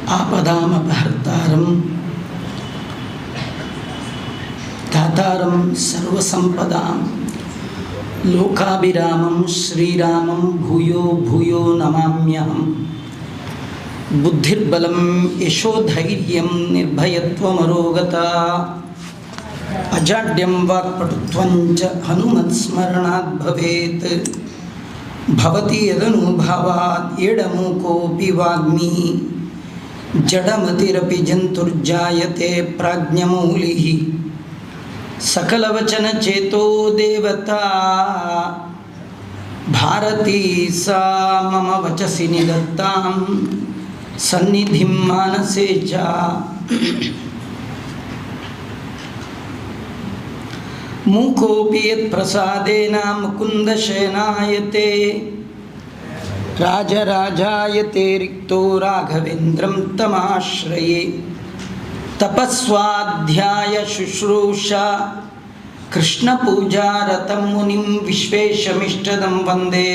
आपदामपहर्तारं दातारं सर्वसंपदां लोकाभिरामं श्रीरामं भूयो भूयो नमाम्यहं। बुद्धिर्बलं यशोधैर्यं निर्भयत्वमरोगता अजाड्यं वाक्पटुत्वं च हनुमत्स्मरणात् भवेत्। भवति यदनुभावात् एडमुकोऽपि वाग्मी जडमतिरपि जन्तुर्जायते प्राज्ञमौलिः। सकलवचनचेतो देवता भारती सा मम वचसि निदत्तां सन्निधिं मानसे च। मूकोऽपि यत्प्रसादेन मुकुन्दशयनायते राजराजायते रिक्तो राघवेन्द्रं तमाश्रये। तपस्वाध्याय शुश्रूषा कृष्णपूजारतं मुनिं विश्वेशमिष्टदं वन्दे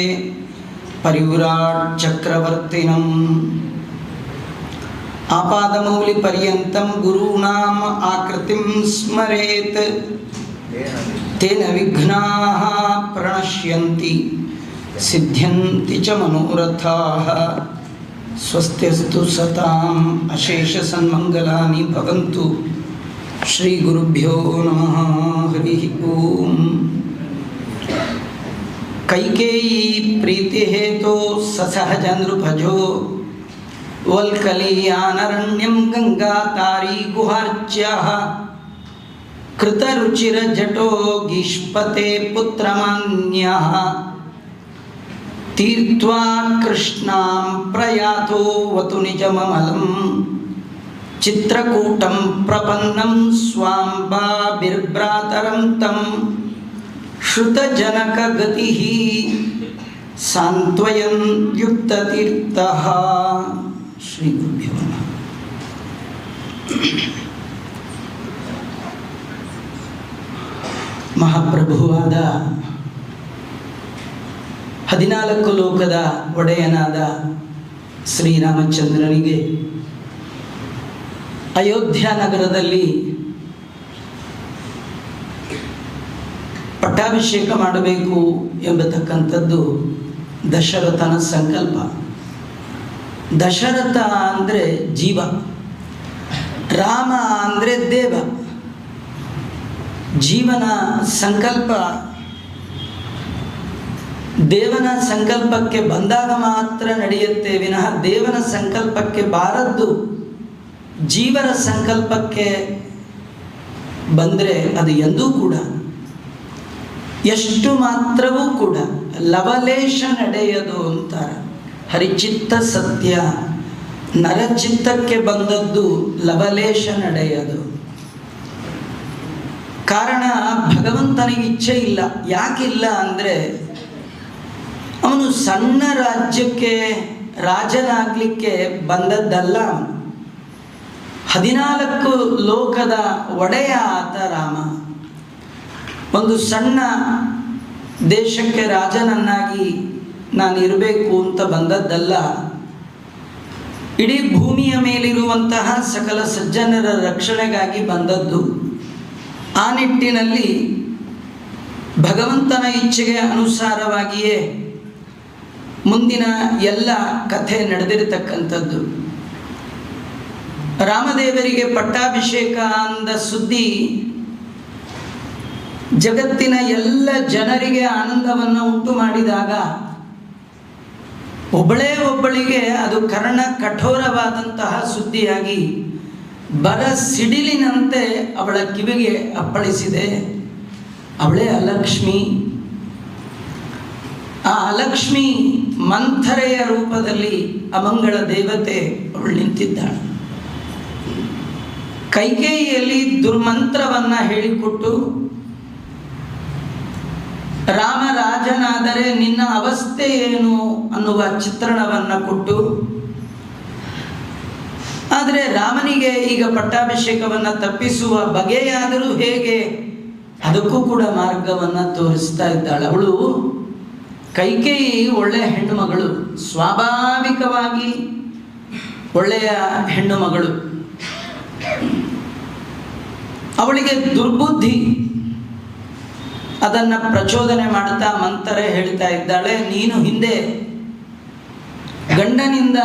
परिव्राट् चक्रवर्तिनम्। आपादमौलिपर्यन्तं गुरूणाम् आकृतिं स्मरेत् तेन विघ्नाः प्रणश्यन्ति सिद्ध्यन्ति च मनोरथाः। स्वस्त्यस्तु सताम् अशेषसन्मङ्गलानि भवन्तु। श्रीगुरुभ्यो नमः। हरिः ओम्। कैकेयी प्रीतिहेतो ससहज नृपजो वल्कलीयानरण्यं गङ्गातारी गुहार्च्याः। कृतरुचिरजटो गीष्पते पुत्रमान्यः तीर्त्वा कृष्णां प्रयातो वतु निजममलं। चित्रकूटं प्रपन्नं स्वाम्बाभिर्भ्रातरं तं श्रुतजनकगतिः सान्त्वयन् युक्ततीर्थः। श्रीगुरुभ्यो नमः। ಮಹಾಪ್ರಭುವಾದ 14 ಲೋಕದ ಒಡೆಯನಾದ ಶ್ರೀರಾಮಚಂದ್ರನಿಗೆ ಅಯೋಧ್ಯ ನಗರದಲ್ಲಿ ಪಟ್ಟಾಭಿಷೇಕ ಮಾಡಬೇಕು ಎಂಬತಕ್ಕಂಥದ್ದು ದಶರಥನ ಸಂಕಲ್ಪ. ದಶರಥ ಅಂದರೆ ಜೀವ, ರಾಮ ಅಂದರೆ ದೇವ. ಜೀವನ ಸಂಕಲ್ಪ ದೇವನ ಸಂಕಲ್ಪಕ್ಕೆ ಬಂದಾಗ ಮಾತ್ರ ನಡೆಯುತ್ತೆ ವಿನಃ ದೇವನ ಸಂಕಲ್ಪಕ್ಕೆ ಬಾರದ್ದು ಜೀವನ ಸಂಕಲ್ಪಕ್ಕೆ ಬಂದರೆ ಅದು ಎಂದೂ ಕೂಡ ಎಷ್ಟು ಮಾತ್ರವೂ ಕೂಡ ಲವಲೇಶ ನಡೆಯದು ಅಂತಾರೆ. ಹರಿಚಿತ್ತ ಸತ್ಯ, ನರಚಿತ್ತಕ್ಕೆ ಬಂದದ್ದು ಲವಲೇಶ ನಡೆಯದು. ಕಾರಣ ಭಗವಂತನಿಗೆ ಇಚ್ಛೆ ಇಲ್ಲ. ಯಾಕಿಲ್ಲ ಅಂದರೆ ಅವನು ಸಣ್ಣ ರಾಜ್ಯಕ್ಕೆ ರಾಜನಾಗಲಿಕ್ಕೆ ಬಂದದ್ದಲ್ಲ. 14 ಲೋಕದ ಒಡೆಯ ಆತ ರಾಮ. ಒಂದು ಸಣ್ಣ ದೇಶಕ್ಕೆ ರಾಜನನ್ನಾಗಿ ನಾನು ಇರಬೇಕು ಅಂತ ಬಂದದ್ದಲ್ಲ. ಇಡೀ ಭೂಮಿಯ ಮೇಲಿರುವಂತಹ ಸಕಲ ಸಜ್ಜನರ ರಕ್ಷಣೆಗಾಗಿ ಬಂದದ್ದು. ಆ ನಿಟ್ಟಿನಲ್ಲಿ ಭಗವಂತನ ಇಚ್ಛೆಗೆ ಅನುಸಾರವಾಗಿಯೇ ಮುಂದಿನ ಎಲ್ಲ ಕಥೆ ನಡೆದಿರತಕ್ಕಂಥದ್ದು. ರಾಮದೇವರಿಗೆ ಪಟ್ಟಾಭಿಷೇಕ ಅಂದ ಸುದ್ದಿ ಜಗತ್ತಿನ ಎಲ್ಲ ಜನರಿಗೆ ಆನಂದವನ್ನು ಉಂಟು ಮಾಡಿದಾಗ ಒಬ್ಬಳಿಗೆ ಅದು ಕರ್ಣ ಕಠೋರವಾದಂತಹ ಸುದ್ದಿಯಾಗಿ ಬರ ಸಿಡಿಲಿನಂತೆ ಅವಳ ಕಿವಿಗೆ ಅಪ್ಪಳಿಸಿದೆ. ಅವಳೇ ಅಲಕ್ಷ್ಮಿ. ಆ ಅಲಕ್ಷ್ಮಿ ಮಂಥರೆಯ ರೂಪದಲ್ಲಿ ಅಮಂಗಳ ದೇವತೆ ಅವಳು ನಿಂತಿದ್ದಾಳೆ. ಕೈಕೇಯಿಯಲ್ಲಿ ದುರ್ಮಂತ್ರವನ್ನ ಹೇಳಿಕೊಟ್ಟು ರಾಮ ರಾಜನಾದರೆ ನಿನ್ನ ಅವಸ್ಥೆ ಏನು ಅನ್ನುವ ಚಿತ್ರಣವನ್ನ ಕೊಟ್ಟು, ಆದರೆ ರಾಮನಿಗೆ ಈಗ ಪಟ್ಟಾಭಿಷೇಕವನ್ನು ತಪ್ಪಿಸುವ ಬಗೆಯಾದರೂ ಹೇಗೆ ಅದಕ್ಕೂ ಕೂಡ ಮಾರ್ಗವನ್ನು ತೋರಿಸ್ತಾ ಇದ್ದಾಳೆ. ಅವಳು ಕೈಕೇಯಿ ಒಳ್ಳೆ ಹೆಣ್ಣು ಮಗಳು, ಸ್ವಾಭಾವಿಕವಾಗಿ ಒಳ್ಳೆಯ ಹೆಣ್ಣು ಮಗಳು. ಅವಳಿಗೆ ದುರ್ಬುದ್ಧಿ, ಅದನ್ನು ಪ್ರಚೋದನೆ ಮಾಡ್ತಾ ಮಂಥರೆ ಹೇಳ್ತಾ ಇದ್ದಾಳೆ, ನೀನು ಹಿಂದೆ ಗಂಡನಿಂದ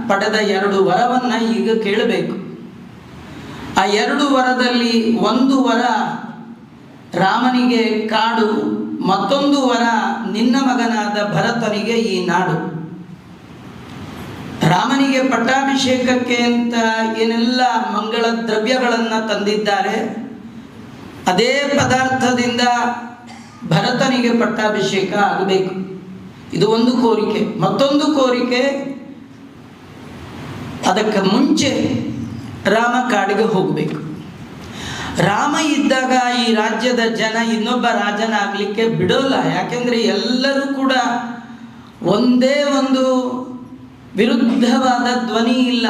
ಪಡೆದ 2 ವರವನ್ನ ಈಗ ಕೇಳಬೇಕು. ಆ 2 ವರದಲ್ಲಿ ಒಂದು ವರ ರಾಮನಿಗೆ ಕಾಡು, ಮತ್ತೊಂದು ವರ ನಿನ್ನ ಮಗನಾದ ಭರತನಿಗೆ ಈ ನಾಡು. ರಾಮನಿಗೆ ಪಟ್ಟಾಭಿಷೇಕಕ್ಕೆ ಅಂತ ಏನೆಲ್ಲ ಮಂಗಳ ದ್ರವ್ಯಗಳನ್ನು ತಂದಿದ್ದಾರೆ, ಅದೇ ಪದಾರ್ಥದಿಂದ ಭರತನಿಗೆ ಪಟ್ಟಾಭಿಷೇಕ ಆಗಬೇಕು. ಇದು ಒಂದು ಕೋರಿಕೆ. ಮತ್ತೊಂದು ಕೋರಿಕೆ, ಅದಕ್ಕೆ ಮುಂಚೆ ರಾಮ ಕಾಡಿಗೆ ಹೋಗಬೇಕು. ರಾಮ ಇದ್ದಾಗ ಈ ರಾಜ್ಯದ ಜನ ಇನ್ನೊಬ್ಬ ರಾಜನಾಗಲಿಕ್ಕೆ ಬಿಡೋಲ್ಲ. ಯಾಕೆಂದರೆ ಎಲ್ಲರೂ ಕೂಡ ಒಂದೇ ಒಂದು ವಿರುದ್ಧವಾದ ಧ್ವನಿ ಇಲ್ಲ.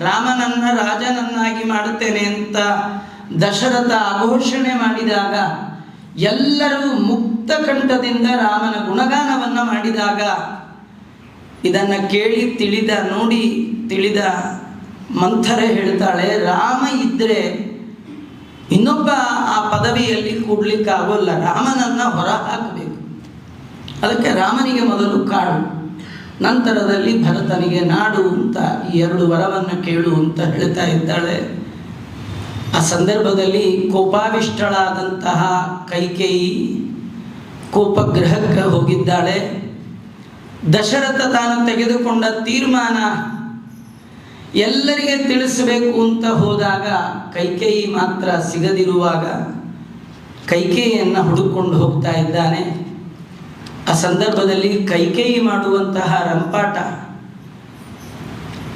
ರಾಮನನ್ನ ರಾಜನನ್ನಾಗಿ ಮಾಡುತ್ತೇನೆ ಅಂತ ದಶರಥ ಅಘೋಷಣೆ ಮಾಡಿದಾಗ, ಎಲ್ಲರೂ ಮುಕ್ತ ಕಂಠದಿಂದ ರಾಮನ ಗುಣಗಾನವನ್ನು ಮಾಡಿದಾಗ, ಇದನ್ನು ಕೇಳಿ ತಿಳಿದ ಮಂಥರೆ ಹೇಳ್ತಾಳೆ, ರಾಮ ಇದ್ದರೆ ಇನ್ನೊಬ್ಬ ಆ ಪದವಿಯಲ್ಲಿ ಕೂಡ್ಲಿಕ್ಕಾಗೋಲ್ಲ, ರಾಮನನ್ನು ಹೊರ ಹಾಕಬೇಕು. ಅದಕ್ಕೆ ರಾಮನಿಗೆ ಮೊದಲು ಕಾಡು, ನಂತರದಲ್ಲಿ ಭರತನಿಗೆ ನಾಡು ಅಂತ ಈ 2 ವರವನ್ನು ಕೇಳು ಅಂತ ಹೇಳ್ತಾ ಇದ್ದಾಳೆ. ಆ ಸಂದರ್ಭದಲ್ಲಿ ಕೋಪಾವಿಷ್ಟಳಾದಂತಹ ಕೈಕೇಯಿ ಕೋಪಗೃಹಕ್ಕೆ ಹೋಗಿದ್ದಾಳೆ. ದಶರಥ ತಾನು ತೆಗೆದುಕೊಂಡ ತೀರ್ಮಾನ ಎಲ್ಲರಿಗೆ ತಿಳಿಸಬೇಕು ಅಂತ ಹೋದಾಗ ಕೈಕೇಯಿ ಮಾತ್ರ ಸಿಗದಿರುವಾಗ ಕೈಕೇಯಿಯನ್ನು ಹುಡುಕೊಂಡು ಹೋಗ್ತಾ ಇದ್ದಾನೆ. ಆ ಸಂದರ್ಭದಲ್ಲಿ ಕೈಕೇಯಿ ಮಾಡುವಂತಹ ರಂಪಾಟ,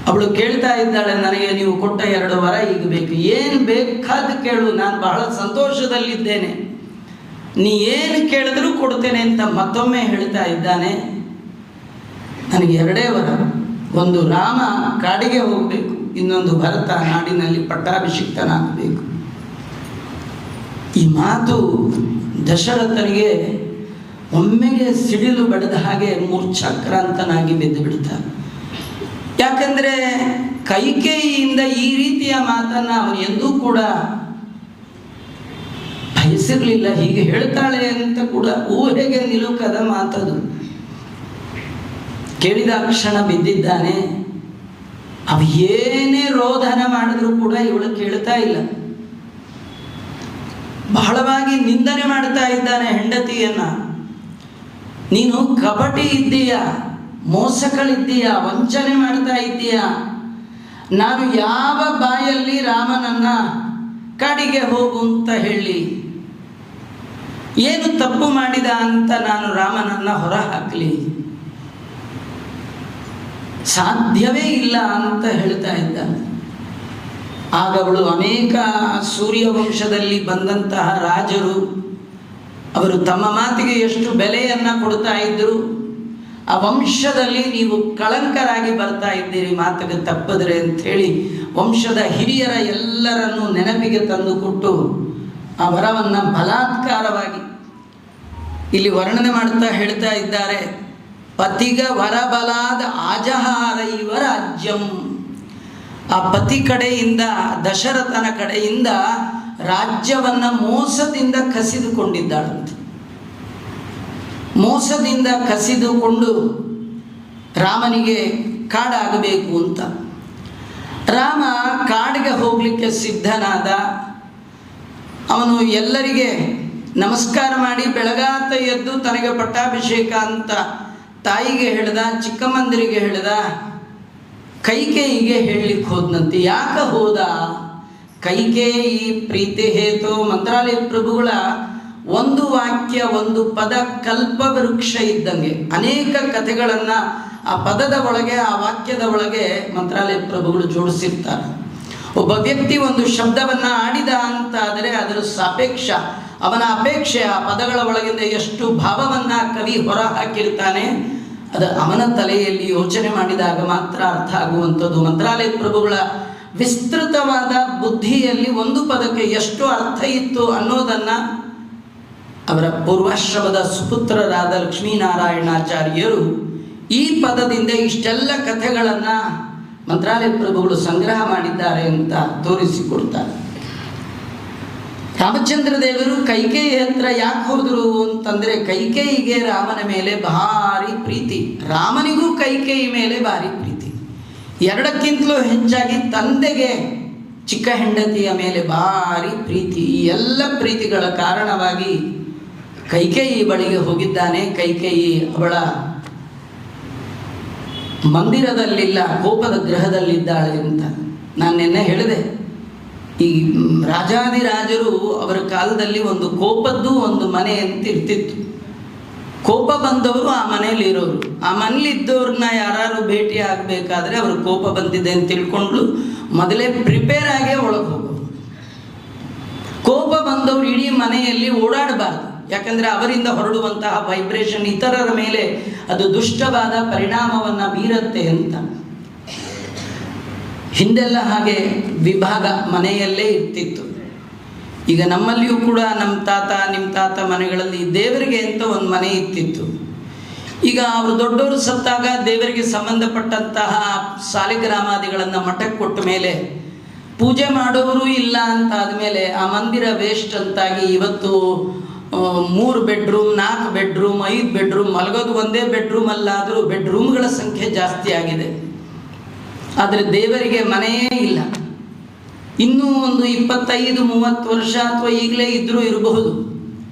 ಅವಳು ಕೇಳ್ತಾ ಇದ್ದಾಳೆ, ನನಗೆ ನೀವು ಕೊಟ್ಟ 2 ವರ ಈಗ ಬೇಕು, ಏನು ಬೇಕಾದ ಕೇಳು, ನಾನು ಬಹಳ ಸಂತೋಷದಲ್ಲಿದ್ದೇನೆ, ನೀ ಏನು ಕೇಳಿದ್ರೂ ಕೊಡ್ತೇನೆ ಅಂತ ಮತ್ತೊಮ್ಮೆ ಹೇಳ್ತಾ ಇದ್ದಾನೆ. ನನಗೆ 2 ವರ, ಒಂದು ರಾಮ ಕಾಡಿಗೆ ಹೋಗಬೇಕು, ಇನ್ನೊಂದು ಭರತ ನಾಡಿನಲ್ಲಿ ಪಟ್ಟಾಭಿಷಿಕ್ತನಾಗಬೇಕು. ಈ ಮಾತು ದಶರಥನಿಗೆ ಒಮ್ಮೆಗೆ ಸಿಡಿಲು ಬಡಿದ ಹಾಗೆ ಮೂರ್ಛಾಕ್ರಾಂತನಾಗಿ ಬಿದ್ದು ಬಿಡ್ತಾನೆ. ಯಾಕಂದರೆ ಕೈಕೇಯಿಯಿಂದ ಈ ರೀತಿಯ ಮಾತನ್ನು ಅವನು ಎಂದೂ ಕೂಡ ಬಯಸಿರಲಿಲ್ಲ. ಹೀಗೆ ಹೇಳ್ತಾಳೆ ಅಂತ ಕೂಡ ಊಹೆಗೆ ನಿಲುಕದ ಮಾತದು. ಕೇಳಿದ ಕ್ಷಣ ಬಿದ್ದಿದ್ದಾನೆ. ಅವ ಏನೇ ರೋಧನ ಮಾಡಿದ್ರು ಕೂಡ ಇವಳು ಕೇಳ್ತಾ ಇಲ್ಲ. ಬಹಳವಾಗಿ ನಿಂದನೆ ಮಾಡ್ತಾ ಇದ್ದಾನೆ ಹೆಂಡತಿಯನ್ನ. ನೀನು ಕಪಟಿ ಇದ್ದೀಯ, ಮೋಸಗಳಿದ್ದೀಯ, ವಂಚನೆ ಮಾಡ್ತಾ ಇದ್ದೀಯ. ನಾನು ಯಾವ ಬಾಯಲ್ಲಿ ರಾಮನನ್ನ ಕಾಡಿಗೆ ಹೋಗು ಅಂತ ಹೇಳಿ, ಏನು ತಪ್ಪು ಮಾಡಿದ ಅಂತ ನಾನು ರಾಮನನ್ನ ಹೊರ ಹಾಕಲಿ, ಸಾಧ್ಯವೇ ಇಲ್ಲ ಅಂತ ಹೇಳ್ತಾ ಇದ್ದಾನೆ. ಆಗ ಅವಳು ಅನೇಕ ಸೂರ್ಯವಂಶದಲ್ಲಿ ಬಂದಂತಹ ರಾಜರು ಅವರು ತಮ್ಮ ಮಾತಿಗೆ ಎಷ್ಟು ಬೆಲೆಯನ್ನು ಕೊಡ್ತಾ ಇದ್ದರು. ಆ ವಂಶದಲ್ಲಿ ನೀವು ಕಳಂಕರಾಗಿ ಬರ್ತಾ ಇದ್ದೀರಿ ಮಾತಿಗೆ ತಪ್ಪಿದ್ರೆ ಅಂಥೇಳಿ ವಂಶದ ಹಿರಿಯರ ಎಲ್ಲರನ್ನೂ ನೆನಪಿಗೆ ತಂದುಕೊಟ್ಟು ಆ ವರವನ್ನು ಬಲಾತ್ಕಾರವಾಗಿ ಇಲ್ಲಿ ವರ್ಣನೆ ಮಾಡ್ತಾ ಹೇಳ್ತಾ ಇದ್ದಾರೆ. ಪತಿಗ ವರಬಲಾದ ಆಜಹಾರ ಇವ ರಾಜ್ಯಂ. ಆ ಪತಿ ಕಡೆಯಿಂದ, ದಶರಥನ ಕಡೆಯಿಂದ ರಾಜ್ಯವನ್ನು ಮೋಸದಿಂದ ಕಸಿದುಕೊಂಡಿದ್ದಾಳಂತೆ. ಮೋಸದಿಂದ ಕಸಿದುಕೊಂಡು ರಾಮನಿಗೆ ಕಾಡಾಗಬೇಕು ಅಂತ. ರಾಮ ಕಾಡಿಗೆ ಹೋಗಲಿಕ್ಕೆ ಸಿದ್ಧನಾದ. ಅವನು ಎಲ್ಲರಿಗೆ ನಮಸ್ಕಾರ ಮಾಡಿ ಬೆಳಗಾತ ಎದ್ದು ತನಗೆ ಪಟ್ಟಾಭಿಷೇಕ ಅಂತ ತಾಯಿಗೆ ಹೇಳ್ದ, ಚಿಕ್ಕಮ್ಮಂದಿರಿಗೆ ಹೇಳ್ದ, ಕೈಕೇಯಿಗೆ ಹೇಳಲಿಕ್ಕೆ ಹೋದನಂತೆ. ಯಾಕೆ ಹೋದ? ಕೈಕೇಯಿ ಪ್ರೀತಿ ಹೇತು. ಮಂತ್ರಾಲಯ ಪ್ರಭುಗಳ ಒಂದು ವಾಕ್ಯ, ಒಂದು ಪದ ಕಲ್ಪವೃಕ್ಷ ಇದ್ದಂಗೆ. ಅನೇಕ ಕಥೆಗಳನ್ನು ಆ ಪದದ ಒಳಗೆ, ಆ ವಾಕ್ಯದ ಒಳಗೆ ಮಂತ್ರಾಲಯ ಪ್ರಭುಗಳು ಜೋಡಿಸಿರ್ತಾರೆ. ಒಬ್ಬ ವ್ಯಕ್ತಿ ಒಂದು ಶಬ್ದವನ್ನು ಆಡಿದ ಅಂತ ಆದರೆ ಅದರ ಸಾಪೇಕ್ಷ, ಅವನ ಅಪೇಕ್ಷೆ, ಆ ಪದಗಳ ಒಳಗಿಂದ ಎಷ್ಟು ಭಾವವನ್ನು ಕವಿ ಹೊರ ಹಾಕಿರ್ತಾನೆ, ಅದು ಅವನ ತಲೆಯಲ್ಲಿ ಯೋಚನೆ ಮಾಡಿದಾಗ ಮಾತ್ರ ಅರ್ಥ ಆಗುವಂಥದ್ದು. ಮಂತ್ರಾಲಯ ಪ್ರಭುಗಳ ವಿಸ್ತೃತವಾದ ಬುದ್ಧಿಯಲ್ಲಿ ಒಂದು ಪದಕ್ಕೆ ಎಷ್ಟು ಅರ್ಥ ಇತ್ತು ಅನ್ನೋದನ್ನು ಅವರ ಪೂರ್ವಾಶ್ರಮದ ಸುಪುತ್ರರಾದ ಲಕ್ಷ್ಮೀನಾರಾಯಣಾಚಾರ್ಯರು ಈ ಪದದಿಂದ ಇಷ್ಟೆಲ್ಲ ಕಥೆಗಳನ್ನು ಮಂತ್ರಾಲಯ ಪ್ರಭುಗಳು ಸಂಗ್ರಹ ಮಾಡಿದ್ದಾರೆ ಅಂತ ತೋರಿಸಿಕೊಡ್ತಾರೆ. ರಾಮಚಂದ್ರ ದೇವರು ಕೈಕೇಯಿ ಹತ್ರ ಯಾಕೆ ಹೋದರು ಅಂತಂದರೆ, ಕೈಕೇಯಿಗೆ ರಾಮನ ಮೇಲೆ ಭಾರಿ ಪ್ರೀತಿ, ರಾಮನಿಗೂ ಕೈಕೇಯಿ ಮೇಲೆ ಭಾರಿ ಪ್ರೀತಿ. ಎರಡಕ್ಕಿಂತಲೂ ಹೆಚ್ಚಾಗಿ ತಂದೆಗೆ ಚಿಕ್ಕ ಹೆಂಡತಿಯ ಮೇಲೆ ಭಾರಿ ಪ್ರೀತಿ. ಈ ಎಲ್ಲ ಪ್ರೀತಿಗಳ ಕಾರಣವಾಗಿ ಕೈಕೇಯಿ ಬಳಿಗೆ ಹೋಗಿದ್ದಾನೆ. ಕೈಕೇಯಿ ಅವಳ ಮಂದಿರದಲ್ಲಿಲ್ಲ, ಕೋಪದ ಗೃಹದಲ್ಲಿದ್ದಾಳೆ ಅಂತ ನಾನು ನಿನ್ನೆ ಹೇಳಿದೆ. ಈ ರಾಜಾದಿರಾಜರು ಅವರ ಕಾಲದಲ್ಲಿ ಒಂದು ಕೋಪದ್ದು ಒಂದು ಮನೆ ಅಂತ ಇರ್ತಿತ್ತು. ಕೋಪ ಬಂದವರು ಆ ಮನೆಯಲ್ಲಿ ಇರೋರು, ಆ ಮನೇಲಿ ಇದ್ದವ್ರನ್ನ ಯಾರು ಭೇಟಿ ಆಗಬೇಕಾದ್ರೆ ಅವರು ಕೋಪ ಬಂದಿದೆ ಅಂತ ತಿಳ್ಕೊಂಡು ಮೊದಲೇ ಪ್ರಿಪೇರ್ ಆಗೇ ಒಳಗೆ ಹೋಗೋರು. ಕೋಪ ಬಂದವರು ಇಡೀ ಮನೆಯಲ್ಲಿ ಓಡಾಡಬಾರ್ದು, ಯಾಕಂದರೆ ಅವರಿಂದ ಹೊರಡುವಂತಹ ವೈಬ್ರೇಷನ್ ಇತರರ ಮೇಲೆ ಅದು ದುಷ್ಟವಾದ ಪರಿಣಾಮವನ್ನು ಬೀರುತ್ತೆ ಅಂತ. ಹಿಂದೆಲ್ಲ ಹಾಗೆ ವಿಭಾಗ ಮನೆಯಲ್ಲೇ ಇರ್ತಿತ್ತು. ಈಗ ನಮ್ಮಲ್ಲಿಯೂ ಕೂಡ ನಮ್ಮ ತಾತ ನಿಮ್ಮ ತಾತ ಮನೆಗಳಲ್ಲಿ ದೇವರಿಗೆ ಅಂತ ಒಂದು ಮನೆ ಇರ್ತಿತ್ತು. ಈಗ ಅವರು ದೊಡ್ಡವರು ಸತ್ತಾಗ ದೇವರಿಗೆ ಸಂಬಂಧಪಟ್ಟಂತಹ ಸಾಲಿಗ್ರಾಮಾದಿಗಳನ್ನು ಮಠಕ್ಕೆ ಕೊಟ್ಟ ಮೇಲೆ ಪೂಜೆ ಮಾಡೋರು ಇಲ್ಲ ಅಂತ ಆದಮೇಲೆ ಆ ಮಂದಿರ ವೇಸ್ಟ್ ಅಂತಾಗಿ ಇವತ್ತು 3 ಬೆಡ್ರೂಮ್ 4 ಬೆಡ್ರೂಮ್ 5 ಬೆಡ್ರೂಮ್, ಮಲಗೋದು ಒಂದೇ ಬೆಡ್ರೂಮ್ ಅಲ್ಲಾದರೂ ಬೆಡ್ರೂಮ್ಗಳ ಸಂಖ್ಯೆ ಜಾಸ್ತಿ ಆಗಿದೆ. ಆದರೆ ದೇವರಿಗೆ ಮನೆಯೇ ಇಲ್ಲ. ಇನ್ನೂ ಒಂದು 25-30 ವರ್ಷ ಅಥವಾ ಈಗಲೇ ಇದ್ದರೂ ಇರಬಹುದು,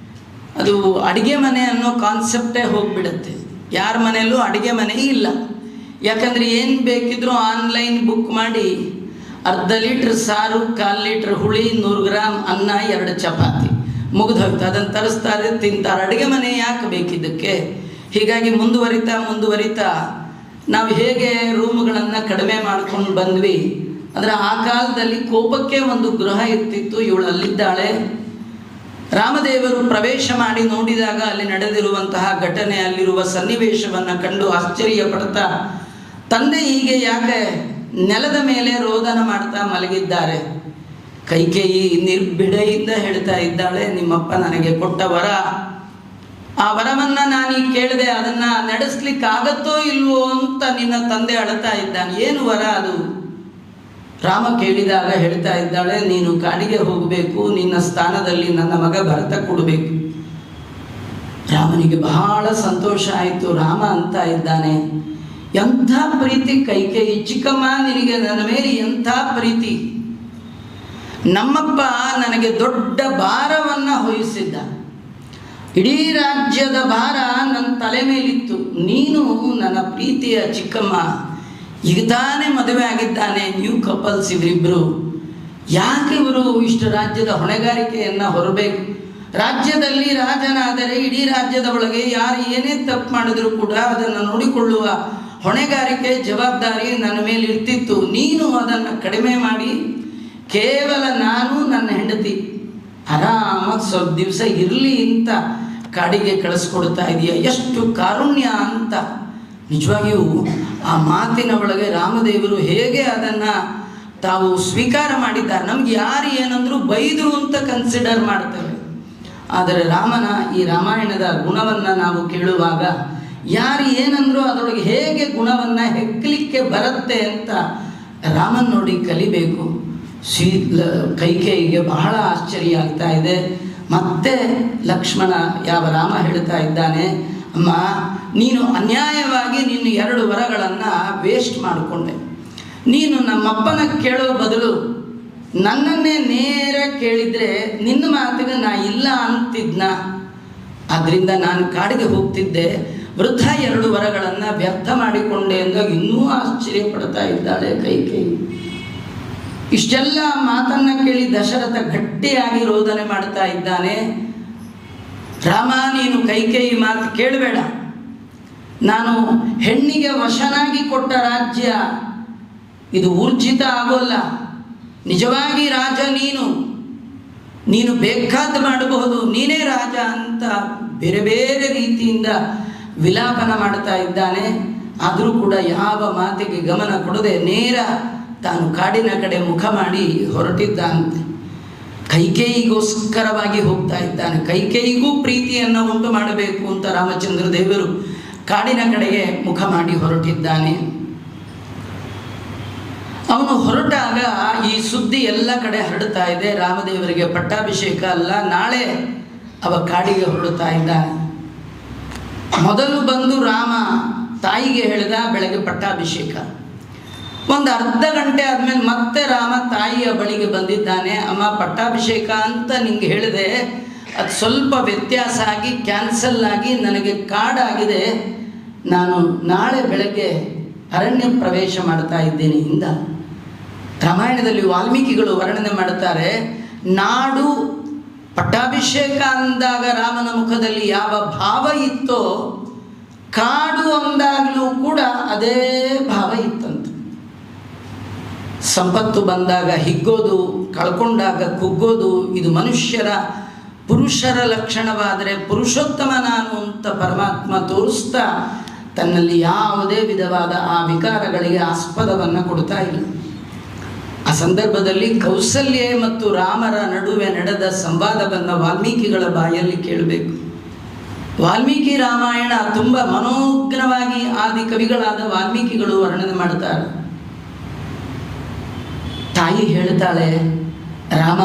ಅದು ಅಡುಗೆ ಮನೆ ಅನ್ನೋ ಕಾನ್ಸೆಪ್ಟೇ ಹೋಗಿಬಿಡುತ್ತೆ. ಯಾರ ಮನೆಯಲ್ಲೂ ಅಡುಗೆ ಮನೆ ಇಲ್ಲ. ಯಾಕಂದರೆ ಏನು ಬೇಕಿದ್ರೂ ಆನ್ಲೈನ್ ಬುಕ್ ಮಾಡಿ ಅರ್ಧ ಲೀಟ್ರ್ ಸಾರು, 1/4 ಲೀಟ್ರ್ ಹುಳಿ, 100 ಗ್ರಾಮ್ ಅನ್ನ, 2 ಚಪಾತಿ ಮುಗಿದು ಹೋಯ್ತು. ಅದನ್ನು ತರಿಸ್ತಾರೆ, ತಿಂತಾರೆ. ಅಡುಗೆ ಮನೆ ಯಾಕೆ ಬೇಕಿದ್ದಕ್ಕೆ? ಹೀಗಾಗಿ ಮುಂದುವರಿತಾ ನಾವು ಹೇಗೆ ರೂಮ್ಗಳನ್ನು ಕಡಿಮೆ ಮಾಡ್ಕೊಂಡು ಬಂದ್ವಿ. ಅಂದರೆ ಆ ಕಾಲದಲ್ಲಿ ಕೋಪಕ್ಕೆ ಒಂದು ಗೃಹ ಇರ್ತಿತ್ತು. ಇವಳು ಅಲ್ಲಿದ್ದಾಳೆ. ರಾಮದೇವರು ಪ್ರವೇಶ ಮಾಡಿ ನೋಡಿದಾಗ ಅಲ್ಲಿ ನಡೆದಿರುವಂತಹ ಘಟನೆ, ಅಲ್ಲಿರುವ ಸನ್ನಿವೇಶವನ್ನು ಕಂಡು ಆಶ್ಚರ್ಯ ಪಡ್ತಾ, ತಂದೆ ಹೀಗೆ ಯಾಕೆ ನೆಲದ ಮೇಲೆ ರೋದನ ಮಾಡ್ತಾ ಮಲಗಿದ್ದಾರೆ? ಕೈಕೇಯಿ ನಿರ್ಭಿಡೆಯಿಂದ ಹೇಳ್ತಾ ಇದ್ದಾಳೆ, ನಿಮ್ಮಪ್ಪ ನನಗೆ ಕೊಟ್ಟ ವರ, ಆ ವರವನ್ನು ನಾನೀಗ ಕೇಳಿದೆ, ಅದನ್ನು ನಡೆಸ್ಲಿಕ್ಕಾಗತ್ತೋ ಇಲ್ವೋ ಅಂತ ನಿನ್ನ ತಂದೆ ಅಳ್ತಾ ಇದ್ದಾನೆ. ಏನು ವರ ಅದು? ರಾಮ ಕೇಳಿದಾಗ ಹೇಳ್ತಾ ಇದ್ದಾಳೆ, ನೀನು ಕಾಡಿಗೆ ಹೋಗಬೇಕು, ನಿನ್ನ ಸ್ಥಾನದಲ್ಲಿ ನನ್ನ ಮಗ ಭರತ ಕೊಡಬೇಕು. ರಾಮನಿಗೆ ಬಹಳ ಸಂತೋಷ ಆಯಿತು. ರಾಮ ಅಂತ ಇದ್ದಾನೆ, ಎಂಥ ಪ್ರೀತಿ ಕೈಕೇಯಿ, ಚಿಕ್ಕಮ್ಮ ನಿನಗೆ ನನ್ನ ಮೇಲೆ ಎಂಥ ಪ್ರೀತಿ. ನಮ್ಮಪ್ಪ ನನಗೆ ದೊಡ್ಡ ಭಾರವನ್ನು ವಹಿಸಿದ್ದ, ಇಡೀ ರಾಜ್ಯದ ಭಾರ ನನ್ನ ತಲೆ ಮೇಲಿತ್ತು. ನೀನು ನನ್ನ ಪ್ರೀತಿಯ ಚಿಕ್ಕಮ್ಮ, ಈಗ ತಾನೇ ಮದುವೆ ಆಗಿದ್ದಾನೆ, ನ್ಯೂ ಕಪಲ್ಸ್ ಇವರಿಬ್ಬರು, ಯಾಕೆ ಇವರು ಇಷ್ಟು ರಾಜ್ಯದ ಹೊಣೆಗಾರಿಕೆಯನ್ನು ಹೊರಬೇಕು? ರಾಜ್ಯದಲ್ಲಿ ರಾಜನಾದರೆ ಇಡೀ ರಾಜ್ಯದ ಒಳಗೆ ಯಾರು ಏನೇ ತಪ್ಪು ಮಾಡಿದ್ರು ಕೂಡ ಅದನ್ನು ನೋಡಿಕೊಳ್ಳುವ ಹೊಣೆಗಾರಿಕೆ, ಜವಾಬ್ದಾರಿ ನನ್ನ ಮೇಲೆ ಇರ್ತಿತ್ತು. ನೀನು ಅದನ್ನು ಕಡಿಮೆ ಮಾಡಿ ಕೇವಲ ನಾನು ನನ್ನ ಹೆಂಡತಿ ಆರಾಮಾಗಿ ಸ್ವಲ್ಪ ದಿವಸ ಇರಲಿ ಅಂತ ಕಾಡಿಗೆ ಕಳಿಸ್ಕೊಡ್ತಾ ಇದೆಯಾ? ಎಷ್ಟು ಕಾರುಣ್ಯ ಅಂತ. ನಿಜವಾಗಿಯೂ ಆ ಮಾತಿನ ಒಳಗೆ ರಾಮದೇವರು ಹೇಗೆ ಅದನ್ನು ತಾವು ಸ್ವೀಕಾರ ಮಾಡಿದ್ದಾರೆ. ನಮ್ಗೆ ಯಾರು ಏನಂದರೂ ಬೈದರು ಅಂತ ಕನ್ಸಿಡರ್ ಮಾಡ್ತೇವೆ, ಆದರೆ ರಾಮನ ಈ ರಾಮಾಯಣದ ಗುಣವನ್ನು ನಾವು ಕೇಳುವಾಗ ಯಾರು ಏನಂದರೂ ಅದರೊಳಗೆ ಹೇಗೆ ಗುಣವನ್ನು ಹೆಕ್ಕಲಿಕ್ಕೆ ಬರುತ್ತೆ ಅಂತ ರಾಮನ್ ನೋಡಿ ಕಲಿಬೇಕು. ಕೈಕೇಯಿಗೆ ಬಹಳ ಆಶ್ಚರ್ಯ ಆಗ್ತಾ ಇದೆ. ಮತ್ತೆ ಲಕ್ಷ್ಮಣ ಯಾವ ರಾಮ ಹೇಳ್ತಾ ಇದ್ದಾನೆ, ಅಮ್ಮ ನೀನು ಅನ್ಯಾಯವಾಗಿ ನಿನ್ನ 2 ವರಗಳನ್ನು ವೇಸ್ಟ್ ಮಾಡಿಕೊಂಡೆ. ನೀನು ನಮ್ಮಪ್ಪನ ಕೇಳೋ ಬದಲು ನನ್ನನ್ನೇ ನೇರ ಕೇಳಿದರೆ ನಿನ್ನ ಮಾತಿಗೆ ನಾ ಇಲ್ಲ ಅಂತಿದ್ನ. ಆದ್ದರಿಂದ ನಾನು ಕಾಡಿಗೆ ಹೋಗ್ತಿದ್ದೆ, ವೃದ್ಧ 2 ವರಗಳನ್ನು ವ್ಯರ್ಥ ಮಾಡಿಕೊಂಡೆ ಎಂದಾಗ ಇನ್ನೂ ಆಶ್ಚರ್ಯ ಪಡ್ತಾ ಇದ್ದಾಳೆ ಕೈಕೇಯಿ. ಇಷ್ಟೆಲ್ಲ ಮಾತನ್ನು ಕೇಳಿ ದಶರಥ ಗಟ್ಟಿಯಾಗಿ ರೋದನೆ ಮಾಡ್ತಾ ಇದ್ದಾನೆ. ರಾಮ, ನೀನು ಕೈಕೇಯಿ ಮಾತು ಕೇಳಬೇಡ. ನಾನು ಹೆಣ್ಣಿಗೆ ವಶನಾಗಿ ಕೊಟ್ಟ ರಾಜ್ಯ ಇದು ಊರ್ಜಿತ ಆಗೋಲ್ಲ. ನಿಜವಾಗಿ ರಾಜ ನೀನು ಬೇಕಾದ್ದು ಮಾಡಬಹುದು, ನೀನೇ ರಾಜ ಅಂತ ಬೇರೆ ಬೇರೆ ರೀತಿಯಿಂದ ವಿಲಾಪನ ಮಾಡ್ತಾ ಇದ್ದಾನೆ. ಆದರೂ ಕೂಡ ಯಾವ ಮಾತಿಗೆ ಗಮನ ಕೊಡದೆ ನೇರ ತಾನು ಕಾಡಿನ ಕಡೆ ಮುಖ ಮಾಡಿ ಹೊರಟಿದ್ದಾನಂತೆ. ಕೈಕೇಯಿಗೋಸ್ಕರವಾಗಿ ಹೋಗ್ತಾ ಇದ್ದಾನೆ. ಕೈಕೇಯಿಗೂ ಪ್ರೀತಿಯನ್ನು ಉಂಟು ಮಾಡಬೇಕು ಅಂತ ರಾಮಚಂದ್ರ ದೇವರು ಕಾಡಿನ ಕಡೆಗೆ ಮುಖ ಮಾಡಿ ಹೊರಟಿದ್ದಾನೆ. ಅವನು ಹೊರಟಾಗ ಈ ಸುದ್ದಿ ಎಲ್ಲ ಕಡೆ ಹರಡ್ತಾ ಇದೆ. ರಾಮದೇವರಿಗೆ ಪಟ್ಟಾಭಿಷೇಕ ಅಲ್ಲ, ನಾಳೆ ಅವ ಕಾಡಿಗೆ ಹೊರಡ್ತಾ ಇದ್ದಾನೆ. ಮೊದಲು ಬಂದು ರಾಮ ತಾಯಿಗೆ ಹೇಳಿದ ಬೆಳಗ್ಗೆ ಪಟ್ಟಾಭಿಷೇಕ. ಒಂದು ಅರ್ಧ ಗಂಟೆ ಆದಮೇಲೆ ಮತ್ತೆ ರಾಮ ತಾಯಿಯ ಬಳಿಗೆ ಬಂದಿದ್ದಾನೆ. ಅಮ್ಮ ಪಟ್ಟಾಭಿಷೇಕ ಅಂತ ನಿಂಗೆ ಹೇಳಿದೆ, ಅದು ಸ್ವಲ್ಪ ವ್ಯತ್ಯಾಸ ಆಗಿ ಕ್ಯಾನ್ಸಲ್ ಆಗಿ ನನಗೆ ಕಾಡಾಗಿದೆ, ನಾನು ನಾಳೆ ಬೆಳಗ್ಗೆ ಅರಣ್ಯ ಪ್ರವೇಶ ಮಾಡ್ತಾ ಇದ್ದೇನೆ ಇಂದ. ರಾಮಾಯಣದಲ್ಲಿ ವಾಲ್ಮೀಕಿಗಳು ವರ್ಣನೆ ಮಾಡುತ್ತಾರೆ, ನಾಡು ಪಟ್ಟಾಭಿಷೇಕ ಅಂದಾಗ ರಾಮನ ಮುಖದಲ್ಲಿ ಯಾವ ಭಾವ ಇತ್ತೋ ಕಾಡು ಅಂದಾಗಲೂ ಕೂಡ ಅದೇ ಭಾವ ಇತ್ತಂತ. ಸಂಪತ್ತು ಬಂದಾಗ ಹಿಗ್ಗೋದು, ಕಳ್ಕೊಂಡಾಗ ಕುಗ್ಗೋದು, ಇದು ಮನುಷ್ಯರ ಪುರುಷರ ಲಕ್ಷಣವಾದರೆ ಪುರುಷೋತ್ತಮ ನಾನು ಅಂತ ಪರಮಾತ್ಮ ತೋರಿಸ್ತಾ ತನ್ನಲ್ಲಿ ಯಾವುದೇ ವಿಧವಾದ ಆ ವಿಕಾರಗಳಿಗೆ ಆಸ್ಪದವನ್ನು ಕೊಡ್ತಾ ಇಲ್ಲ. ಆ ಸಂದರ್ಭದಲ್ಲಿ ಕೌಸಲ್ಯೆ ಮತ್ತು ರಾಮರ ನಡುವೆ ನಡೆದ ಸಂವಾದವನ್ನು ವಾಲ್ಮೀಕಿಗಳ ಬಾಯಲ್ಲಿ ಕೇಳಬೇಕು. ವಾಲ್ಮೀಕಿ ರಾಮಾಯಣ ತುಂಬ ಮನೋಜ್ಞವಾಗಿ ಆದಿ ಕವಿಗಳಾದ ವಾಲ್ಮೀಕಿಗಳು ವರ್ಣನೆ ಮಾಡ್ತಾರೆ. ತಾಯಿ ಹೇಳ್ತಾಳೆ, ರಾಮ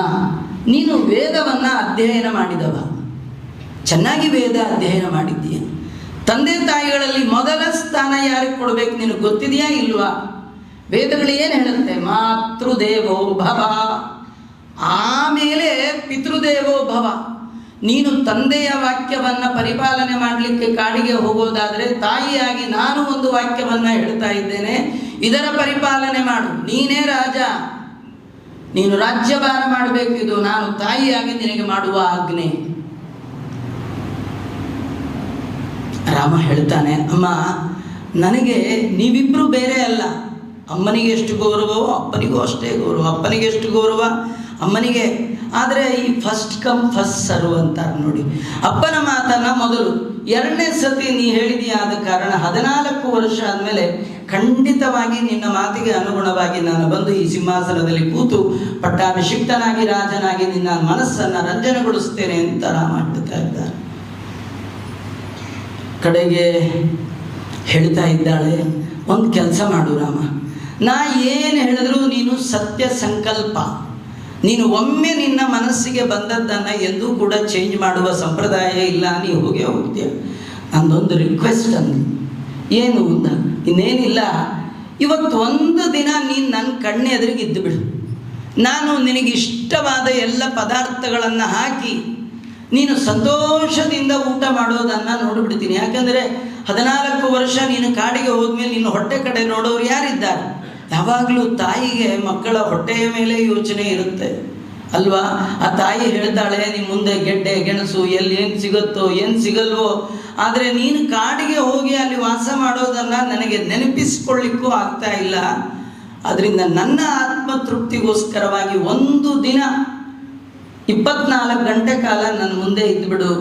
ನೀನು ವೇದವನ್ನು ಅಧ್ಯಯನ ಮಾಡಿದವ, ಚೆನ್ನಾಗಿ ವೇದ ಅಧ್ಯಯನ ಮಾಡಿದ್ದೀಯ. ತಂದೆ ತಾಯಿಗಳಲ್ಲಿ ಮೊದಲ ಸ್ಥಾನ ಯಾರಿಗೆ ಕೊಡಬೇಕು ನಿನಗೆ ಗೊತ್ತಿದೆಯಾ ಇಲ್ವಾ? ವೇದಗಳು ಏನು ಹೇಳುತ್ತೆ? ಮಾತೃದೇವೋ ಭವ, ಆಮೇಲೆ ಪಿತೃದೇವೋ ಭವ. ನೀನು ತಂದೆಯ ವಾಕ್ಯವನ್ನು ಪರಿಪಾಲನೆ ಮಾಡಲಿಕ್ಕೆ ಕಾಡಿಗೆ ಹೋಗೋದಾದರೆ ತಾಯಿಯಾಗಿ ನಾನು ಒಂದು ವಾಕ್ಯವನ್ನು ಹೇಳ್ತಾ ಇದ್ದೇನೆ, ಇದರ ಪರಿಪಾಲನೆ ಮಾಡು, ನೀನೇ ರಾಜ, ನೀನು ರಾಜ್ಯಭಾರ ಮಾಡಬೇಕು, ಇದು ನಾನು ತಾಯಿಯಾಗಿ ನಿನಗೆ ಮಾಡುವ ಆಜ್ಞೆ. ರಾಮ ಹೇಳ್ತಾನೆ, ಅಮ್ಮ ನನಗೆ ನೀವಿಬ್ಬರು ಬೇರೆ ಅಲ್ಲ, ಅಮ್ಮನಿಗೆ ಎಷ್ಟು ಗೌರವವೋ ಅಪ್ಪನಿಗೂ ಅಷ್ಟೇ ಗೌರವ, ಅಪ್ಪನಿಗೆ ಎಷ್ಟು ಗೌರವ ಅಮ್ಮನಿಗೆ. ಆದರೆ ಈ ಫಸ್ಟ್ ಕಮ್ ಫಸ್ಟ್ ಸರ್ವ್ ಅಂತಾರೆ ನೋಡಿ, ಅಪ್ಪನ ಮಾತನ್ನು ಮೊದಲು, ಎರಡನೇ ಸತಿ ನೀ ಹೇಳಿದೆಯಾದ ಕಾರಣ 14 ವರ್ಷ ಆದಮೇಲೆ ಖಂಡಿತವಾಗಿ ನಿನ್ನ ಮಾತಿಗೆ ಅನುಗುಣವಾಗಿ ನಾನು ಬಂದು ಈ ಸಿಂಹಾಸನದಲ್ಲಿ ಕೂತು ಪಟ್ಟಾಭಿಷಿಕ್ತನಾಗಿ ರಾಜನಾಗಿ ನಿನ್ನ ಮನಸ್ಸನ್ನು ರಂಜನೆಗೊಳಿಸ್ತೇನೆ ಅಂತ ರಾಮ ಹೇಳ್ತಾ ಇದ್ದಾರೆ. ಕಡೆಗೆ ಹೇಳ್ತಾ ಇದ್ದಾಳೆ, ಒಂದು ಕೆಲಸ ಮಾಡು ರಾಮ, ನಾ ಏನು ಹೇಳಿದ್ರು ನೀನು ಸತ್ಯ ಸಂಕಲ್ಪ, ನೀನು ಒಮ್ಮೆ ನಿನ್ನ ಮನಸ್ಸಿಗೆ ಬಂದದ್ದನ್ನು ಎಂದೂ ಕೂಡ ಚೇಂಜ್ ಮಾಡುವ ಸಂಪ್ರದಾಯ ಇಲ್ಲ, ನೀವು ಹೋಗೇ ಹೋಗ್ತೀಯ. ನಂದೊಂದು ರಿಕ್ವೆಸ್ಟ್ ಅಂದು, ಏನು ಅಂದ, ಇನ್ನೇನಿಲ್ಲ, ಇವತ್ತು ಒಂದು ದಿನ ನೀನು ನನ್ನ ಕಣ್ಣೆದುರಿಗೆ ಇದ್ದು ಬಿಡು, ನಾನು ನಿನಗಿಷ್ಟವಾದ ಎಲ್ಲ ಪದಾರ್ಥಗಳನ್ನು ಹಾಕಿ ನೀನು ಸಂತೋಷದಿಂದ ಊಟ ಮಾಡೋದನ್ನು ನೋಡಿಬಿಡ್ತೀನಿ. ಯಾಕಂದರೆ 14 ವರ್ಷ ನೀನು ಕಾಡಿಗೆ ಹೋದ್ಮೇಲೆ ನಿನ್ನ ಹೊಟ್ಟೆ ಕಡೆ ನೋಡೋರು ಯಾರಿದ್ದಾರೆ? ಯಾವಾಗಲೂ ತಾಯಿಗೆ ಮಕ್ಕಳ ಹೊಟ್ಟೆಯ ಮೇಲೆ ಯೋಚನೆ ಇರುತ್ತೆ ಅಲ್ವಾ? ಆ ತಾಯಿ ಹೇಳ್ತಾಳೆ, ನಿಮ್ಮ ಮುಂದೆ ಗೆಡ್ಡೆ ಗೆಣಸು ಎಲ್ಲಿ ಏನು ಸಿಗುತ್ತೋ ಏನು ಸಿಗಲ್ವೋ, ಆದರೆ ನೀನು ಕಾಡಿಗೆ ಹೋಗಿ ಅಲ್ಲಿ ವಾಸ ಮಾಡೋದನ್ನು ನನಗೆ ನೆನಪಿಸ್ಕೊಳ್ಳಿಕ್ಕೂ ಆಗ್ತಾ ಇಲ್ಲ. ಅದರಿಂದ ನನ್ನ ಆತ್ಮತೃಪ್ತಿಗೋಸ್ಕರವಾಗಿ ಒಂದು ದಿನ 24 ಗಂಟೆ ಕಾಲ ನನ್ನ ಮುಂದೆ ಇದ್ದುಬಿಡು,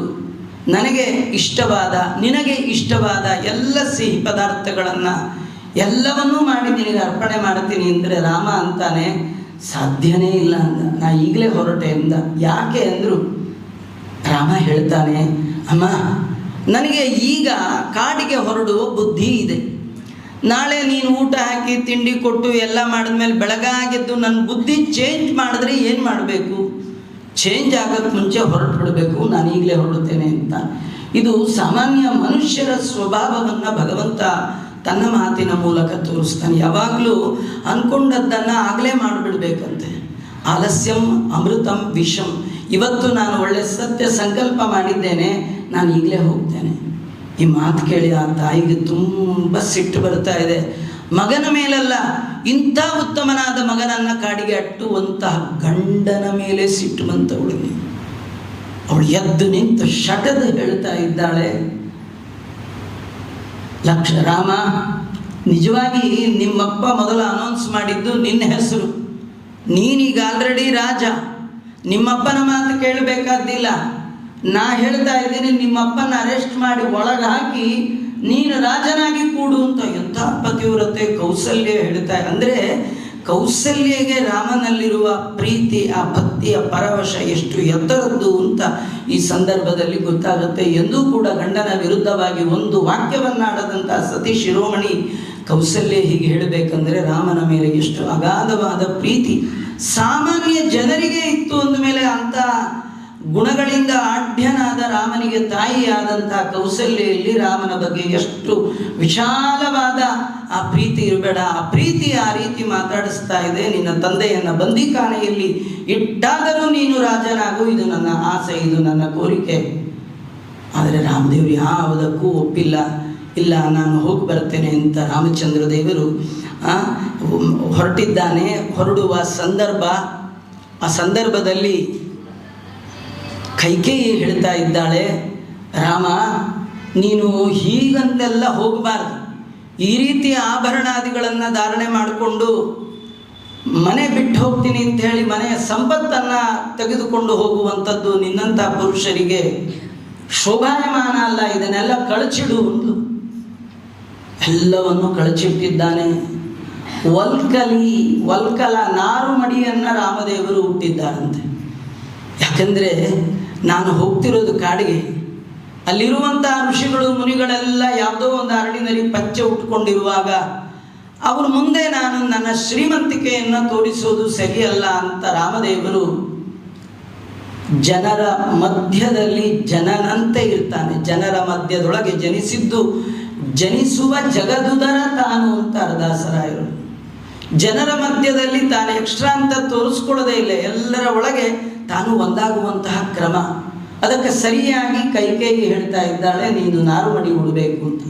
ನನಗೆ ಇಷ್ಟವಾದ ನಿನಗೆ ಇಷ್ಟವಾದ ಎಲ್ಲ ಸಿಹಿ ಪದಾರ್ಥಗಳನ್ನು ಎಲ್ಲವನ್ನೂ ಮಾಡಿ ನಿನಗೆ ಅರ್ಪಣೆ ಮಾಡ್ತೀನಿ ಅಂದರೆ ರಾಮ ಅಂತಾನೆ, ಸಾಧ್ಯನೇ ಇಲ್ಲ ಅಂದ. ನಾ ಈಗಲೇ ಹೊರಟೆ ಅಂದ. ಯಾಕೆ ಅಂದರು? ರಾಮ ಹೇಳ್ತಾನೆ, ಅಮ್ಮ ನನಗೆ ಈಗ ಕಾಡಿಗೆ ಹೊರಡುವ ಬುದ್ಧಿ ಇದೆ, ನಾಳೆ ನೀನು ಊಟ ಹಾಕಿ ತಿಂಡಿ ಕೊಟ್ಟು ಎಲ್ಲ ಮಾಡಿದ್ಮೇಲೆ ಬೆಳಗಾಗಿದ್ದು ನನ್ನ ಬುದ್ಧಿ ಚೇಂಜ್ ಮಾಡಿದ್ರೆ ಏನು ಮಾಡಬೇಕು? ಚೇಂಜ್ ಆಗೋಕ್ಕೆ ಮುಂಚೆ ಹೊರಟು ಬಿಡಬೇಕು, ನಾನು ಈಗಲೇ ಹೊರಡುತ್ತೇನೆ ಅಂತ. ಇದು ಸಾಮಾನ್ಯ ಮನುಷ್ಯರ ಸ್ವಭಾವವನ್ನು ಭಗವಂತ ತನ್ನ ಮಾತಿನ ಮೂಲಕ ತೋರಿಸ್ತಾನೆ. ಯಾವಾಗಲೂ ಅಂದ್ಕೊಂಡದ್ದನ್ನು ಆಗಲೇ ಮಾಡಿಬಿಡ್ಬೇಕಂತೆ. ಆಲಸ್ಯಂ ಅಮೃತಂ ವಿಷಂ. ಇವತ್ತು ನಾನು ಒಳ್ಳೆ ಸತ್ಯ ಸಂಕಲ್ಪ ಮಾಡಿದ್ದೇನೆ, ನಾನು ಈಗಲೇ ಹೋಗ್ತೇನೆ. ಈ ಮಾತು ಕೇಳಿ ಆ ತಾಯಿಗೆ ತುಂಬ ಸಿಟ್ಟು ಬರ್ತಾ ಇದೆ. ಮಗನ ಮೇಲಲ್ಲ, ಇಂಥ ಉತ್ತಮನಾದ ಮಗನನ್ನು ಕಾಡಿಗೆ ಅಟ್ಟುವಂತಹ ಗಂಡನ ಮೇಲೆ ಸಿಟ್ಟು ಬಂತವಳು. ಅವಳು ಎದ್ದು ನಿಂತು ಶಟದ ಹೇಳ್ತಾ ಇದ್ದಾಳೆ, ರಾಮ ನಿಜವಾಗಿ ನಿಮ್ಮಪ್ಪ ಮೊದಲು ಅನೌನ್ಸ್ ಮಾಡಿದ್ದು ನಿನ್ನ ಹೆಸರು, ನೀನೀಗ ಆಲ್ರೆಡಿ ರಾಜ, ನಿಮ್ಮಪ್ಪನ ಮಾತು ಕೇಳಬೇಕಾದ್ದಿಲ್ಲ. ನಾ ಹೇಳ್ತಾ ಇದ್ದೀನಿ, ನಿಮ್ಮಪ್ಪನ ಅರೆಸ್ಟ್ ಮಾಡಿ ಒಳಗೆ ಹಾಕಿ ನೀನು ರಾಜನಾಗಿ ಕೂಡು ಅಂತ. ಎಂಥ ಪತಿವ್ರತೆ ಕೌಸಲ್ಯ ಹೇಳ್ತಾ. ಅಂದರೆ ಕೌಸಲ್ಯಗೆ ರಾಮನಲ್ಲಿರುವ ಪ್ರೀತಿ, ಆ ಭಕ್ತಿಯ ಪರವಶ ಎಷ್ಟು ಎತ್ತರದ್ದು ಅಂತ ಈ ಸಂದರ್ಭದಲ್ಲಿ ಗೊತ್ತಾಗುತ್ತೆ. ಎಂದೂ ಕೂಡ ಗಂಡನ ವಿರುದ್ಧವಾಗಿ ಒಂದು ವಾಕ್ಯವನ್ನಾಡದಂಥ ಸತಿ ಶಿರೋಮಣಿ ಕೌಸಲ್ಯ ಹೀಗೆ ಹೇಳಬೇಕಂದ್ರೆ ರಾಮನ ಮೇಲೆ ಎಷ್ಟು ಅಗಾಧವಾದ ಪ್ರೀತಿ ಸಾಮಾನ್ಯ ಜನರಿಗೆ ಇತ್ತು ಅಂದಮೇಲೆ ಅಂಥ ಗುಣಗಳಿಂದ ಆಢ್ಯನಾದ ರಾಮನಿಗೆ ತಾಯಿಯಾದಂಥ ಕೌಸಲ್ಯಲ್ಲಿ ರಾಮನ ಬಗ್ಗೆ ಎಷ್ಟು ವಿಶಾಲವಾದ ಆ ಪ್ರೀತಿ ಇರಬೇಡ. ಆ ಪ್ರೀತಿ ಆ ರೀತಿ ಮಾತಾಡಿಸ್ತಾ ಇದೆ, ನಿನ್ನ ತಂದೆಯನ್ನು ಬಂದಿಖಾನೆಯಲ್ಲಿ ಇಟ್ಟಾದರೂ ನೀನು ರಾಜನಾಗು, ಇದು ನನ್ನ ಆಸೆ, ಇದು ನನ್ನ ಕೋರಿಕೆ. ಆದರೆ ರಾಮದೇವರು ಯಾವುದಕ್ಕೂ ಒಪ್ಪಿಲ್ಲ. ಇಲ್ಲ, ನಾನು ಹೋಗಿ ಬರ್ತೇನೆ ಅಂತ ರಾಮಚಂದ್ರ ದೇವರು ಹೊರಟಿದ್ದಾನೆ. ಹೊರಡುವ ಸಂದರ್ಭ, ಆ ಸಂದರ್ಭದಲ್ಲಿ ಕೈಕೇಯಿ ಹೇಳ್ತಾ ಇದ್ದಾಳೆ, ರಾಮ ನೀನು ಹೀಗಂತೆಲ್ಲ ಹೋಗಬಾರ್ದು, ಈ ರೀತಿ ಆಭರಣಾದಿಗಳನ್ನು ಧಾರಣೆ ಮಾಡಿಕೊಂಡು ಮನೆ ಬಿಟ್ಟು ಹೋಗ್ತೀನಿ ಅಂತ ಹೇಳಿ ಮನೆಯ ಸಂಪತ್ತನ್ನು ತೆಗೆದುಕೊಂಡು ಹೋಗುವಂಥದ್ದು ನಿನ್ನಂಥ ಪುರುಷರಿಗೆ ಶೋಭಾಯಮಾನ ಅಲ್ಲ, ಇದನ್ನೆಲ್ಲ ಕಳಚಿಡು. ಎಲ್ಲವನ್ನು ಕಳಚಿಟ್ಟಿದ್ದಾನೆ. ವಲ್ಕಲ ನಾರು ಮಡಿಯನ್ನು ರಾಮದೇವರು ಹುಟ್ಟಿದ್ದಾರಂತೆ. ಯಾಕೆಂದರೆ ನಾನು ಹೋಗ್ತಿರೋದು ಕಾಡಿಗೆ, ಅಲ್ಲಿರುವಂಥ ಋಷಿಗಳು ಮುನಿಗಳೆಲ್ಲ ಯಾವುದೋ ಒಂದು ಅರಳಿನಲ್ಲಿ ಪಂಚೆ ಉಟ್ಕೊಂಡಿರುವಾಗ ಅವ್ರ ಮುಂದೆ ನಾನು ನನ್ನ ಶ್ರೀಮಂತಿಕೆಯನ್ನು ತೋರಿಸೋದು ಸರಿಯಲ್ಲ ಅಂತ ರಾಮದೇವರು ಜನರ ಮಧ್ಯದಲ್ಲಿ ಜನನಂತೆ ಇರ್ತಾನೆ. ಜನರ ಮಧ್ಯದೊಳಗೆ ಜನಿಸುವ ಜಗದುದರ ತಾನು ಅಂತ ದಾಸರಾಯರು. ಜನರ ಮಧ್ಯದಲ್ಲಿ ತಾನು ಎಕ್ಸ್ಟ್ರಾ ಅಂತ ತೋರಿಸ್ಕೊಳ್ಳೋದೇ ಇಲ್ಲ, ಎಲ್ಲರ ಒಳಗೆ ತಾನು ಒಂದಾಗುವಂತಹ ಕ್ರಮ. ಅದಕ್ಕೆ ಸರಿಯಾಗಿ ಕೈಕೇಯಿ ಹೇಳ್ತಾ ಇದ್ದಾಳೆ, ನೀನು ನಾರುಮಡಿ ಉಡಬೇಕು ಅಂತ.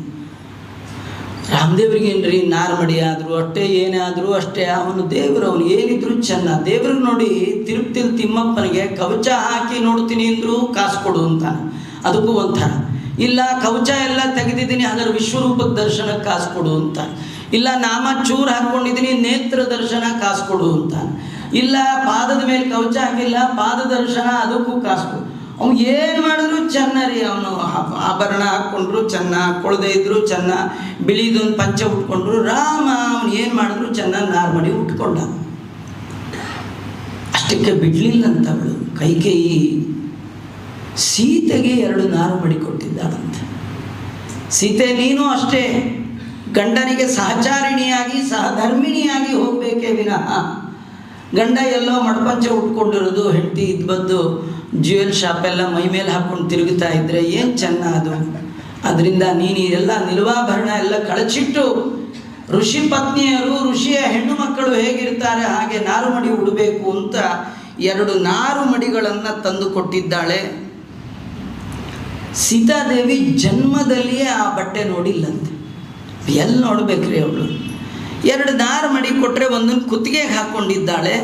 ರಾಮದೇವ್ರಿಗೇನ್ರಿ ನಾರುಮಡಿ ಆದರೂ ಅಷ್ಟೇ, ಏನೇ ಆದರೂ ಅಷ್ಟೇ, ಅವನು ದೇವರು, ಅವನು ಏನಿದ್ರು ಚೆನ್ನ. ದೇವ್ರಿಗೆ ನೋಡಿ ತಿರುಪ್ತಿಲ್ ತಿಮ್ಮಪ್ಪನಿಗೆ ಕವಚ ಹಾಕಿ ನೋಡ್ತೀನಿ ಅಂದರೂ ಕಾಸು ಕೊಡು ಅಂತಾನೆ, ಅದಕ್ಕೂ ಒಂಥರ. ಇಲ್ಲ ಕವಚ ಎಲ್ಲ ತೆಗೆದಿದ್ದೀನಿ ಹಾಗಾದ್ರೆ ವಿಶ್ವರೂಪದ ದರ್ಶನಕ್ಕೆ ಕಾಸು ಕೊಡು ಅಂತ. ಇಲ್ಲ ನಾಮ ಚೂರು ಹಾಕ್ಕೊಂಡಿದ್ದೀನಿ ನೇತ್ರ ದರ್ಶನ ಕಾಸು ಕೊಡು ಅಂತ. ಇಲ್ಲ ಪಾದದ ಮೇಲೆ ಕವಚ ಹಾಕಿಲ್ಲ ಪಾದ ದರ್ಶನ, ಅದಕ್ಕೂ ಕಾಸು ಕೊಡು. ಅವ್ನು ಏನು ಮಾಡಿದ್ರು ಚೆನ್ನ ರೀ. ಅವನು ಆಭರಣ ಹಾಕ್ಕೊಂಡ್ರು ಚೆನ್ನ, ಹಾಕ್ಕೊಳ್ಳದೆ ಇದ್ರು ಚೆನ್ನ, ಬಿಳಿದೊಂದು ಪಂಚ ಉಟ್ಕೊಂಡ್ರು. ರಾಮ ಅವನು ಏನು ಮಾಡಿದ್ರು ಚೆನ್ನ, ನಾರ್ಮಡಿ ಉಟ್ಕೊಂಡ. ಅಷ್ಟಕ್ಕೆ ಬಿಡ್ಲಿಲ್ಲಂತವಳು ಕೈಕೇಯಿ ಸೀತೆಗೆ 2 ನಾರುಮಡಿ ಕೊಟ್ಟಿದ್ದಾಳಂತೆ. ಸೀತೆ ನೀನು ಅಷ್ಟೇ ಗಂಡನಿಗೆ ಸಹಚಾರಿಣಿಯಾಗಿ ಸಹಧರ್ಮಿಣಿಯಾಗಿ ಹೋಗಬೇಕೇ ವಿನಃ ಗಂಡ ಎಲ್ಲೋ ಮಡ್ಪಂಚೆ ಉಟ್ಕೊಂಡಿರೋದು, ಹೆಂಡತಿ ಇದು ಬಂದು ಜ್ಯುವೆಲ್ ಶಾಪೆಲ್ಲ ಮೈ ಮೇಲೆ ಹಾಕ್ಕೊಂಡು ತಿರುಗುತ್ತಾ ಇದ್ದರೆ ಏನು ಚೆನ್ನ ಅದು. ಅದರಿಂದ ನೀನು ಎಲ್ಲ ನಿಲುವಾಭರಣ ಎಲ್ಲ ಕಳಚಿಟ್ಟು ಋಷಿ ಪತ್ನಿಯರು, ಋಷಿಯ ಹೆಣ್ಣು ಮಕ್ಕಳು ಹೇಗಿರ್ತಾರೆ ಹಾಗೆ ನಾರುಮಡಿ ಉಡಬೇಕು ಅಂತ 2 ನಾರುಮಡಿಗಳನ್ನು ತಂದು ಕೊಟ್ಟಿದ್ದಾಳೆ. ಸೀತಾದೇವಿ ಜನ್ಮದಲ್ಲಿಯೇ ಆ ಬಟ್ಟೆ ನೋಡಿಲ್ಲಂತೆ. ಎಲ್ಲಿ ನೋಡ್ಬೇಕ್ರಿ ಅವಳು. 2 ನಾರುಮಡಿ ಕೊಟ್ಟರೆ ಒಂದನ್ನು ಕುತ್ತಿಗೆಗೆ ಹಾಕ್ಕೊಂಡಿದ್ದಾಳೆ,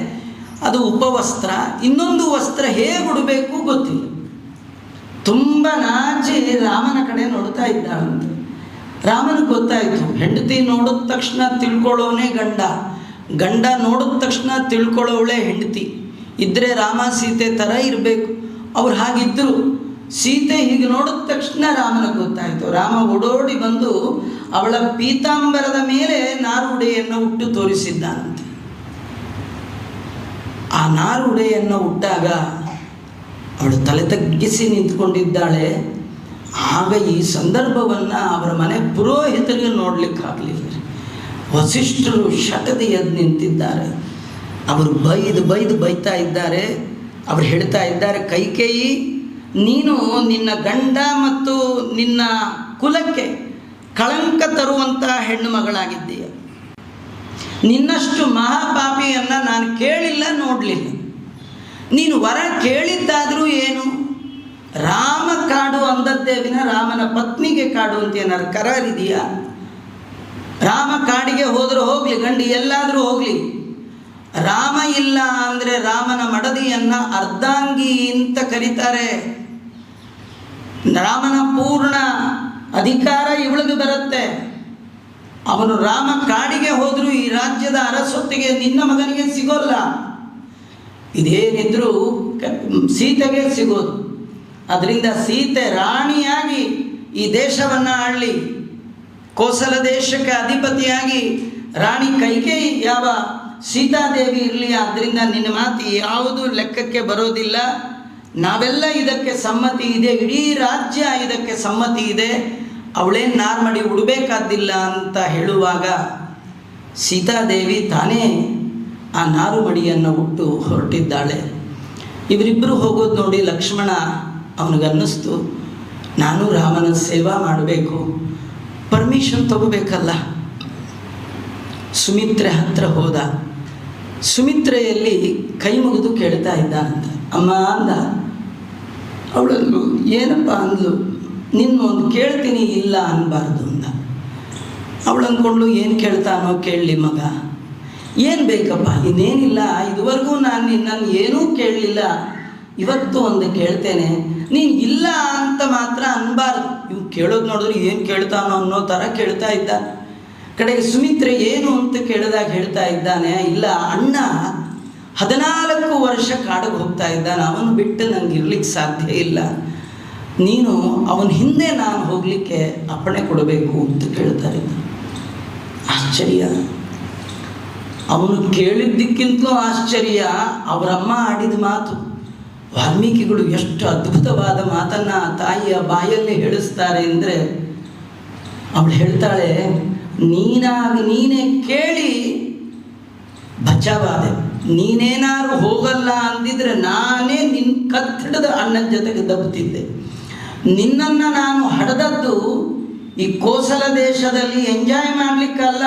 ಅದು ಉಪವಸ್ತ್ರ. ಇನ್ನೊಂದು ವಸ್ತ್ರ ಹೇಗೆ ಉಡಬೇಕು ಗೊತ್ತಿಲ್ಲ. ತುಂಬ ನಾಚಿ ರಾಮನ ಕಡೆ ನೋಡ್ತಾ ಇದ್ದಾಳಂತೆ. ರಾಮನಿಗೆ ಗೊತ್ತಾಯಿತು, ಹೆಂಡತಿ ನೋಡಿದ ತಕ್ಷಣ ತಿಳ್ಕೊಳ್ಳೋನೇ ಗಂಡ ನೋಡಿದ ತಕ್ಷಣ ತಿಳ್ಕೊಳ್ಳೋವಳೆ ಹೆಂಡತಿ. ಇದ್ದರೆ ರಾಮ ಸೀತೆ ಥರ ಇರಬೇಕು. ಅವ್ರು ಹಾಗಿದ್ದರು. ಸೀತೆ ಹೀಗೆ ನೋಡಿದ ತಕ್ಷಣ ರಾಮನಿಗೆ ಗೊತ್ತಾಯಿತು. ರಾಮ ಓಡೋಡಿ ಬಂದು ಅವಳ ಪೀತಾಂಬರದ ಮೇಲೆ ನಾರುಡೆಯನ್ನು ಉಟ್ಟು ತೋರಿಸಿದ್ದಾನಂತೆ. ಆ ನಾರುಡೆಯನ್ನು ಉಟ್ಟಾಗ ಅವಳು ತಲೆ ತಗ್ಗಿಸಿ ನಿಂತ್ಕೊಂಡಿದ್ದಾಳೆ. ಆಗ ಈ ಸಂದರ್ಭವನ್ನು ಅವರ ಮನೆ ಪುರೋಹಿತರಿಗೆ ನೋಡಲಿಕ್ಕಾಗಲಿಲ್ಲ. ವಸಿಷ್ಠರು ಶಟದಿ ಎದ್ದು ನಿಂತಿದ್ದಾರೆ. ಅವರು ಬೈತಾ ಇದ್ದಾರೆ. ಅವರು ಹೇಳ್ತಾ ಇದ್ದಾರೆ, ಕೈಕೇಯಿ ನೀನು ನಿನ್ನ ಗಂಡ ಮತ್ತು ನಿನ್ನ ಕುಲಕ್ಕೆ ಕಳಂಕ ತರುವಂಥ ಹೆಣ್ಣು ಮಗಳಾಗಿದ್ದೀಯ. ನಿನ್ನಷ್ಟು ಮಹಾಪಾಪಿಯನ್ನು ನಾನು ಕೇಳಿಲ್ಲ, ನೋಡಲಿಲ್ಲ. ನೀನು ವರ ಕೇಳಿದ್ದಾದರೂ ಏನು, ರಾಮ ಕಾಡು ಅಂದದ್ದೇ ವಿನ ರಾಮನ ಪತ್ನಿಗೆ ಕಾಡು ಅಂತ ಏನಾದ್ರು ಕರಾರಿದೆಯಾ? ರಾಮ ಕಾಡಿಗೆ ಹೋದರೂ ಹೋಗಲಿ, ಗಂಡಿ ಎಲ್ಲಾದರೂ ಹೋಗಲಿ, ರಾಮ ಇಲ್ಲ ಅಂದರೆ ರಾಮನ ಮಡದಿಯನ್ನು ಅರ್ಧಾಂಗಿ ಅಂತ ಕರೀತಾರೆ. ರಾಮನ ಪೂರ್ಣ ಅಧಿಕಾರ ಇವಳಿಗೆ ಬರುತ್ತೆ. ಅವನು ರಾಮ ಕಾಡಿಗೆ ಹೋದರೂ ಈ ರಾಜ್ಯದ ಅರಸೊತ್ತಿಗೆ ನಿನ್ನ ಮಗನಿಗೆ ಸಿಗೋಲ್ಲ. ಇದೇನಿದ್ರೂ ಸೀತೆಗೆ ಸಿಗೋದು. ಅದರಿಂದ ಸೀತೆ ರಾಣಿಯಾಗಿ ಈ ದೇಶವನ್ನು ಆಳಲಿ, ಕೋಸಲ ದೇಶಕ್ಕೆ ಅಧಿಪತಿಯಾಗಿ ರಾಣಿ ಕೈಕೇಯಿ ಯಾವ ಸೀತಾದೇವಿ ಇರಲಿ. ಆದ್ದರಿಂದ ನಿನ್ನ ಮಾತು ಯಾವುದು ಲೆಕ್ಕಕ್ಕೆ ಬರೋದಿಲ್ಲ. ನಾವೆಲ್ಲ ಇದಕ್ಕೆ ಸಮ್ಮತಿ ಇದೆ, ಇಡೀ ರಾಜ್ಯ ಇದಕ್ಕೆ ಸಮ್ಮತಿ ಇದೆ. ಅವಳೇನು ನಾರು ಮಾಡಿ ಉಡಬೇಕಾದ್ದಿಲ್ಲ ಅಂತ ಹೇಳುವಾಗ ಸೀತಾದೇವಿ ತಾನೇ ಆ ನಾರು ಮಡಿಯನ್ನು ಉಟ್ಟು ಹೊರಟಿದ್ದಾಳೆ. ಇವರಿಬ್ಬರು ಹೋಗೋದು ನೋಡಿ ಲಕ್ಷ್ಮಣ ಅವನಿಗನ್ನಿಸ್ತು, ನಾನು ರಾಮನ ಸೇವಾ ಮಾಡಬೇಕು, ಪರ್ಮಿಷನ್ ತಗೋಬೇಕಲ್ಲ. ಸುಮಿತ್ರೆ ಹತ್ರ ಹೋದ. ಸುಮಿತ್ರೆಯಲ್ಲಿ ಕೈ ಮುಗಿದು ಕೇಳ್ತಾ ಇದ್ದಾನಂತ. ಅಮ್ಮ ಅಂದ. ಅವಳಲ್ಲೂ ಏನಪ್ಪ ಅಂದ್ಲು, ನಿನ್ನೊಂದು ಕೇಳ್ತೀನಿ ಇಲ್ಲ ಅನ್ನಬಾರ್ದು ಅಂದ. ಅವಳು ಅಂದ್ಕೊಂಡ್ಳು, ಏನು ಕೇಳ್ತಾನೋ ಕೇಳಲಿ ಮಗ, ಏನು ಬೇಕಪ್ಪ, ಇನ್ನೇನಿಲ್ಲ, ಇದುವರೆಗೂ ನಾನು ನಿನ್ನನ್ನು ಏನೂ ಕೇಳಲಿಲ್ಲ, ಇವತ್ತು ಒಂದು ಕೇಳ್ತೇನೆ, ನೀನು ಇಲ್ಲ ಅಂತ ಮಾತ್ರ ಅನ್ನಬಾರ್ದು. ಇವು ಕೇಳೋದು ನೋಡಿದ್ರೆ ಏನು ಕೇಳ್ತಾನೋ ಅನ್ನೋ ಥರ ಕೇಳ್ತಾ ಇದ್ದಾನೆ. ಕಡೆಗೆ ಸುಮಿತ್ರೆ ಏನು ಅಂತ ಕೇಳಿದಾಗ ಹೇಳ್ತಾ ಇದ್ದಾನೆ, ಇಲ್ಲ ಅಣ್ಣ 14 ವರ್ಷ ಕಾಡಿಗೆ ಹೋಗ್ತಾ ಇದ್ದಾನೆ, ಅವನು ಬಿಟ್ಟು ನನಗೆ ಇರ್ಲಿಕ್ಕೆ ಸಾಧ್ಯ ಇಲ್ಲ, ನೀನು ಅವನ ಹಿಂದೆ ನಾನು ಹೋಗಲಿಕ್ಕೆ ಅಪ್ಪಣೆ ಕೊಡಬೇಕು ಅಂತ ಕೇಳ್ತಾ ಇದ್ದ. ಆಶ್ಚರ್ಯ. ಅವನು ಕೇಳಿದ್ದಕ್ಕಿಂತಲೂ ಆಶ್ಚರ್ಯ ಅವರಮ್ಮ ಆಡಿದ ಮಾತು. ವಾಲ್ಮೀಕಿಗಳು ಎಷ್ಟು ಅದ್ಭುತವಾದ ಮಾತನ್ನು ತಾಯಿಯ ಬಾಯಲ್ಲಿ ಹೇಳಿಸ್ತಾರೆ ಅಂದರೆ, ಅವಳು ಹೇಳ್ತಾಳೆ, ನೀನೇ ಕೇಳಿ ಬಚಾವಾದೆ, ನೀನೇನಾದ್ರು ಹೋಗಲ್ಲ ಅಂದಿದ್ರೆ ನಾನೇ ನಿನ್ನ ಕತ್ತಿಡದ ಅಣ್ಣನ ಜೊತೆಗೆ ದಬ್ಬುತ್ತಿದ್ದೆ. ನಿನ್ನನ್ನು ನಾನು ಹಡೆದದ್ದು ಈ ಕೋಸಲ ದೇಶದಲ್ಲಿ ಎಂಜಾಯ್ ಮಾಡಲಿಕ್ಕಲ್ಲ,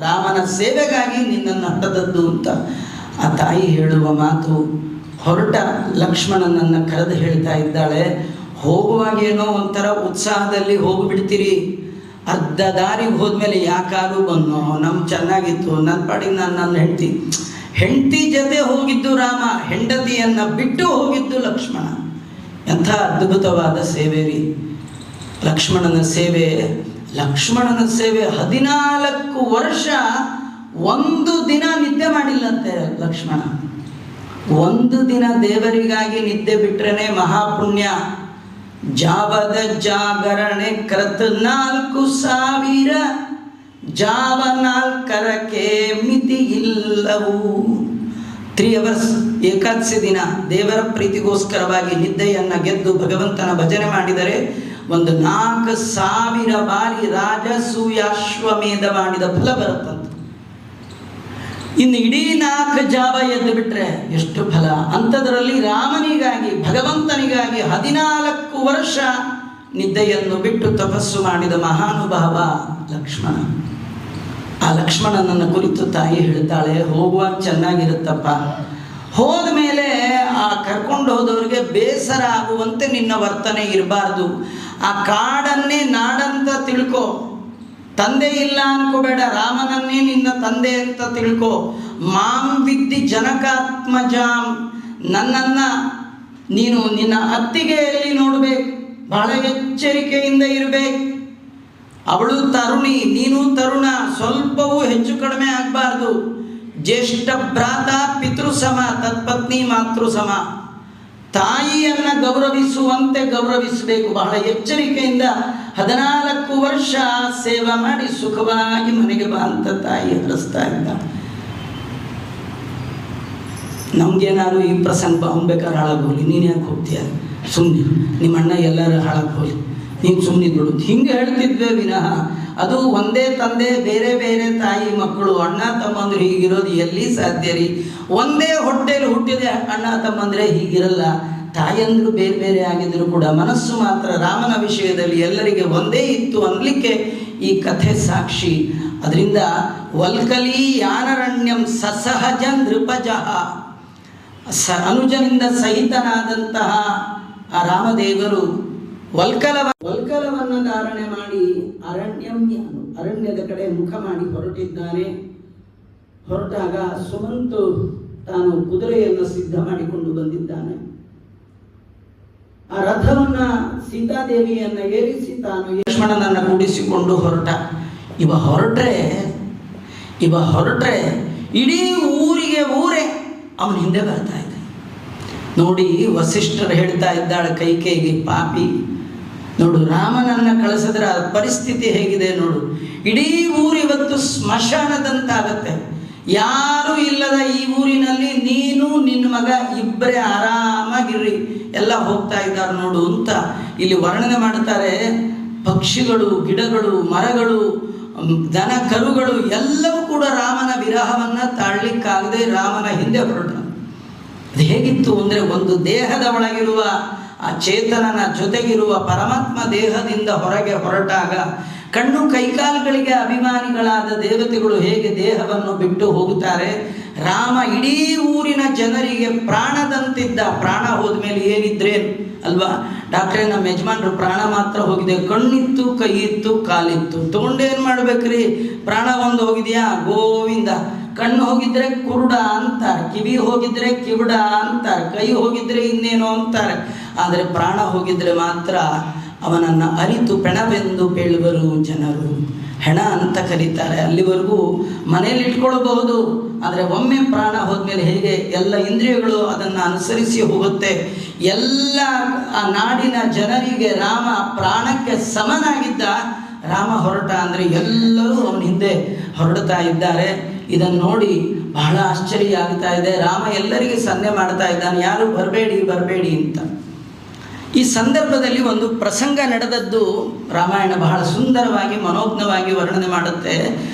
ರಾಮನ ಸೇವೆಗಾಗಿ ನಿನ್ನನ್ನು ಹಡೆದದ್ದು ಅಂತ ಆ ತಾಯಿ ಹೇಳುವ ಮಾತು. ಹೊರಟ ಲಕ್ಷ್ಮಣನನ್ನು ಕರೆದು ಹೇಳ್ತಾ ಇದ್ದಾಳೆ, ಹೋಗುವಾಗೇನೋ ಒಂಥರ ಉತ್ಸಾಹದಲ್ಲಿ ಹೋಗಿಬಿಡ್ತೀರಿ, ಅರ್ಧ ದಾರಿಗೆ ಹೋದ್ಮೇಲೆ ಯಾಕಾರು ಬಂದೋ, ನಮ್ಮ ಚೆನ್ನಾಗಿತ್ತು, ನನ್ನ ಪಾಡಿಗೆ ನನ್ನ ಹೆಂಡತಿ ಜೊತೆ ಹೋಗಿದ್ದು ರಾಮ, ಹೆಂಡತಿಯನ್ನು ಬಿಟ್ಟು ಹೋಗಿದ್ದು ಲಕ್ಷ್ಮಣ. ಎಂಥ ಅದ್ಭುತವಾದ ಸೇವೆ ರೀ ಲಕ್ಷ್ಮಣನ ಸೇವೆ. ಲಕ್ಷ್ಮಣನ ಸೇವೆ 14 ವರ್ಷ ಒಂದು ದಿನ ನಿದ್ದೆ ಮಾಡಿಲ್ಲಂತೆ ಲಕ್ಷ್ಮಣ. ಒಂದು ದಿನ ದೇವರಿಗಾಗಿ ನಿದ್ದೆ ಬಿಟ್ರೇನೆ ಮಹಾಪುಣ್ಯ. ಜಾವದ ಜಾಗರಣೆ ಕೃತ 4000 ಜಾವ 4 ಮಿತಿ ಇಲ್ಲವು. 3 hours ಏಕಾದಶಿ ದಿನ ದೇವರ ಪ್ರೀತಿಗೋಸ್ಕರವಾಗಿ ನಿದ್ದೆಯನ್ನು ಗೆದ್ದು ಭಗವಂತನ ಭಜನೆ ಮಾಡಿದರೆ ಒಂದು 4000 ಬಾರಿ ರಾಜಸೂಯಾಶ್ವಮೇಧ ಮಾಡಿದ ಫಲ ಬರುತ್ತಂತೆ. ಇನ್ನು ಇಡೀ 4 ಜಾವ ಎದ್ದು ಬಿಟ್ರೆ ಎಷ್ಟು ಫಲ. ಅಂಥದ್ರಲ್ಲಿ ರಾಮನಿಗಾಗಿ ಭಗವಂತನಿಗಾಗಿ 14 ವರ್ಷ ನಿದ್ದೆಯನ್ನು ಬಿಟ್ಟು ತಪಸ್ಸು ಮಾಡಿದ ಮಹಾನುಭಾವ ಲಕ್ಷ್ಮಣ. ಆ ಲಕ್ಷ್ಮಣನನ್ನು ಕುರಿತು ತಾಯಿ ಹೇಳ್ತಾಳೆ, ಹೋಗುವಾಗ ಚೆನ್ನಾಗಿರುತ್ತಪ್ಪ, ಹೋದ ಮೇಲೆ ಆ ಕರ್ಕೊಂಡು ಹೋದವರಿಗೆ ಬೇಸರ ಆಗುವಂತೆ ನಿನ್ನ ವರ್ತನೆ ಇರಬಾರ್ದು. ಆ ಕಾಡನ್ನೇ ನಾಡಂತ ತಿಳ್ಕೊ, ತಂದೆ ಇಲ್ಲ ಅನ್ಕೋಬೇಡ, ರಾಮನನ್ನೇ ನಿನ್ನ ತಂದೆ ಅಂತ ತಿಳ್ಕೊ. ಮಾಂ ವಿದ್ದಿ ಜನಕಾತ್ಮಜಾಂ, ನನ್ನನ್ನು ನೀನು ನಿನ್ನ ಅತ್ತಿಗೆಯಲ್ಲಿ ನೋಡಬೇಕು, ಬಹಳ ಎಚ್ಚರಿಕೆಯಿಂದ ಇರಬೇಕು. ಅವಳು ತರುಣಿ, ನೀನು ತರುಣ, ಸ್ವಲ್ಪವೂ ಹೆಚ್ಚು ಕಡಿಮೆ ಆಗಬಾರ್ದು. ಜ್ಯೇಷ್ಠ ಭ್ರಾತ ಪಿತೃ ಸಮ, ತತ್ಪತ್ನಿ ಮಾತೃ ಸಮ. ತಾಯಿಯನ್ನು ಗೌರವಿಸುವಂತೆ ಗೌರವಿಸಬೇಕು. ಬಹಳ ಎಚ್ಚರಿಕೆಯಿಂದ 14 ವರ್ಷ ಸೇವೆ ಮಾಡಿ ಸುಖವಾಗಿ ಮನೆಗೆ ಬಾ ಅಂತ ತಾಯಿ ಹರಿಸ್ತಾ ಇದ್ದ. ನಮಗೇನಾದ್ರು ಈ ಪ್ರಸಂಗ ಅವ್ನು ಬೇಕಾದ್ರೆ ಹಾಳಾಗೋಲಿ, ನೀನು ಯಾಕೆ ಹೋಗ್ತೀಯ, ಸುಮ್ಮನೆ ನಿಮ್ಮ ಅಣ್ಣ ಎಲ್ಲರೂ ಹಾಳಾಗೋಲಿ, ನೀನು ಸುಮ್ಮನೆ ಬಿಡು, ಹಿಂಗೆ ಹೇಳ್ತಿದ್ವಿ ವಿನಃ ಅದು ಒಂದೇ ತಂದೆ ಬೇರೆ ಬೇರೆ ತಾಯಿ ಮಕ್ಕಳು ಅಣ್ಣ ತಮ್ಮಂದ್ರೆ ಹೀಗಿರೋದು ಎಲ್ಲಿ ಸಾಧ್ಯ ರೀ. ಒಂದೇ ಹೊಟ್ಟೆಯಲ್ಲಿ ಹುಟ್ಟಿದೆ ಅಣ್ಣ ತಮ್ಮಂದ್ರೆ ಹೀಗಿರಲ್ಲ. ತಾಯಂದ್ರು ಬೇರೆ ಬೇರೆ ಆಗಿದ್ರು ಕೂಡ ಮನಸ್ಸು ಮಾತ್ರ ರಾಮನ ವಿಷಯದಲ್ಲಿ ಎಲ್ಲರಿಗೆ ಒಂದೇ ಇತ್ತು ಅನ್ನಲಿಕ್ಕೆ ಈ ಕಥೆ ಸಾಕ್ಷಿ. ಅದರಿಂದ ವಲ್ಕಲಿ ಯಾನರಣ್ಯಂ ಸಸಹಜ ನೃಪಜಃ, ಅನುಜನಿಂದ ಸಹಿತನಾದಂತಹ ಆ ರಾಮದೇವರು ವಲ್ಕಲವನ್ನು ಧಾರಣೆ ಮಾಡಿ ಅರಣ್ಯದ ಕಡೆ ಮುಖ ಮಾಡಿ ಹೊರಟಿದ್ದಾನೆ. ಹೊರಟಾಗ ಸುಮಂತು ತಾನು ಕುದುರೆಯನ್ನು ಸಿದ್ಧ ಮಾಡಿಕೊಂಡು ಬಂದಿದ್ದಾನೆ. ಆ ರಥವನ್ನ ಸೀತಾದೇವಿಯನ್ನ ಏರಿಸಿ ತಾನು ಲಕ್ಷ್ಮಣನನ್ನು ಕೂಡಿಸಿಕೊಂಡು ಹೊರಟ. ಇವ ಹೊರಟ್ರೆ ಇಡೀ ಊರೇ ಅವನ ಹಿಂದೆ ಬರ್ತಾ ಇದ್ದ. ನೋಡಿ ವಸಿಷ್ಠರು ಹೇಳ್ತಾ ಇದ್ದಾಳೆ ಕೈಕೇಯಿಗೆ, ಪಾಪಿ ನೋಡು ರಾಮನನ್ನು ಕಳಿಸಿದ್ರೆ ಆ ಪರಿಸ್ಥಿತಿ ಹೇಗಿದೆ ನೋಡು, ಇಡೀ ಊರು ಇವತ್ತು ಸ್ಮಶಾನದಂತಾಗತ್ತೆ. ಯಾರೂ ಇಲ್ಲದ ಈ ಊರಿನಲ್ಲಿ ನೀನು ನಿನ್ನ ಮಗ ಇಬ್ಬರೇ ಆರಾಮಾಗಿರ್ರಿ, ಎಲ್ಲ ಹೋಗ್ತಾ ಇದ್ದಾರೆ ನೋಡು ಅಂತ ಇಲ್ಲಿ ವರ್ಣನೆ ಮಾಡ್ತಾರೆ. ಪಕ್ಷಿಗಳು, ಗಿಡಗಳು, ಮರಗಳು, ದನ ಕರುಗಳು ಎಲ್ಲವೂ ಕೂಡ ರಾಮನ ವಿರಹವನ್ನು ತಾಳ್ಲಿಕ್ಕಾಗದೆ ರಾಮನ ಹಿಂದೆ ಹೊರಟ. ಅದು ಹೇಗಿತ್ತು ಅಂದರೆ, ಒಂದು ದೇಹದ ಒಳಗಿರುವ ಆ ಚೇತನನ ಜೊತೆಗಿರುವ ಪರಮಾತ್ಮ ದೇಹದಿಂದ ಹೊರಗೆ ಹೊರಟಾಗ ಕಣ್ಣು ಕೈಕಾಲುಗಳಿಗೆ ಅಭಿಮಾನಿಗಳಾದ ದೇವತೆಗಳು ಹೇಗೆ ದೇಹವನ್ನು ಬಿಟ್ಟು ಹೋಗುತ್ತಾರೆ, ರಾಮ ಇಡೀ ಊರಿನ ಜನರಿಗೆ ಪ್ರಾಣದಂತಿದ್ದ. ಪ್ರಾಣ ಹೋದ್ಮೇಲೆ ಏನಿದ್ರೇನು ಅಲ್ವಾ? ಡಾಕ್ಟ್ರೇ, ನಮ್ಮ ಯಜಮಾನ್ರು ಪ್ರಾಣ ಮಾತ್ರ ಹೋಗಿದೆ, ಕಣ್ಣಿತ್ತು, ಕೈ ಇತ್ತು, ಕಾಲಿತ್ತು, ತೊಗೊಂಡೇನು ಮಾಡ್ಬೇಕ್ರಿ? ಪ್ರಾಣ ಒಂದು ಹೋಗಿದೆಯಾ, ಗೋವಿಂದ. ಕಣ್ಣು ಹೋಗಿದ್ರೆ ಕುರುಡ ಅಂತಾರೆ, ಕಿವಿ ಹೋಗಿದ್ರೆ ಕಿವುಡ ಅಂತಾರೆ, ಕೈ ಹೋಗಿದ್ರೆ ಇನ್ನೇನೋ ಅಂತಾರೆ. ಆದರೆ ಪ್ರಾಣ ಹೋಗಿದ್ರೆ ಮಾತ್ರ ಅವನನ್ನು ಅರಿತು ಪೆಣವೆಂದು ಬೀಳುವರು ಜನರು. ಹೆಣ ಅಂತ ಕರೀತಾರೆ. ಅಲ್ಲಿವರೆಗೂ ಮನೆಯಲ್ಲಿ ಇಟ್ಕೊಳ್ಬಹುದು, ಆದರೆ ಒಮ್ಮೆ ಪ್ರಾಣ ಹೋದ್ಮೇಲೆ ಹೇಗೆ ಎಲ್ಲ ಇಂದ್ರಿಯಗಳು ಅದನ್ನು ಅನುಸರಿಸಿ ಹೋಗುತ್ತೆ. ಎಲ್ಲ ಆ ನಾಡಿನ ಜನರಿಗೆ ರಾಮ ಪ್ರಾಣಕ್ಕೆ ಸಮನಾಗಿದ್ದ. ರಾಮ ಹೊರಟ ಅಂದರೆ ಎಲ್ಲರೂ ಅವನ ಹಿಂದೆ ಹೊರಡ್ತಾ ಇದ್ದಾರೆ. ಇದನ್ನು ನೋಡಿ ಬಹಳ ಆಶ್ಚರ್ಯ ಆಗ್ತಾ ಇದೆ. ರಾಮ ಎಲ್ಲರಿಗೆ ಸನ್ನೆ ಮಾಡ್ತಾ ಇದ್ದಾನೆ, ಯಾರು ಬರಬೇಡಿ ಬರಬೇಡಿ ಅಂತ. ಈ ಸಂದರ್ಭದಲ್ಲಿ ಒಂದು ಪ್ರಸಂಗ ನಡೆದದ್ದು ರಾಮಾಯಣ ಬಹಳ ಸುಂದರವಾಗಿ ಮನೋಜ್ಞವಾಗಿ ವರ್ಣನೆ ಮಾಡುತ್ತೆ.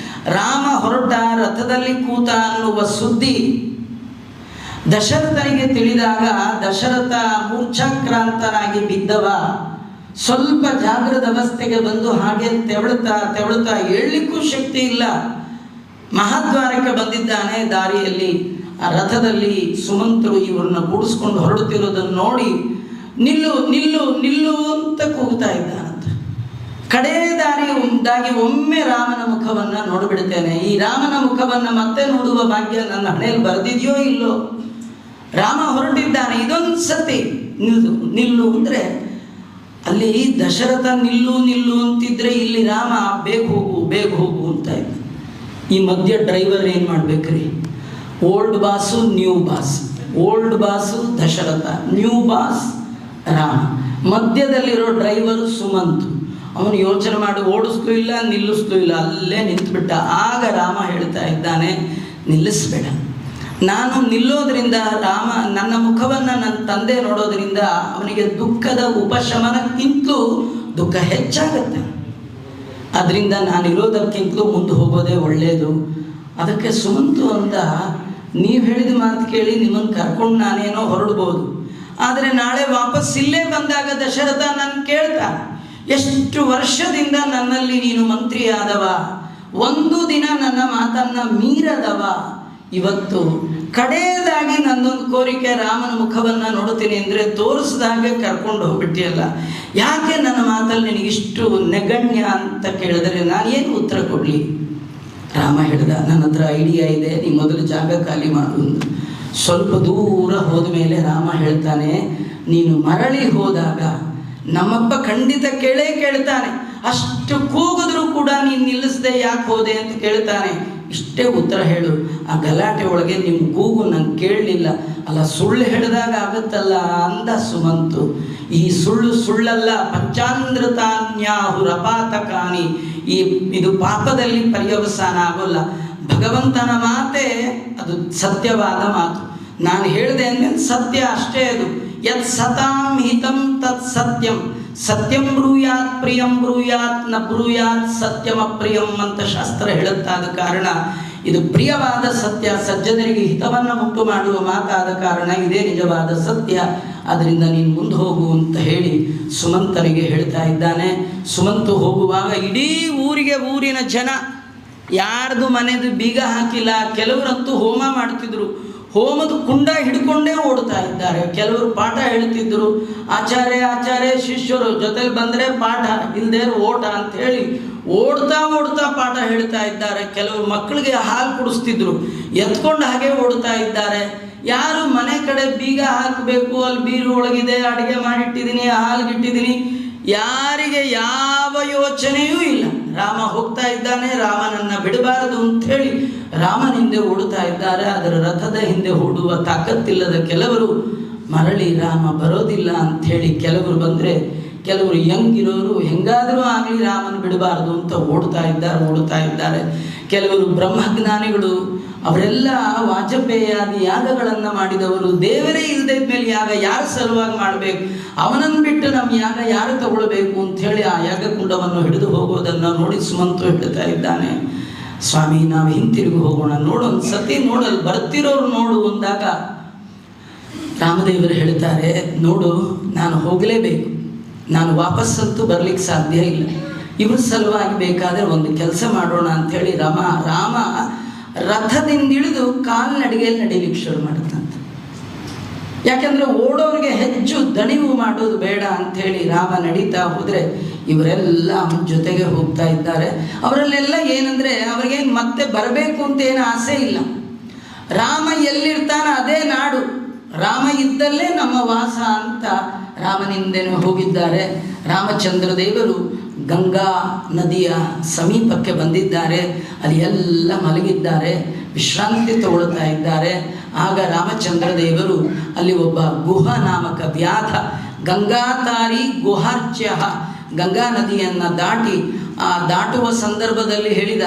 ರಾಮ ಹೊರಟ, ರಥದಲ್ಲಿ ಕೂತ ಅನ್ನುವ ಸುದ್ದಿ ದಶರಥನಿಗೆ ತಿಳಿದಾಗ ದಶರಥ ಮೂರ್ಛಾಕ್ರಾಂತನಾಗಿ ಬಿದ್ದವ ಸ್ವಲ್ಪ ಜಾಗೃತ ಅವಸ್ಥೆಗೆ ಬಂದು ಹಾಗೆ ತೆವಳುತ್ತಾ ಏಳಲಿಕ್ಕೂ ಶಕ್ತಿ ಇಲ್ಲ. ಮಹಾದ್ವಾರಕ್ಕೆ ಬಂದಿದ್ದಾನೆ. ದಾರಿಯಲ್ಲಿ ಆ ರಥದಲ್ಲಿ ಸುಮಂತರು ಇವ್ರನ್ನ ಕೂಡಿಸ್ಕೊಂಡು ಹೊರಡುತ್ತಿರೋದನ್ನು ನೋಡಿ ನಿಲ್ಲು ನಿಲ್ಲು ನಿಲ್ಲು ಅಂತ ಕೂಗ್ತಾ ಇದ್ದಾನಂತ. ಕಡೇ ದಾರಿ ಒಮ್ಮೆ ರಾಮನ ಮುಖವನ್ನು ನೋಡಿಬಿಡ್ತೇನೆ, ಈ ರಾಮನ ಮುಖವನ್ನು ಮತ್ತೆ ನೋಡುವ ಭಾಗ್ಯ ನನ್ನ ಹಣೆಯಲ್ಲಿ ಬರೆದಿದೆಯೋ ಇಲ್ಲೋ. ರಾಮ ಹೊರಟಿದ್ದಾನೆ, ಇದೊಂದು ಸತಿ ನಿಲ್ಲು ಅಂದರೆ ಅಲ್ಲಿ ದಶರಥ ನಿಲ್ಲು ನಿಲ್ಲು ಅಂತಿದ್ರೆ ಇಲ್ಲಿ ರಾಮ ಬೇಗ ಹೋಗು ಅಂತ ಇದ್ದ. ಈ ಮಧ್ಯ ಡ್ರೈವರ್ ಏನು ಮಾಡ್ಬೇಕ್ರಿ? Old boss new boss, old boss Dasharatha, new boss Rama. ಮಧ್ಯದಲ್ಲಿರೋ ಡ್ರೈವರು ಸುಮಂತ್. ಅವನು ಯೋಚನೆ ಮಾಡಿ ಓಡಿಸ್ಲೂ ಇಲ್ಲ ನಿಲ್ಲಿಸ್ಲೂ ಇಲ್ಲ, ಅಲ್ಲೇ ನಿಂತುಬಿಟ್ಟ. ಆಗ ರಾಮ ಹೇಳ್ತಾ ಇದ್ದಾನೆ, ನಿಲ್ಲಿಸ್ಬೇಡ. ನಾನು ನಿಲ್ಲೋದ್ರಿಂದ ರಾಮ ನನ್ನ ಮುಖವನ್ನು ನನ್ನ ತಂದೆ ನೋಡೋದ್ರಿಂದ ಅವನಿಗೆ ದುಃಖದ ಉಪಶಮನಕ್ಕಿಂತಲೂ ದುಃಖ ಹೆಚ್ಚಾಗತ್ತೆ. ಅದರಿಂದ ನಾನಿರೋದಕ್ಕಿಂತಲೂ ಮುಂದೆ ಹೋಗೋದೇ ಒಳ್ಳೆಯದು. ಅದಕ್ಕೆ ಸುಮಂತು ಅಂದ, ನೀವು ಹೇಳಿದ ಮಾತು ಕೇಳಿ ನಿಮ್ಮನ್ನು ಕರ್ಕೊಂಡು ನಾನೇನೋ ಹೊರಡ್ಬೋದು, ಆದರೆ ನಾಳೆ ವಾಪಸ್ ಇಲ್ಲೇ ಬಂದಾಗ ದಶರಥ ನನ್ನ ಕೇಳ್ತಾನೆ, ಎಷ್ಟು ವರ್ಷದಿಂದ ನನ್ನಲ್ಲಿ ನೀನು ಮಂತ್ರಿ ಆದವ, ಒಂದು ದಿನ ನನ್ನ ಮಾತನ್ನು ಮೀರದವ, ಇವತ್ತು ಕಡೆಯದಾಗಿ ನನ್ನೊಂದು ಕೋರಿಕೆ ರಾಮನ ಮುಖವನ್ನು ನೋಡ್ತೀನಿ ಅಂದರೆ ತೋರಿಸಿದಾಗೆ ಕರ್ಕೊಂಡು ಹೋಗ್ಬಿಟ್ಟಿಯಲ್ಲ, ಯಾಕೆ ನನ್ನ ಮಾತಲ್ಲಿ ನಿನಗಿಷ್ಟು ನೆಗಣ್ಯ ಅಂತ ಕೇಳಿದರೆ ನಾನೇನು ಉತ್ತರ ಕೊಡಲಿ? ರಾಮ ಹೇಳ್ದ, ನನ್ನ ಹತ್ರ ಐಡಿಯಾ ಇದೆ, ನೀ ಮೊದಲು ಜಾಗ ಖಾಲಿ ಮಾಡು. ಸ್ವಲ್ಪ ದೂರ ಹೋದ ಮೇಲೆ ರಾಮ ಹೇಳ್ತಾನೆ, ನೀನು ಮರಳಿ ಹೋದಾಗ ನಮ್ಮಪ್ಪ ಖಂಡಿತ ಕೇಳ್ತಾನೆ, ಅಷ್ಟು ಕೂಗಿದ್ರೂ ಕೂಡ ನೀನು ನಿಲ್ಲಿಸದೆ ಯಾಕೆ ಹೋದೆ ಅಂತ ಕೇಳ್ತಾನೆ. ಇಷ್ಟೇ ಉತ್ತರ ಹೇಳು. ಆ ಗಲಾಟೆ ಒಳಗೆ ನಿಮ್ಮ ಕೂಗು ನಂಗೆ ಕೇಳಲಿಲ್ಲ. ಅಲ್ಲ, ಸುಳ್ಳು ಹೇಳಿದಾಗ ಆಗುತ್ತಲ್ಲ ಅಂದ ಸುಮಂತು. ಈ ಸುಳ್ಳಲ್ಲ, ಪಂಚಾಂದ್ರತಾನ್ಯಾಹುರಪಾತಕಾನಿ, ಇದು ಪಾಪದಲ್ಲಿ ಪರ್ಯವಸಾನ ಆಗೋಲ್ಲ. ಭಗವಂತನ ಮಾತೆ ಅದು ಸತ್ಯವಾದ ಮಾತು. ನಾನು ಹೇಳಿದೆ ಅಂದಮೇಲೆ ಸತ್ಯ ಅಷ್ಟೇ. ಅದು ಯತ್ ಸತಾಂ ಹಿತಂ ತತ್ ಸತ್ಯಂ, ಸತ್ಯಂ ಬ್ರೂಯಾತ್ ಪ್ರಿಯಂ ಬ್ರೂಯಾತ್ ನ ಬ್ರೂಯಾತ್ ಸತ್ಯಮ ಪ್ರಿಯಂ ಅಂತ ಶಾಸ್ತ್ರ ಹೇಳುತ್ತಾದ ಕಾರಣ ಇದು ಪ್ರಿಯವಾದ ಸತ್ಯ, ಸಜ್ಜನರಿಗೆ ಹಿತವನ್ನು ಉಂಟು ಮಾಡುವ ಮಾತಾದ ಕಾರಣ ಇದೇ ನಿಜವಾದ ಸತ್ಯ. ಅದರಿಂದ ನೀನು ಮುಂದೆ ಹೋಗು ಅಂತ ಹೇಳಿ ಸುಮಂತನಿಗೆ ಹೇಳ್ತಾ ಇದ್ದಾನೆ. ಸುಮಂತು ಹೋಗುವಾಗ ಇಡೀ ಊರಿನ ಜನ ಯಾರ್ದು ಮನೆದು ಬೀಗ ಹಾಕಿಲ್ಲ. ಕೆಲವರಂತೂ ಹೋಮ ಮಾಡ್ತಿದ್ರು, ಹೋಮದ ಕುಂಡ ಹಿಡ್ಕೊಂಡೇ ಓಡ್ತಾ ಇದ್ದಾರೆ. ಕೆಲವರು ಪಾಠ ಹೇಳ್ತಿದ್ರು, ಆಚಾರ್ಯ ಶಿಷ್ಯರು ಜೊತೆಲಿ ಬಂದರೆ ಪಾಠ, ಇಲ್ಲದೆ ಓಟ ಅಂತ ಹೇಳಿ ಓಡ್ತಾ ಪಾಠ ಹೇಳ್ತಾ ಇದ್ದಾರೆ. ಕೆಲವರು ಮಕ್ಕಳಿಗೆ ಹಾಲು ಕುಡಿಸ್ತಿದ್ರು, ಎತ್ಕೊಂಡು ಹಾಗೆ ಓಡ್ತಾ ಇದ್ದಾರೆ. ಯಾರು ಮನೆ ಕಡೆ ಬೀಗ ಹಾಕಬೇಕು, ಅಲ್ಲಿ ಬೀರು ಒಳಗಿದೆ, ಅಡುಗೆ ಮಾಡಿಟ್ಟಿದ್ದೀನಿ, ಹಾಲ್ಗಿಟ್ಟಿದ್ದೀನಿ, ಯಾರಿಗೆ ಯಾವ ಯೋಚನೆಯೂ ಇಲ್ಲ. ರಾಮ ಹೋಗ್ತಾ ಇದ್ದಾನೆ, ರಾಮನನ್ನು ಬಿಡಬಾರದು ಅಂಥೇಳಿ ರಾಮನ ಹಿಂದೆ ಓಡುತ್ತಾ ಇದ್ದಾರೆ. ಅದರ ರಥದ ಹಿಂದೆ ಓಡುವ ತಾಕತ್ತಿಲ್ಲದ ಕೆಲವರು ಮರಳಿ ರಾಮ ಬರೋದಿಲ್ಲ ಅಂಥೇಳಿ ಕೆಲವರು ಬಂದರೆ ಕೆಲವರು ಯಂಗಿರೋರು ಹೆಂಗಾದರೂ ಆಗಲಿ ರಾಮನ ಬಿಡಬಾರದು ಅಂತ ಓಡ್ತಾ ಇದ್ದಾರೆ. ಕೆಲವರು ಬ್ರಹ್ಮಜ್ಞಾನಿಗಳು, ಅವರೆಲ್ಲ ವಾಜಪೇಯಾದಿ ಯಾಗಗಳನ್ನು ಮಾಡಿದವರು. ದೇವರೇ ಇಲ್ಲದ ಮೇಲೆ ಯಾಗ ಯಾರ ಸಲುವಾಗಿ ಮಾಡಬೇಕು, ಅವನನ್ನು ಬಿಟ್ಟು ನಮ್ಮ ಯಾಗ ಯಾರು ತಗೊಳ್ಬೇಕು ಅಂಥೇಳಿ ಆ ಯಾಗಕುಂಡವನ್ನು ಹಿಡಿದು ಹೋಗೋದನ್ನು ನೋಡಿ ಸುಮಂತು ಹೇಳ್ತಾ ಇದ್ದಾನೆ, ಸ್ವಾಮಿ ನಾವು ಹಿಂತಿರುಗಿ ಹೋಗೋಣ, ನೋಡೊಂದು ಸತಿ ನೋಡಲು ಬರ್ತಿರೋರು ನೋಡು ಅಂದಾಗ ರಾಮದೇವರು ಹೇಳ್ತಾರೆ, ನೋಡು ನಾನು ಹೋಗಲೇಬೇಕು, ನಾನು ವಾಪಸ್ಸಂತೂ ಬರ್ಲಿಕ್ಕೆ ಸಾಧ್ಯ ಇಲ್ಲ, ಇವ್ರ ಸಲುವಾಗಿ ಬೇಕಾದರೆ ಒಂದು ಕೆಲಸ ಮಾಡೋಣ ಅಂಥೇಳಿ ರಾಮ ರಥದಿಂದ ಇಳಿದು ಕಾಲ್ನಡಿಗೆಯಲ್ಲಿ ನಡೀಲಿಕ್ಕೆ ಶುರು ಮಾಡುತ್ತಂತೆ. ಯಾಕೆಂದರೆ ಓಡೋರಿಗೆ ಹೆಚ್ಚು ದಣಿವು ಮಾಡೋದು ಬೇಡ ಅಂಥೇಳಿ ರಾಮ ನಡೀತಾ ಹೋದರೆ ಇವರೆಲ್ಲ ಅವನ ಜೊತೆಗೆ ಹೋಗ್ತಾ ಇದ್ದಾರೆ. ಅವರಲ್ಲೆಲ್ಲ ಏನಂದರೆ ಅವ್ರಿಗೇನು ಮತ್ತೆ ಬರಬೇಕು ಅಂತ ಏನು ಆಸೆ ಇಲ್ಲ. ರಾಮ ಎಲ್ಲಿರ್ತಾನೆ ಅದೇ ನಾಡು, ರಾಮ ಇದ್ದಲ್ಲೇ ನಮ್ಮ ವಾಸ ಅಂತ ರಾಮನಿಂದನೇ ಹೋಗಿದ್ದಾರೆ. ರಾಮಚಂದ್ರ ದೇವರು ಗಂಗಾ ನದಿಯ ಸಮೀಪಕ್ಕೆ ಬಂದಿದ್ದಾರೆ. ಅಲ್ಲಿ ಎಲ್ಲ ಮಲಗಿದ್ದಾರೆ, ವಿಶ್ರಾಂತಿ ತಗೊಳ್ತಾ ಇದ್ದಾರೆ. ಆಗ ರಾಮಚಂದ್ರ ದೇವರು ಅಲ್ಲಿ ಒಬ್ಬ ಗುಹ ನಾಮಕ ವ್ಯಾಧ, ಗಂಗಾತಾರಿ ಗುಹಾರ್ಚ್ಯ, ಗಂಗಾ ನದಿಯನ್ನು ದಾಟುವ ಸಂದರ್ಭದಲ್ಲಿ ಹೇಳಿದ,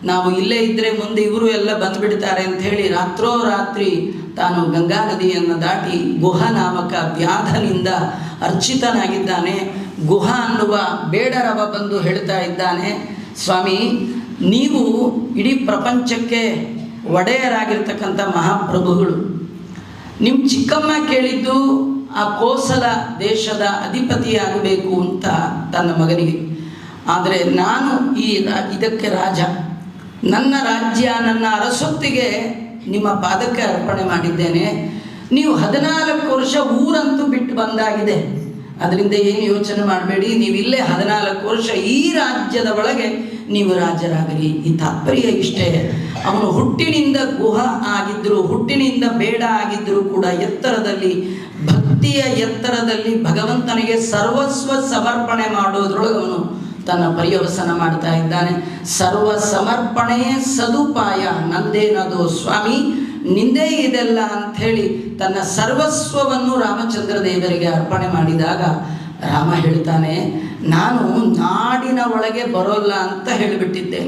ನಾವು ಇಲ್ಲೇ ಇದ್ದರೆ ಮುಂದೆ ಇವರು ಎಲ್ಲ ಬಂದುಬಿಡ್ತಾರೆ ಅಂಥೇಳಿ ರಾತ್ರೋರಾತ್ರಿ ತಾನು ಗಂಗಾ ನದಿಯನ್ನು ದಾಟಿ ಗುಹ ನಾಮಕ ವ್ಯಾಧನಿಂದ ಅರ್ಚಿತನಾಗಿದ್ದಾನೆ. ಗುಹ ಅನ್ನುವ ಬೇಡರವ ಬಂದು ಹೇಳ್ತಾ ಇದ್ದಾನೆ, ಸ್ವಾಮಿ ನೀವು ಇಡೀ ಪ್ರಪಂಚಕ್ಕೆ ಒಡೆಯರಾಗಿರ್ತಕ್ಕಂಥ ಮಹಾಪ್ರಭುಗಳು, ನಿಮ್ಮ ಚಿಕ್ಕಮ್ಮ ಕೇಳಿದ್ದು ಆ ಕೋಸಲ ದೇಶದ ಅಧಿಪತಿಯಾಗಬೇಕು ಅಂತ ತನ್ನ ಮಗನಿಗೆ. ಆದರೆ ನಾನು ಇದಕ್ಕೆ ರಾಜ, ನನ್ನ ರಾಜ್ಯ ನನ್ನ ಅರಸೊತ್ತಿಗೆ ನಿಮ್ಮ ಪಾದಕ್ಕೆ ಅರ್ಪಣೆ ಮಾಡಿದ್ದೇನೆ. ನೀವು 14 ವರ್ಷ ಊರಂತೂ ಬಿಟ್ಟು ಬಂದಾಗಿದೆ, ಅದರಿಂದ ಏನು ಯೋಚನೆ ಮಾಡಬೇಡಿ, ನೀವಿಲ್ಲೇ 14 ವರ್ಷ ಈ ರಾಜ್ಯದ ಒಳಗೆ ನೀವು ರಾಜರಾಗಲಿ. ಈ ತಾತ್ಪರ್ಯ ಇಷ್ಟೇ. ಅವನು ಹುಟ್ಟಿನಿಂದ ಗುಹ ಆಗಿದ್ದರೂ, ಹುಟ್ಟಿನಿಂದ ಬೇಡ ಆಗಿದ್ದರೂ ಕೂಡ ಎತ್ತರದಲ್ಲಿ, ಭಕ್ತಿಯ ಎತ್ತರದಲ್ಲಿ ಭಗವಂತನಿಗೆ ಸರ್ವಸ್ವ ಸಮರ್ಪಣೆ ಮಾಡೋದ್ರೊಳಗೆ ಅವನು ತನ್ನ ಪರ್ಯವಸನ ಮಾಡ್ತಾ ಇದ್ದಾನೆ. ಸರ್ವ ಸಮರ್ಪಣೆಯೇ ಸದುಪಾಯ, ನಂದೇನದು ಸ್ವಾಮಿ ನಿಂದೇ ಇದೆಲ್ಲ ಅಂಥೇಳಿ ತನ್ನ ಸರ್ವಸ್ವವನ್ನು ರಾಮಚಂದ್ರ ದೇವರಿಗೆ ಅರ್ಪಣೆ ಮಾಡಿದಾಗ ರಾಮ ಹೇಳ್ತಾನೆ, ನಾನು ನಾಡಿನ ಒಳಗೆ ಬರೋಲ್ಲ ಅಂತ ಹೇಳಿಬಿಟ್ಟಿದ್ದೆ.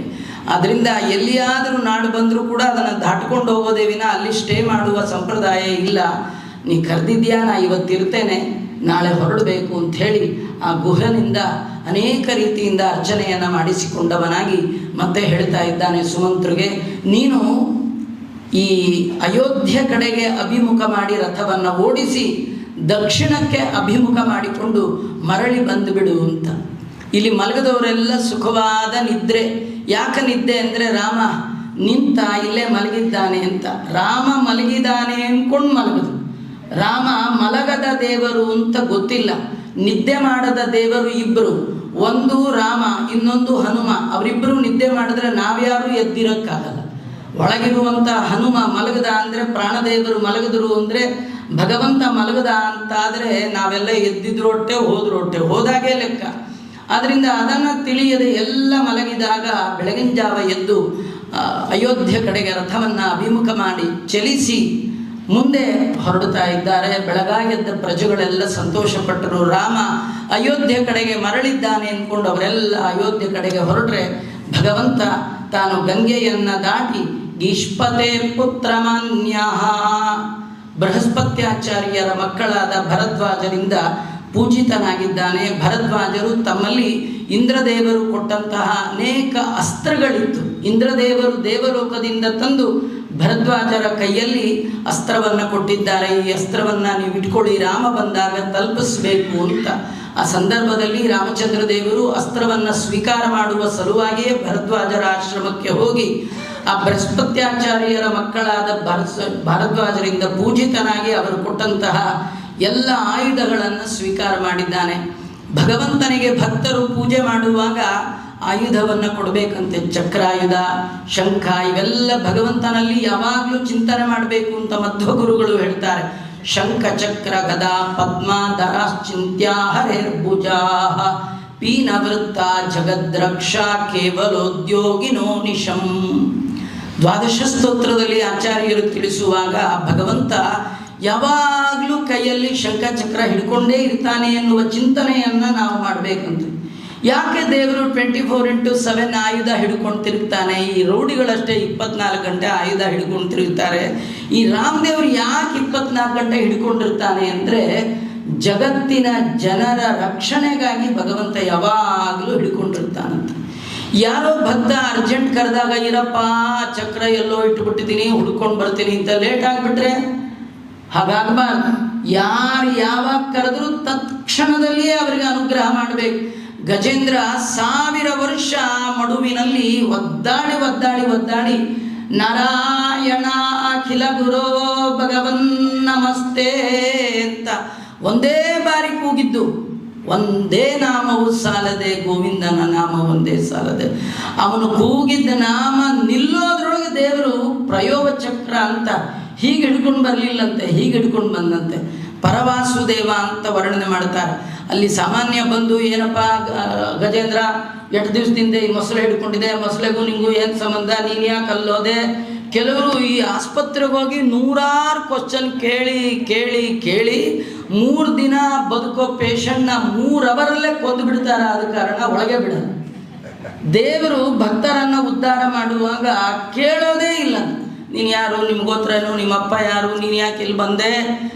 ಅದರಿಂದ ಎಲ್ಲಿಯಾದರೂ ನಾಡು ಬಂದರೂ ಕೂಡ ಅದನ್ನು ದಾಟ್ಕೊಂಡು ಹೋಗೋದೇ ವಿನ ಅಲ್ಲಿ ಸ್ಟೇ ಮಾಡುವ ಸಂಪ್ರದಾಯ ಇಲ್ಲ. ನೀ ಕರೆದಿದ್ಯಾ, ನಾ ಇವತ್ತಿರ್ತೇನೆ, ನಾಳೆ ಹೊರಡಬೇಕು ಅಂಥೇಳಿ ಆ ಗುಹನಿಂದ ಅನೇಕ ರೀತಿಯಿಂದ ಅರ್ಚನೆಯನ್ನು ಮಾಡಿಸಿಕೊಂಡವನಾಗಿ ಮತ್ತೆ ಹೇಳ್ತಾ ಇದ್ದಾನೆ ಸುಮಂತ್ರಿಗೆ, ನೀನು ಈ ಅಯೋಧ್ಯೆ ಕಡೆಗೆ ಅಭಿಮುಖ ಮಾಡಿ ರಥವನ್ನು ಓಡಿಸಿ ದಕ್ಷಿಣಕ್ಕೆ ಅಭಿಮುಖ ಮಾಡಿಕೊಂಡು ಮರಳಿ ಬಂದುಬಿಡು ಅಂತ. ಇಲ್ಲಿ ಮಲಗದವರೆಲ್ಲ ಸುಖವಾದ ನಿದ್ರೆ. ಯಾಕೆ ನಿದ್ದೆ ಅಂದರೆ ರಾಮ ನಿಂತ ಇಲ್ಲೇ ಮಲಗಿದ್ದಾನೆ ಅಂತ. ರಾಮ ಮಲಗಿದ್ದಾನೆ ಅಂದ್ಕೊಂಡು ಮಲಗದು. ರಾಮ ಮಲಗದ ದೇವರು ಅಂತ ಗೊತ್ತಿಲ್ಲ, ನಿದ್ದೆ ಮಾಡದ ದೇವರು ಇಬ್ಬರು, ಒಂದು ರಾಮ ಇನ್ನೊಂದು ಹನುಮ. ಅವರಿಬ್ಬರು ನಿದ್ದೆ ಮಾಡಿದ್ರೆ ನಾವ್ಯಾರು ಎದ್ದಿರೋಕ್ಕಾಗಲ್ಲ. ಒಳಗಿರುವಂಥ ಹನುಮ ಮಲಗದ ಅಂದರೆ ಪ್ರಾಣದೇವರು ಮಲಗಿದ್ರು ಅಂದರೆ ಭಗವಂತ ಮಲಗದ ಅಂತಾದರೆ ನಾವೆಲ್ಲ ಎದ್ದಿದ್ರೊಟ್ಟೆ ಹೋದ್ರೊಟ್ಟೆ, ಹೋದಾಗೆ ಲೆಕ್ಕ. ಆದ್ದರಿಂದ ಅದನ್ನು ತಿಳಿಯದೆ ಎಲ್ಲ ಮಲಗಿದಾಗ ಬೆಳಗಿನ ಜಾವ ಎದ್ದು ಅಯೋಧ್ಯೆ ಕಡೆಗೆ ರಥವನ್ನು ಅಭಿಮುಖ ಮಾಡಿ ಚಲಿಸಿ ಮುಂದೆ ಹೊರಡ್ತಾ ಇದ್ದಾರೆ. ಬೆಳಗಾಗೆದ್ದ ಪ್ರಜೆಗಳೆಲ್ಲ ಸಂತೋಷಪಟ್ಟರು. ರಾಮ ಅಯೋಧ್ಯೆ ಕಡೆಗೆ ಮರಳಿದ್ದಾನೆ ಅಂದ್ಕೊಂಡು ಅವರೆಲ್ಲ ಅಯೋಧ್ಯೆ ಕಡೆಗೆ ಹೊರಟ್ರೆ ಭಗವಂತ ತಾನು ಗಂಗೆಯನ್ನು ದಾಟಿ ಗೀಷ್ಪತೆ ಪುತ್ರಮಾನ್ಯ ಬೃಹಸ್ಪತ್ಯಾಚಾರ್ಯರ ಮಕ್ಕಳಾದ ಭರದ್ವಾಜರಿಂದ ಪೂಜಿತನಾಗಿದ್ದಾನೆ. ಭರದ್ವಾಜರು ತಮ್ಮಲ್ಲಿ ಇಂದ್ರದೇವರು ಕೊಟ್ಟಂತಹ ಅನೇಕ ಅಸ್ತ್ರಗಳಿತ್ತು. ಇಂದ್ರದೇವರು ದೇವಲೋಕದಿಂದ ತಂದು ಭರದ್ವಾಜರ ಕೈಯಲ್ಲಿ ಅಸ್ತ್ರವನ್ನು ಕೊಟ್ಟಿದ್ದಾರೆ. ಈ ಅಸ್ತ್ರವನ್ನು ನೀವು ಇಟ್ಕೊಳ್ಳಿ, ರಾಮ ಬಂದಾಗ ತಲುಪಿಸಬೇಕು ಅಂತ. ಆ ಸಂದರ್ಭದಲ್ಲಿ ರಾಮಚಂದ್ರ ದೇವರು ಅಸ್ತ್ರವನ್ನು ಸ್ವೀಕಾರ ಮಾಡುವ ಸಲುವಾಗಿಯೇ ಭರದ್ವಾಜರ ಆಶ್ರಮಕ್ಕೆ ಹೋಗಿ ಆ ಬೃಹಸ್ಪತ್ಯಾಚಾರ್ಯರ ಮಕ್ಕಳಾದ ಭರದ್ವಾಜರಿಂದ ಪೂಜಿತನಾಗಿ ಅವರು ಕೊಟ್ಟಂತಹ ಎಲ್ಲ ಆಯುಧಗಳನ್ನು ಸ್ವೀಕಾರ ಮಾಡಿದ್ದಾನೆ. ಭಗವಂತನಿಗೆ ಭಕ್ತರು ಪೂಜೆ ಮಾಡುವಾಗ ಆಯುಧವನ್ನು ಕೊಡಬೇಕಂತೆ. ಚಕ್ರಾಯುಧ, ಶಂಖ, ಇವೆಲ್ಲ ಭಗವಂತನಲ್ಲಿ ಯಾವಾಗಲೂ ಚಿಂತನೆ ಮಾಡಬೇಕು ಅಂತ ಮಧ್ವಗುರುಗಳು ಹೇಳ್ತಾರೆ. ಶಂಖ ಚಕ್ರ ಗದಾ ಪದ್ಮಾಧರಾಶ್ಚಿಂತ್ಯ ಹರೇರ್ಭುಜಾ ಪೀನವೃತ್ತ ಜಗದ್ರಕ್ಷ ಕೇವಲೋದ್ಯೋಗಿನೋ ನಿಶಂ. ದ್ವಾದಶ ಸ್ತೋತ್ರದಲ್ಲಿ ಆಚಾರ್ಯರು ತಿಳಿಸುವಾಗ ಭಗವಂತ ಯಾವಾಗಲೂ ಕೈಯಲ್ಲಿ ಶಂಖಚಕ್ರ ಹಿಡ್ಕೊಂಡೇ ಇರ್ತಾನೆ ಎನ್ನುವ ಚಿಂತನೆಯನ್ನು ನಾವು ಮಾಡಬೇಕಂತ. ಯಾಕೆ ದೇವರು 24x7 ಆಯುಧ ಹಿಡ್ಕೊಂಡು ತಿರುಗ್ತಾನೆ? ಈ ರೌಡಿಗಳಷ್ಟೇ 24 ಗಂಟೆ ಆಯುಧ ಹಿಡ್ಕೊಂಡು ತಿರುಗ್ತಾರೆ. ಈ ರಾಮದೇವರು ಯಾಕೆ 24 ಗಂಟೆ ಹಿಡ್ಕೊಂಡಿರ್ತಾನೆ ಅಂದರೆ, ಜಗತ್ತಿನ ಜನರ ರಕ್ಷಣೆಗಾಗಿ ಭಗವಂತ ಯಾವಾಗಲೂ ಹಿಡ್ಕೊಂಡಿರ್ತಾನಂತ. ಯಾರೋ ಭಕ್ತ ಅರ್ಜೆಂಟ್ ಕರೆದಾಗ, ಇರಪ್ಪ ಚಕ್ರ ಎಲ್ಲೋ ಇಟ್ಟುಬಿಟ್ಟಿದ್ದೀನಿ, ಹುಡ್ಕೊಂಡು ಬರ್ತೀನಿ ಅಂತ ಲೇಟ್ ಆಗಿಬಿಟ್ರೆ ಹಾಗಾಗಬಾರ್ದು. ಯಾರು ಯಾವಾಗ ಕರೆದ್ರೂ ತತ್ಕ್ಷಣದಲ್ಲಿಯೇ ಅವರಿಗೆ ಅನುಗ್ರಹ ಮಾಡಬೇಕು. ಗಜೇಂದ್ರ 1000 ವರ್ಷ ಮಡುವಿನಲ್ಲಿ ಒದ್ದಾಡಿ ಒದ್ದಾಡಿ ಒದ್ದಾಡಿ ನಾರಾಯಣ ಅಖಿಲ ಗುರೋ ಭಗವನ್ ನಮಸ್ತೆ ಅಂತ ಒಂದೇ ಬಾರಿ ಕೂಗಿದ್ದು. ಒಂದೇ ನಾಮವು ಸಾಲದೆ, ಗೋವಿಂದನ ನಾಮ ಒಂದೇ ಸಾಲದೆ. ಅವನು ಕೂಗಿದ್ದ ನಾಮ ನಿಲ್ಲೋದ್ರೊಳಗೆ ದೇವರು ಪ್ರಯೋಗ ಚಕ್ರ ಅಂತ ಹೀಗೆ ಹಿಡ್ಕೊಂಡು ಬರಲಿಲ್ಲಂತೆ, ಹೀಗೆ ಹಿಡ್ಕೊಂಡು ಬಂದಂತೆ. ಪರವಾಸುದೇವ ಅಂತ ವರ್ಣನೆ ಮಾಡ್ತಾರೆ. ಅಲ್ಲಿ ಸಾಮಾನ್ಯ ಬಂದು, ಏನಪ್ಪ ಗಜೇಂದ್ರ, 8 ದಿವಸದಿಂದ ಈ ಮೊಸಳೆ ಹಿಡ್ಕೊಂಡಿದೆ, ಮೊಸಳೆಗೂ ನಿಂಗೂ ಏನು ಸಂಬಂಧ, ನೀನು ಯಾಕೆ ಅಲ್ಲೋದೆ? ಕೆಲವರು ಈ ಆಸ್ಪತ್ರೆಗೆ ಹೋಗಿ 100 ಕ್ವಶನ್ ಕೇಳಿ ಕೇಳಿ ಕೇಳಿ 3 ದಿನ ಬದುಕೋ ಪೇಷಂಟ್ನ 3 ಅವರಲ್ಲೇ ಕೊಂದು ಬಿಡ್ತಾರೆ. ಆದ ಕಾರಣ ಒಳಗೆ ಬಿಡ. ದೇವರು ಭಕ್ತರನ್ನು ಉದ್ಧಾರ ಮಾಡುವಾಗ ಕೇಳೋದೇ ಇಲ್ಲ, ನೀನು ಯಾರು, ನಿಮ್ಮ ಗೋತ್ರನು, ನಿಮ್ಮಪ್ಪ ಯಾರು, ನೀನು ಯಾಕೆ ಇಲ್ಲಿ ಬಂದೆ,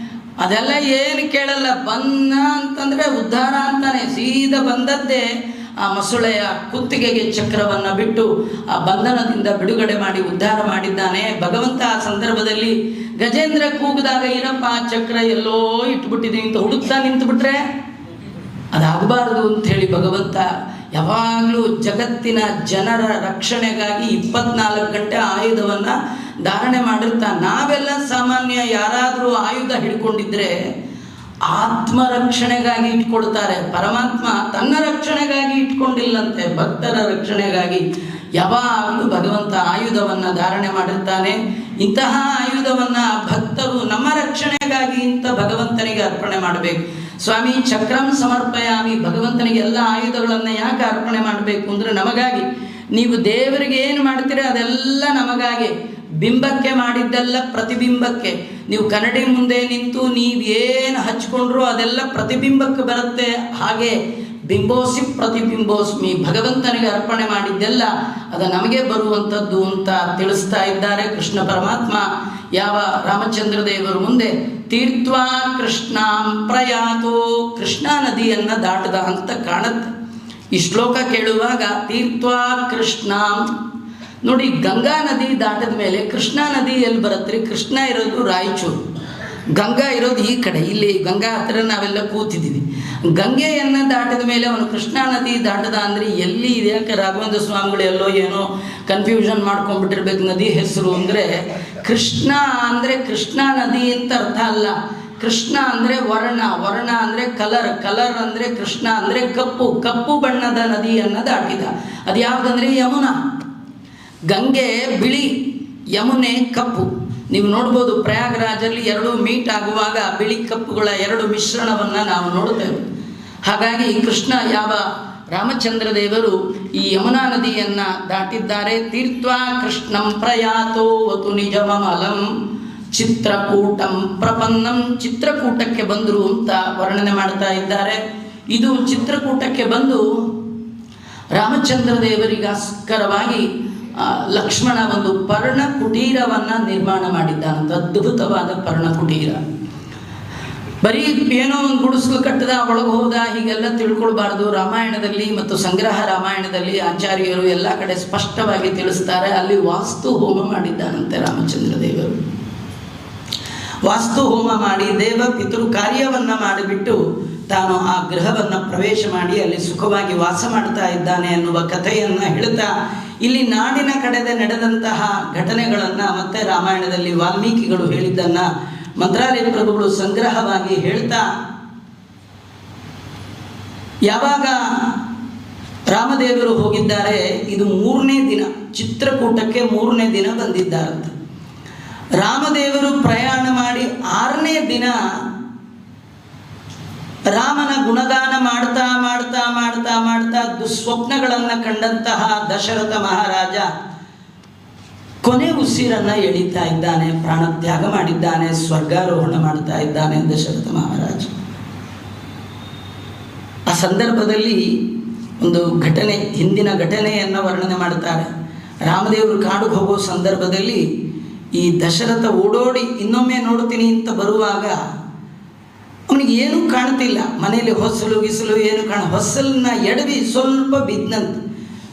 ಅದೆಲ್ಲ ಏನು ಕೇಳಲ್ಲ. ಬಂದ ಅಂತಂದರೆ ಉದ್ಧಾರ ಅಂತಾನೆ. ಸೀದಾ ಬಂದದ್ದೇ ಆ ಮೊಸಳೆಯ ಕುತ್ತಿಗೆಗೆ ಚಕ್ರವನ್ನು ಬಿಟ್ಟು ಆ ಬಂಧನದಿಂದ ಬಿಡುಗಡೆ ಮಾಡಿ ಉದ್ಧಾರ ಮಾಡಿದ್ದಾನೆ ಭಗವಂತ. ಆ ಸಂದರ್ಭದಲ್ಲಿ ಗಜೇಂದ್ರ ಕೂಗಿದಾಗ, ಇರಪ್ಪ ಚಕ್ರ ಎಲ್ಲೋ ಇಟ್ಬಿಟ್ಟಿದ್ದೀನಿ ಅಂತ ಹುಡುಕ್ತಾ ನಿಂತುಬಿಟ್ರೆ ಅದಾಗಬಾರ್ದು ಅಂಥೇಳಿ ಭಗವಂತ ಯಾವಾಗಲೂ ಜಗತ್ತಿನ ಜನರ ರಕ್ಷಣೆಗಾಗಿ 24 ಗಂಟೆ ಆಯುಧವನ್ನು ಧಾರಣೆ ಮಾಡಿರ್ತಾನೆ. ನಾವೆಲ್ಲ ಸಾಮಾನ್ಯ ಯಾರಾದರೂ ಆಯುಧ ಹಿಡ್ಕೊಂಡಿದ್ರೆ ಆತ್ಮರಕ್ಷಣೆಗಾಗಿ ಇಟ್ಕೊಳ್ತಾರೆ. ಪರಮಾತ್ಮ ತನ್ನ ರಕ್ಷಣೆಗಾಗಿ ಇಟ್ಕೊಂಡಿಲ್ಲಂತೆ, ಭಕ್ತರ ರಕ್ಷಣೆಗಾಗಿ ಯಾವಾಗಲೂ ಭಗವಂತ ಆಯುಧವನ್ನು ಧಾರಣೆ ಮಾಡಿರ್ತಾನೆ. ಇಂತಹ ಆಯುಧವನ್ನು ಭಕ್ತರು ನಮ್ಮ ರಕ್ಷಣೆಗಾಗಿ ಇಂಥ ಭಗವಂತನಿಗೆ ಅರ್ಪಣೆ ಮಾಡಬೇಕು. ಸ್ವಾಮಿ ಚಕ್ರಂ ಸಮರ್ಪಯಾಮಿ, ಭಗವಂತನಿಗೆ ಎಲ್ಲ ಆಯುಧಗಳನ್ನು ಯಾಕೆ ಅರ್ಪಣೆ ಮಾಡಬೇಕು ಅಂದರೆ ನಮಗಾಗಿ. ನೀವು ದೇವರಿಗೆ ಏನು ಮಾಡ್ತೀರಿ ಅದೆಲ್ಲ ನಮಗಾಗಿ. ಬಿಂಬಕ್ಕೆ ಮಾಡಿದ್ದೆಲ್ಲ ಪ್ರತಿಬಿಂಬಕ್ಕೆ. ನೀವು ಕನ್ನಡಿ ಮುಂದೆ ನಿಂತು ನೀವೇನು ಹಚ್ಕೊಂಡ್ರು ಅದೆಲ್ಲ ಪ್ರತಿಬಿಂಬಕ್ಕೆ ಬರುತ್ತೆ. ಹಾಗೆ ಬಿಂಬೋಸಿ ಪ್ರತಿಬಿಂಬೋಸ್ಮಿ, ಭಗವಂತನಿಗೆ ಅರ್ಪಣೆ ಮಾಡಿದ್ದೆಲ್ಲ ಅದು ನಮಗೆ ಬರುವಂಥದ್ದು ಅಂತ ತಿಳಿಸ್ತಾ ಇದ್ದಾರೆ ಕೃಷ್ಣ ಪರಮಾತ್ಮ. ಯಾವ ರಾಮಚಂದ್ರ ದೇವರು ಮುಂದೆ ತೀರ್ಥ್ವಾ ಕೃಷ್ಣಾಂ ಪ್ರಯಾತೋ, ಕೃಷ್ಣಾ ನದಿಯನ್ನು ದಾಟದ ಅಂತ ಕಾಣುತ್ತೆ. ಈ ಶ್ಲೋಕ ಕೇಳುವಾಗ ತೀರ್ಥ್ವಾ ಕೃಷ್ಣಾಂ, ನೋಡಿ ಗಂಗಾ ನದಿ ದಾಟದ ಮೇಲೆ ಕೃಷ್ಣಾ ನದಿ ಎಲ್ಲಿ ಬರುತ್ತೆ? ಕೃಷ್ಣ ಇರೋದು ರಾಯಚೂರು, ಗಂಗಾ ಇರೋದು ಈ ಕಡೆ. ಇಲ್ಲಿ ಗಂಗಾ ಹತ್ತಿರ ನಾವೆಲ್ಲ ಕೂತಿದ್ದೀವಿ. ಗಂಗೆಯನ್ನು ದಾಟಿದ ಮೇಲೆ ಅವನು ಕೃಷ್ಣಾ ನದಿ ದಾಟದ ಅಂದರೆ ಎಲ್ಲಿ ಇದೆ? ಯಾಕೆ ರಾಘವೇಂದ್ರ ಸ್ವಾಮಿಗಳು ಎಲ್ಲೋ ಏನೋ ಕನ್ಫ್ಯೂಷನ್ ಮಾಡ್ಕೊಂಡ್ಬಿಟ್ಟಿರ್ಬೇಕು ನದಿ ಹೆಸರು. ಅಂದರೆ ಕೃಷ್ಣ ಅಂದರೆ ಕೃಷ್ಣಾ ನದಿ ಅಂತ ಅರ್ಥ ಅಲ್ಲ. ಕೃಷ್ಣ ಅಂದರೆ ವರ್ಣ, ವರ್ಣ ಅಂದರೆ ಕಲರ್, ಕಲರ್ ಅಂದರೆ ಕೃಷ್ಣ ಅಂದರೆ ಕಪ್ಪು, ಕಪ್ಪು ಬಣ್ಣದ ನದಿಯನ್ನು ದಾಟಿದ. ಅದು ಯಾವುದಂದರೆ ಯಮುನಾ. ಗಂಗೆ ಬಿಳಿ, ಯಮುನೆ ಕಪ್ಪು. ನೀವು ನೋಡ್ಬೋದು ಪ್ರಯಾಗರಾಜಲ್ಲಿ 2 ಮೀಟ್ ಆಗುವಾಗ ಬಿಳಿ ಕಪ್ಪುಗಳ 2 ಮಿಶ್ರಣವನ್ನು ನಾವು ನೋಡ್ತೇವೆ. ಹಾಗಾಗಿ ಕೃಷ್ಣ ಯಾವ ರಾಮಚಂದ್ರ ದೇವರು ಈ ಯಮುನಾ ನದಿಯನ್ನು ದಾಟಿದ್ದಾರೆ. ತೀರ್ಥ್ವಾ ಕೃಷ್ಣಂ ಪ್ರಯಾತೋ ವತು ನಿಜಮಮಲಂ ಚಿತ್ರಕೂಟಂ ಪ್ರಪನ್ನಂ, ಚಿತ್ರಕೂಟಕ್ಕೆ ಬಂದರು ಅಂತ ವರ್ಣನೆ ಮಾಡ್ತಾ ಇದ್ದಾರೆ. ಇದು ಚಿತ್ರಕೂಟಕ್ಕೆ ಬಂದು ರಾಮಚಂದ್ರ ದೇವರಿಗೋಸ್ಕರವಾಗಿ ಲಕ್ಷ್ಮಣ ಒಂದು ಪರ್ಣ ಕುಟೀರವನ್ನು ನಿರ್ಮಾಣ ಮಾಡಿದ್ದಾನಂತ. ಅದ್ಭುತವಾದ ಪರ್ಣ ಕುಟೀರ. ಬರೀ ಏನೋ ಒಂದು ಗುಡಿಸಲು ಕಟ್ಟದ, ಒಳಗೆ ಹೋದ ಹೀಗೆಲ್ಲ ತಿಳ್ಕೊಳ್ಬಾರ್ದು. ರಾಮಾಯಣದಲ್ಲಿ ಮತ್ತು ಸಂಗ್ರಹ ರಾಮಾಯಣದಲ್ಲಿ ಆಚಾರ್ಯರು ಎಲ್ಲ ಕಡೆ ಸ್ಪಷ್ಟವಾಗಿ ತಿಳಿಸ್ತಾರೆ. ಅಲ್ಲಿ ವಾಸ್ತು ಹೋಮ ಮಾಡಿದ್ದಾನಂತೆ ರಾಮಚಂದ್ರ ದೇವರು. ವಾಸ್ತು ಹೋಮ ಮಾಡಿ ದೇವ ಪಿತೃ ಕಾರ್ಯವನ್ನು ಮಾಡಿಬಿಟ್ಟು ತಾನು ಆ ಗೃಹವನ್ನು ಪ್ರವೇಶ ಮಾಡಿ ಅಲ್ಲಿ ಸುಖವಾಗಿ ವಾಸ ಮಾಡ್ತಾ ಇದ್ದಾನೆ ಅನ್ನುವ ಕಥೆಯನ್ನು ಹೇಳ್ತಾ ಇಲ್ಲಿ ನಾಡಿನ ಕಡೆಗೆ ನಡೆದಂತಹ ಘಟನೆಗಳನ್ನು ಮತ್ತೆ ರಾಮಾಯಣದಲ್ಲಿ ವಾಲ್ಮೀಕಿಗಳು ಹೇಳಿದ್ದನ್ನು ಮಂತ್ರಾಲಯ ಪ್ರಭುಗಳು ಸಂಗ್ರಹವಾಗಿ ಹೇಳ್ತಾ, ಯಾವಾಗ ರಾಮದೇವರು ಹೋಗಿದ್ದಾರೆ, ಇದು 3ನೇ ದಿನ, ಚಿತ್ರಕೂಟಕ್ಕೆ 3ನೇ ದಿನ ಬಂದಿದ್ದಾರಂತೆ. ರಾಮದೇವರು ಪ್ರಯಾಣ ಮಾಡಿ 6ನೇ ದಿನ ರಾಮನ ಗುಣಗಾನ ಮಾಡ್ತಾ ಮಾಡ್ತಾ ಮಾಡ್ತಾ ಮಾಡ್ತಾ ದುಸ್ವಪ್ನಗಳನ್ನು ಕಂಡಂತಹ ದಶರಥ ಮಹಾರಾಜ ಕೊನೆ ಉಸಿರನ್ನು ಎಳಿತಾ ಇದ್ದಾನೆ, ಪ್ರಾಣತ್ಯಾಗ ಮಾಡಿದ್ದಾನೆ, ಸ್ವರ್ಗಾರೋಹಣ ಮಾಡ್ತಾ ಇದ್ದಾನೆ ದಶರಥ ಮಹಾರಾಜ. ಆ ಸಂದರ್ಭದಲ್ಲಿ ಒಂದು ಘಟನೆ, ಹಿಂದಿನ ಘಟನೆಯನ್ನು ವರ್ಣನೆ ಮಾಡ್ತಾರೆ. ರಾಮದೇವರು ಕಾಡಿಗೆ ಹೋಗೋ ಸಂದರ್ಭದಲ್ಲಿ ಈ ದಶರಥ ಓಡೋಡಿ ಇನ್ನೊಮ್ಮೆ ನೋಡ್ತೀನಿ ಅಂತ ಬರುವಾಗ ಅವನಿಗೆ ಏನೂ ಕಾಣ್ತಿಲ್ಲ. ಮನೆಯಲ್ಲಿ ಹೊಸಲು ಗಿಸಲು ಏನು ಹೊಸಲನ್ನ ಎಡವಿ ಸ್ವಲ್ಪ ಬಿದ್ದಂತೆ.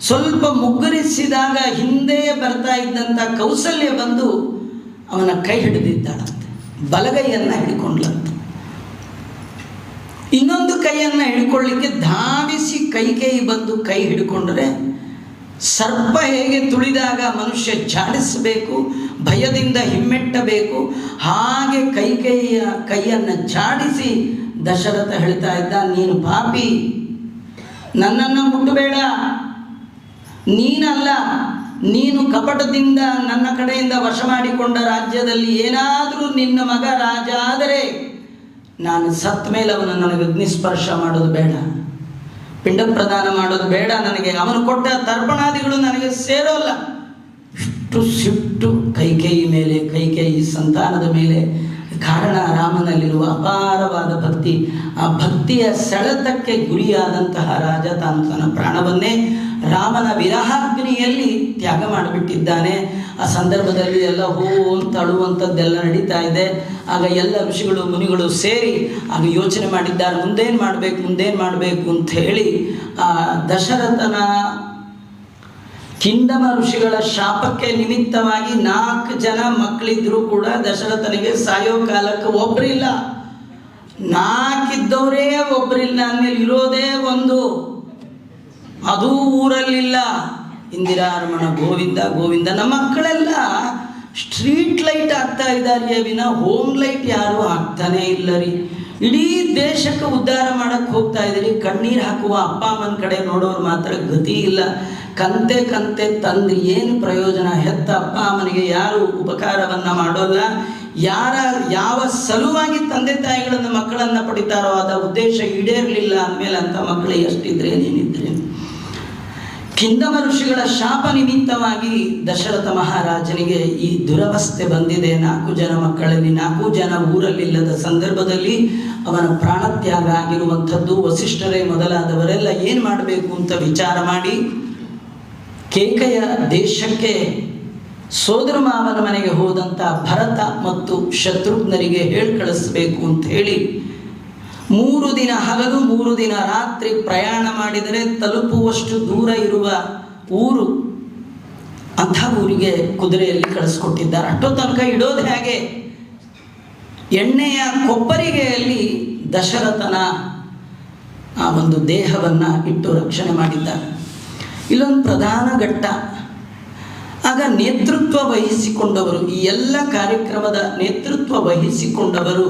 ಸ್ವಲ್ಪ ಮುಗ್ಗರಿಸಿದಾಗ ಹಿಂದೆ ಬರ್ತಾ ಇದ್ದಂಥ ಕೌಸಲ್ಯ ಬಂದು ಅವನ ಕೈ ಹಿಡಿದಿದ್ದಾಳಂತೆ, ಬಲಗೈಯನ್ನು ಹಿಡ್ಕೊಂಡ್ಲಂತೆ. ಇನ್ನೊಂದು ಕೈಯನ್ನು ಹಿಡ್ಕೊಳ್ಳಿಕ್ಕೆ ಧಾವಿಸಿ ಕೈಕೇಯಿ ಬಂದು ಕೈ ಹಿಡ್ಕೊಂಡ್ರೆ, ಸರ್ಪ ಹೇಗೆ ತುಳಿದಾಗ ಮನುಷ್ಯ ಝಾಡಿಸಬೇಕು, ಭಯದಿಂದ ಹಿಮ್ಮೆಟ್ಟಬೇಕು, ಹಾಗೆ ಕೈಕೇಯಿಯ ಕೈಯನ್ನು ಝಾಡಿಸಿ ದಶರಥ ಹೇಳ್ತಾ ಇದ್ದ, ನೀನು ಪಾಪಿ, ನನ್ನನ್ನು ಮುಟ್ಟಬೇಡ, ನೀನಲ್ಲ, ನೀನು ಕಪಟದಿಂದ ನನ್ನ ಕಡೆಯಿಂದ ವಶ ಮಾಡಿಕೊಂಡ ರಾಜ್ಯದಲ್ಲಿ ಏನಾದರೂ ನಿನ್ನ ಮಗ ರಾಜ ಆದರೆ ನಾನು ಸತ್ತ ಮೇಲೆ ಅವನು ನನಗೆ ಅಗ್ನಿಸ್ಪರ್ಶ ಮಾಡೋದು ಬೇಡ, ಪಿಂಡ ಪ್ರದಾನ ಮಾಡೋದು ಬೇಡ, ನನಗೆ ಅವನು ಕೊಟ್ಟ ತರ್ಪಣಾದಿಗಳು ನನಗೆ ಸೇರೋಲ್ಲ. ಇಷ್ಟು ಸಿಟ್ಟು ಕೈಕೇಯಿ ಮೇಲೆ, ಕೈಕೇಯಿ ಸಂತಾನದ ಮೇಲೆ. ಕಾರಣ ರಾಮನಲ್ಲಿರುವ ಅಪಾರವಾದ ಭಕ್ತಿ. ಆ ಭಕ್ತಿಯ ಸೆಳೆತಕ್ಕೆ ಗುರಿಯಾದಂತಹ ರಾಜ ತಾನು ತನ್ನ ಪ್ರಾಣವನ್ನೇ ರಾಮನ ವಿರಹಾಗ್ನಿಯಲ್ಲಿ ತ್ಯಾಗ ಮಾಡಿಬಿಟ್ಟಿದ್ದಾನೆ. ಆ ಸಂದರ್ಭದಲ್ಲಿ ಎಲ್ಲ ಹೋ ಅಂತ ಅಳುವಂಥದ್ದೆಲ್ಲ ನಡೀತಾ ಇದೆ. ಆಗ ಎಲ್ಲ ಋಷಿಗಳು ಮುನಿಗಳು ಸೇರಿ ಆಗ ಯೋಚನೆ ಮಾಡಿದ್ದಾರೆ, ಮುಂದೇನು ಮಾಡಬೇಕು ಅಂತ ಹೇಳಿ ಆ ದಶರಥನ ಕಿಂಡಮ ಋಷಿಗಳ ಶಾಪಕ್ಕೆ ನಿಮಿತ್ತವಾಗಿ 4 ಜನ ಮಕ್ಕಳಿದ್ರೂ ಕೂಡ ದಶರಥನಿಗೆ ಸಾಯೋ ಕಾಲಕ್ಕೆ ಒಬ್ಬರಿಲ್ಲ. 4 ಇದ್ದವರೇ ಒಬ್ಬರಿಲ್ಲ ಅಂದಮೇಲೆ ಇರೋದೇ ಒಂದು, ಅದು ಊರಲ್ಲಿಲ್ಲ. ಇಂದಿರಾರಮಣ ಗೋವಿಂದ ಗೋವಿಂದ. ನಮ್ಮ ಮಕ್ಕಳೆಲ್ಲ ಸ್ಟ್ರೀಟ್ ಲೈಟ್ ಆಗ್ತಾ ಇದ್ದಾರೆ ವಿನ ಹೋಮ್ ಲೈಟ್ ಯಾರು ಆಗ್ತಾನೇ ಇಲ್ಲ ರೀ. ಇಡೀ ದೇಶಕ್ಕೆ ಉದ್ಧಾರ ಮಾಡಕ್ಕೆ ಹೋಗ್ತಾ ಇದ್ದೀರಿ, ಕಣ್ಣೀರು ಹಾಕುವ ಅಪ್ಪ ಅಮ್ಮನ ಕಡೆ ನೋಡೋರು ಮಾತ್ರ ಗತಿ ಇಲ್ಲ. ಕಂತೆ ತಂದು ಏನು ಪ್ರಯೋಜನ? ಹೆತ್ತ ಅಪ್ಪ ಅಮ್ಮನಿಗೆ ಯಾರು ಉಪಕಾರವನ್ನು ಮಾಡೋಲ್ಲ. ಯಾವ ಸಲುವಾಗಿ ತಂದೆ ತಾಯಿಗಳನ್ನು ಮಕ್ಕಳನ್ನು ಪಡಿತಾರೋ ಅದ ಉದ್ದೇಶ ಈಡೇರಲಿಲ್ಲ ಅಂದಮೇಲೆ ಅಂಥ ಮಕ್ಕಳು ಎಷ್ಟಿದ್ರೆ ಏನೇನಿದ್ರೆ. ಕಿಂದಮ ಋಷಿಗಳ ಶಾಪ ನಿಮಿತ್ತವಾಗಿ ದಶರಥ ಮಹಾರಾಜನಿಗೆ ಈ ದುರವಸ್ಥೆ ಬಂದಿದೆ. 4 ಜನ ಮಕ್ಕಳಲ್ಲಿ 4 ಜನ ಊರಲ್ಲಿಲ್ಲದ ಸಂದರ್ಭದಲ್ಲಿ ಅವನ ಪ್ರಾಣತ್ಯಾಗ ಆಗಿರುವಂಥದ್ದು. ವಸಿಷ್ಠರೇ ಮೊದಲಾದವರೆಲ್ಲ ಏನು ಮಾಡಬೇಕು ಅಂತ ವಿಚಾರ ಮಾಡಿ ಕೇಕೆಯ ದೇಶಕ್ಕೆ ಸೋದರ ಮಾವನ ಮನೆಗೆ ಹೋದಂಥ ಭರತ ಮತ್ತು ಶತ್ರುಘ್ನರಿಗೆ ಹೇಳಿ ಕಳಿಸ್ಬೇಕು ಅಂತ ಹೇಳಿ 3 ದಿನ ಹಗಲು 3 ದಿನ ರಾತ್ರಿ ಪ್ರಯಾಣ ಮಾಡಿದರೆ ತಲುಪುವಷ್ಟು ದೂರ ಇರುವ ಊರು, ಅಂಥ ಊರಿಗೆ ಕುದುರೆಯಲ್ಲಿ ಕಳಿಸ್ಕೊಟ್ಟಿದ್ದಾರೆ. ಅಷ್ಟೋ ತನಕ ಇಡೋದು ಹೇಗೆ? ಎಣ್ಣೆಯ ಕೊಪ್ಪರಿಗೆಯಲ್ಲಿ ದಶರಥನ ಆ ಒಂದು ದೇಹವನ್ನು ಇಟ್ಟು ರಕ್ಷಣೆ ಮಾಡಿದ್ದಾರೆ. ಇಲ್ಲೊಂದು ಪ್ರಧಾನ ಘಟ್ಟ. ಆಗ ನೇತೃತ್ವ ವಹಿಸಿಕೊಂಡವರು, ಈ ಎಲ್ಲ ಕಾರ್ಯಕ್ರಮದ ನೇತೃತ್ವ ವಹಿಸಿಕೊಂಡವರು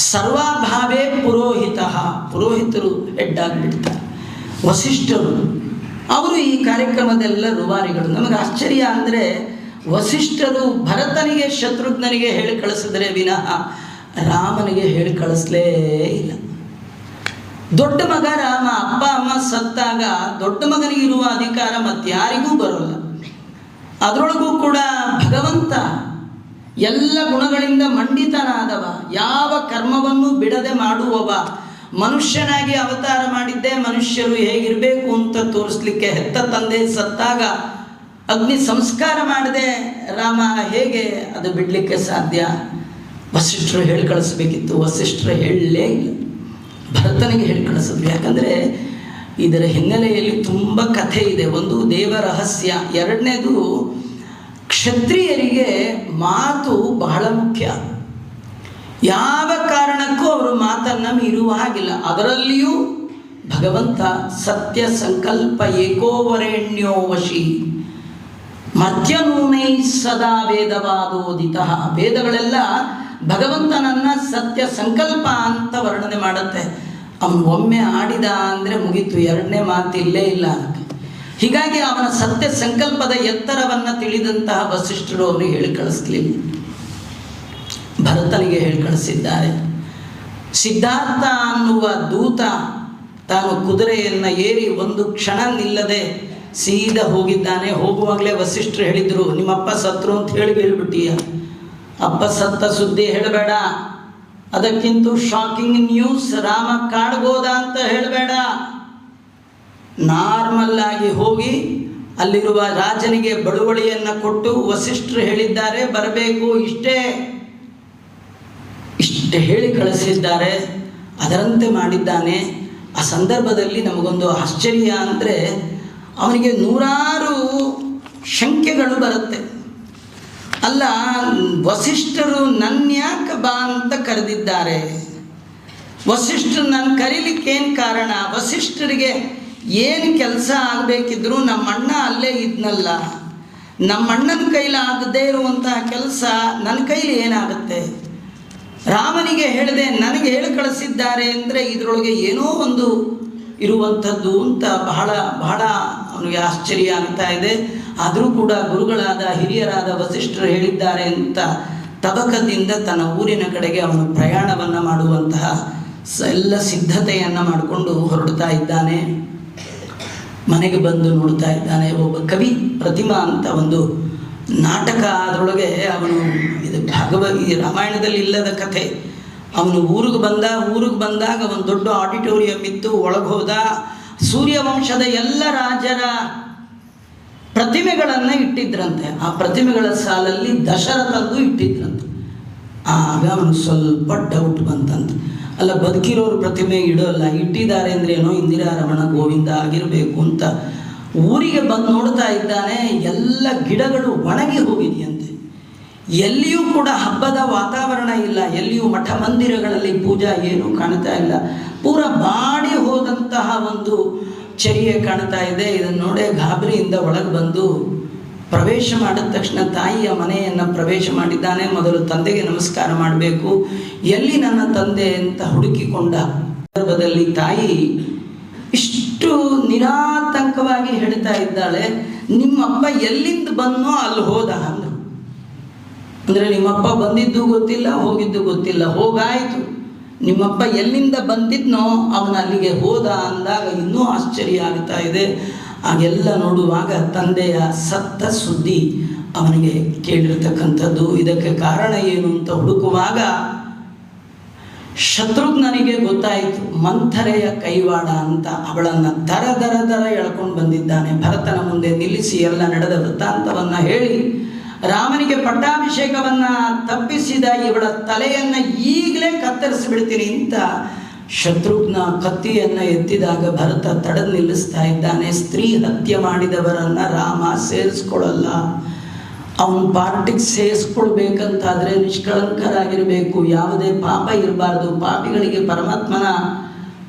ಸರ್ವಾಭಾವೇ ಪುರೋಹಿತರು ಹೆಡ್ ಆಗಿಬಿಡ್ತಾರೆ. ವಸಿಷ್ಠರು ಅವರು ಈ ಕಾರ್ಯಕ್ರಮದೆಲ್ಲ ರೂವಾರಿಗಳು. ನಮಗೆ ಆಶ್ಚರ್ಯ ಅಂದರೆ ವಸಿಷ್ಠರು ಭರತನಿಗೆ ಶತ್ರುಘ್ನನಿಗೆ ಹೇಳಿ ಕಳಿಸಿದರೆ ವಿನಃ ರಾಮನಿಗೆ ಹೇಳಿ ಕಳಿಸ್ಲೇ ಇಲ್ಲ. ದೊಡ್ಡ ಮಗ ರಾಮ, ಅಪ್ಪ ಅಮ್ಮ ಸತ್ತಾಗ ದೊಡ್ಡ ಮಗನಿಗಿರುವ ಅಧಿಕಾರ ಮತ್ತಾರಿಗೂ ಬರೋಲ್ಲ. ಅದರೊಳಗೂ ಕೂಡ ಭಗವಂತ ಎಲ್ಲ ಗುಣಗಳಿಂದ ಮಂಡಿತನಾದವ, ಯಾವ ಕರ್ಮವನ್ನು ಬಿಡದೆ ಮಾಡುವವ, ಮನುಷ್ಯನಾಗಿ ಅವತಾರ ಮಾಡಿದ್ದೆ ಮನುಷ್ಯರು ಹೇಗಿರಬೇಕು ಅಂತ ತೋರಿಸ್ಲಿಕ್ಕೆ. ಹೆತ್ತ ತಂದೆ ಸತ್ತಾಗ ಅಗ್ನಿ ಸಂಸ್ಕಾರ ಮಾಡದೆ ರಾಮ ಹೇಗೆ ಅದು ಬಿಡಲಿಕ್ಕೆ ಸಾಧ್ಯ? ವಸಿಷ್ಠರು ಹೇಳಿ ಕಳಿಸ್ಬೇಕಿತ್ತು, ವಸಿಷ್ಠರು ಹೇಳಲೇ ಇಲ್ಲ. ಭರತನಿಗೆ ಹೇಳಿ ಕಳಿಸಿದ್ರು. ಯಾಕಂದರೆ ಇದರ ಹಿನ್ನೆಲೆಯಲ್ಲಿ ತುಂಬ ಕಥೆ ಇದೆ. ಒಂದು ದೇವ ರಹಸ್ಯ, ಎರಡನೇದು ಕ್ಷತ್ರಿಯರಿಗೆ ಮಾತು ಬಹಳ ಮುಖ್ಯ. ಯಾವ ಕಾರಣಕ್ಕೂ ಅವರು ಮಾತನ್ನು ಮೀರುವ ಹಾಗಿಲ್ಲ. ಅದರಲ್ಲಿಯೂ ಭಗವಂತ ಸತ್ಯ ಸಂಕಲ್ಪ ಏಕೋವರೆಣ್ಯೋ ವಶಿ ಮಧ್ಯನೂನೈ ಸದಾ ವೇದವಾದೋದಿತ. ವೇದಗಳೆಲ್ಲ ಭಗವಂತನನ್ನ ಸತ್ಯ ಸಂಕಲ್ಪ ಅಂತ ವರ್ಣನೆ ಮಾಡುತ್ತೆ. ಅವನು ಒಮ್ಮೆ ಆಡಿದ ಅಂದರೆ ಮುಗೀತು, ಎರಡನೇ ಮಾತು ಇಲ್ಲೇ ಇಲ್ಲ ಅದಕ್ಕೆ. ಹೀಗಾಗಿ ಅವನ ಸತ್ಯ ಸಂಕಲ್ಪದ ಎತ್ತರವನ್ನು ತಿಳಿದಂತಹ ವಸಿಷ್ಠರು ಅವನಿಗೆ ಹೇಳಿ ಕಳಿಸ್ಲಿಲ್ಲ, ಭರತನಿಗೆ ಹೇಳಿ ಕಳಿಸಿದ್ದಾರೆ. ಸಿದ್ಧಾರ್ಥ ಅನ್ನುವ ದೂತ ತಾನು ಕುದುರೆಯನ್ನು ಏರಿ ಒಂದು ಕ್ಷಣ ನಿಲ್ಲದೆ ಸೀದಾ ಹೋಗಿದ್ದಾನೆ. ಹೋಗುವಾಗಲೇ ವಸಿಷ್ಠರು ಹೇಳಿದರು, ನಿಮ್ಮಪ್ಪ ಸತ್ರು ಅಂತ ಹೇಳ್ಬಿಟ್ಟಿಯ. ಅಪ್ಪ ಸತ್ತ ಸುದ್ದಿ ಹೇಳಬೇಡ, ಅದಕ್ಕಿಂತ ಶಾಕಿಂಗ್ ನ್ಯೂಸ್, ರಾಮ ಕಾಡ್ಬೋದ ಅಂತ ಹೇಳಬೇಡ. ನಾರ್ಮಲ್ ಆಗಿ ಹೋಗಿ ಅಲ್ಲಿರುವ ರಾಜನಿಗೆ ಬಳುವಳಿಯನ್ನು ಕೊಟ್ಟು ವಸಿಷ್ಠರು ಹೇಳಿದ್ದಾರೆ ಬರಬೇಕು, ಇಷ್ಟೇ ಹೇಳಿ ಕಳಿಸಿದ್ದಾರೆ. ಅದರಂತೆ ಮಾಡಿದ್ದಾನೆ. ಆ ಸಂದರ್ಭದಲ್ಲಿ ನಮಗೊಂದು ಆಶ್ಚರ್ಯ ಅಂದರೆ, ಅವನಿಗೆ ನೂರಾರು ಶಂಕೆಗಳು ಬರುತ್ತೆ. ಅಲ್ಲ, ವಸಿಷ್ಠರು ನನ್ಯಾಕೆ ಬಾ ಅಂತ ಕರೆದಿದ್ದಾರೆ? ವಸಿಷ್ಠರು ನಾನು ಕರೀಲಿಕ್ಕೇನು ಕಾರಣ? ವಸಿಷ್ಠರಿಗೆ ಏನು ಕೆಲಸ ಆಗಬೇಕಿದ್ರು ನಮ್ಮಣ್ಣ ಅಲ್ಲೇ ಇದ್ನಲ್ಲ, ನಮ್ಮಣ್ಣನ ಕೈಲಿ ಆಗದೇ ಇರುವಂತಹ ಕೆಲಸ ನನ್ನ ಕೈಲಿ ಏನಾಗುತ್ತೆ? ರಾಮನಿಗೆ ಹೇಳಿದೆ, ನನಗೆ ಹೇಳಿ ಕಳಿಸಿದ್ದಾರೆ ಅಂದರೆ ಇದರೊಳಗೆ ಏನೋ ಒಂದು ಇರುವಂಥದ್ದು ಅಂತ ಬಹಳ ಬಹಳ ಅವನಿಗೆ ಆಶ್ಚರ್ಯ ಆಗ್ತಾ ಇದೆ. ಆದರೂ ಕೂಡ ಗುರುಗಳಾದ ಹಿರಿಯರಾದ ವಸಿಷ್ಠರು ಹೇಳಿದ್ದಾರೆ ಅಂತ ತಬಕದಿಂದ ತನ್ನ ಊರಿನ ಕಡೆಗೆ ಅವನು ಪ್ರಯಾಣವನ್ನು ಮಾಡುವಂತಹ ಎಲ್ಲ ಸಿದ್ಧತೆಯನ್ನು ಮಾಡಿಕೊಂಡು ಹೊರಡ್ತಾ ಇದ್ದಾನೆ. ಮನೆಗೆ ಬಂದು ನೋಡ್ತಾ ಇದ್ದಾನೆ. ಒಬ್ಬ ಕವಿ ಪ್ರತಿಮಾ ಅಂತ ಒಂದು ನಾಟಕ, ಅದರೊಳಗೆ ಅವನು ಈ ರಾಮಾಯಣದಲ್ಲಿ ಇಲ್ಲದ ಕಥೆ. ಅವನು ಊರಿಗೆ ಬಂದಾಗ ಒಂದು ದೊಡ್ಡ ಆಡಿಟೋರಿಯಂ ಇತ್ತು. ಒಳಗೆ ಹೋದ, ಸೂರ್ಯವಂಶದ ಎಲ್ಲ ರಾಜರ ಪ್ರತಿಮೆಗಳನ್ನು ಇಟ್ಟಿದ್ರಂತೆ. ಆ ಪ್ರತಿಮೆಗಳ ಸಾಲಲ್ಲಿ ದಶರಥಂದು ಇಟ್ಟಿದ್ರಂತೆ. ಆಗ ಅವನು ಸ್ವಲ್ಪ ಡೌಟ್ ಬಂತಂತೆ. ಅಲ್ಲ, ಬದುಕಿರೋರು ಪ್ರತಿಮೆ ಇಡೋಲ್ಲ, ಇಟ್ಟಿದ್ದಾರೆ ಅಂದ್ರೇನೋ ಇಂದಿರಾ ರಮಣ ಗೋವಿಂದ ಆಗಿರಬೇಕು ಅಂತ ಊರಿಗೆ ಬಂದು ನೋಡ್ತಾ ಇದ್ದಾನೆ. ಎಲ್ಲ ಗಿಡಗಳು ಒಣಗಿ ಹೋಗಿದೆಯಂತೆ. ಎಲ್ಲಿಯೂ ಕೂಡ ಹಬ್ಬದ ವಾತಾವರಣ ಇಲ್ಲ. ಎಲ್ಲಿಯೂ ಮಠ ಮಂದಿರಗಳಲ್ಲಿ ಪೂಜಾ ಏನೂ ಕಾಣ್ತಾ ಇಲ್ಲ. ಪೂರ ಬಾಡಿ ಹೋದಂತಹ ಒಂದು ಚರ್ಯೆ ಕಾಣ್ತಾ ಇದೆ. ಇದನ್ನು ನೋಡೇ ಗಾಬರಿಯಿಂದ ಒಳಗೆ ಬಂದು ಪ್ರವೇಶ ಮಾಡಿದ ತಕ್ಷಣ ತಾಯಿಯ ಮನೆಯನ್ನು ಪ್ರವೇಶ ಮಾಡಿದ್ದಾನೆ. ಮೊದಲು ತಂದೆಗೆ ನಮಸ್ಕಾರ ಮಾಡಬೇಕು. ಎಲ್ಲಿ ನನ್ನ ತಂದೆ ಅಂತ ಹುಡುಕಿಕೊಂಡ ಸಂದರ್ಭದಲ್ಲಿ ತಾಯಿ ಇಷ್ಟು ನಿರಾತಂಕವಾಗಿ ಹೇಳ್ತಾ ಇದ್ದಾಳೆ, ನಿಮ್ಮಪ್ಪ ಎಲ್ಲಿಂದ ಬಂದನೋ ಅಲ್ಲಿ ಹೋದ ಅಂದರು. ಅಂದರೆ ನಿಮ್ಮಪ್ಪ ಬಂದಿದ್ದು ಗೊತ್ತಿಲ್ಲ, ಹೋಗಿದ್ದು ಗೊತ್ತಿಲ್ಲ, ಹೋಗಾಯಿತು. ನಿಮ್ಮಪ್ಪ ಎಲ್ಲಿಂದ ಬಂದಿದ್ನೋ ಅವನು ಅಲ್ಲಿಗೆ ಹೋದ ಅಂದಾಗ ಇನ್ನೂ ಆಶ್ಚರ್ಯ ಆಗ್ತಾ ಇದೆ. ಹಾಗೆಲ್ಲ ನೋಡುವಾಗ ತಂದೆಯ ಸತ್ತ ಸುದ್ದಿ ಅವನಿಗೆ ಕೇಳಿರ್ತಕ್ಕಂಥದ್ದು. ಇದಕ್ಕೆ ಕಾರಣ ಏನು ಅಂತ ಹುಡುಕುವಾಗ ಶತ್ರುಘ್ನನಿಗೆ ಗೊತ್ತಾಯಿತು, ಮಂಥರೆಯ ಕೈವಾಡ ಅಂತ. ಅವಳನ್ನು ದರ ಎಳ್ಕೊಂಡು ಬಂದಿದ್ದಾನೆ. ಭರತನ ಮುಂದೆ ನಿಲ್ಲಿಸಿ ಎಲ್ಲ ನಡೆದ ವೃತ್ತಾಂತವನ್ನು ಹೇಳಿ ರಾಮನಿಗೆ ಪಟ್ಟಾಭಿಷೇಕವನ್ನು ತಪ್ಪಿಸಿದ ಇವಳ ತಲೆಯನ್ನು ಈಗಲೇ ಕತ್ತರಿಸಿಬಿಡ್ತೀನಿ ಅಂತ ಶತ್ರುಘ್ನ ಕತ್ತಿಯನ್ನು ಎತ್ತಿದಾಗ ಭರತ ತಡೆದು ನಿಲ್ಲಿಸ್ತಾ ಇದ್ದಾನೆ. ಸ್ತ್ರೀ ಹತ್ಯೆ ಮಾಡಿದವರನ್ನು ರಾಮ ಸೇರಿಸ್ಕೊಳ್ಳಲ್ಲ. ಅವನ ಪಾರ್ಟಿಗೆ ಸೇರಿಸ್ಕೊಳ್ಬೇಕಂತಾದರೆ ನಿಷ್ಕಳಂಕರಾಗಿರಬೇಕು, ಯಾವುದೇ ಪಾಪ ಇರಬಾರ್ದು. ಪಾಪಿಗಳಿಗೆ ಪರಮಾತ್ಮನ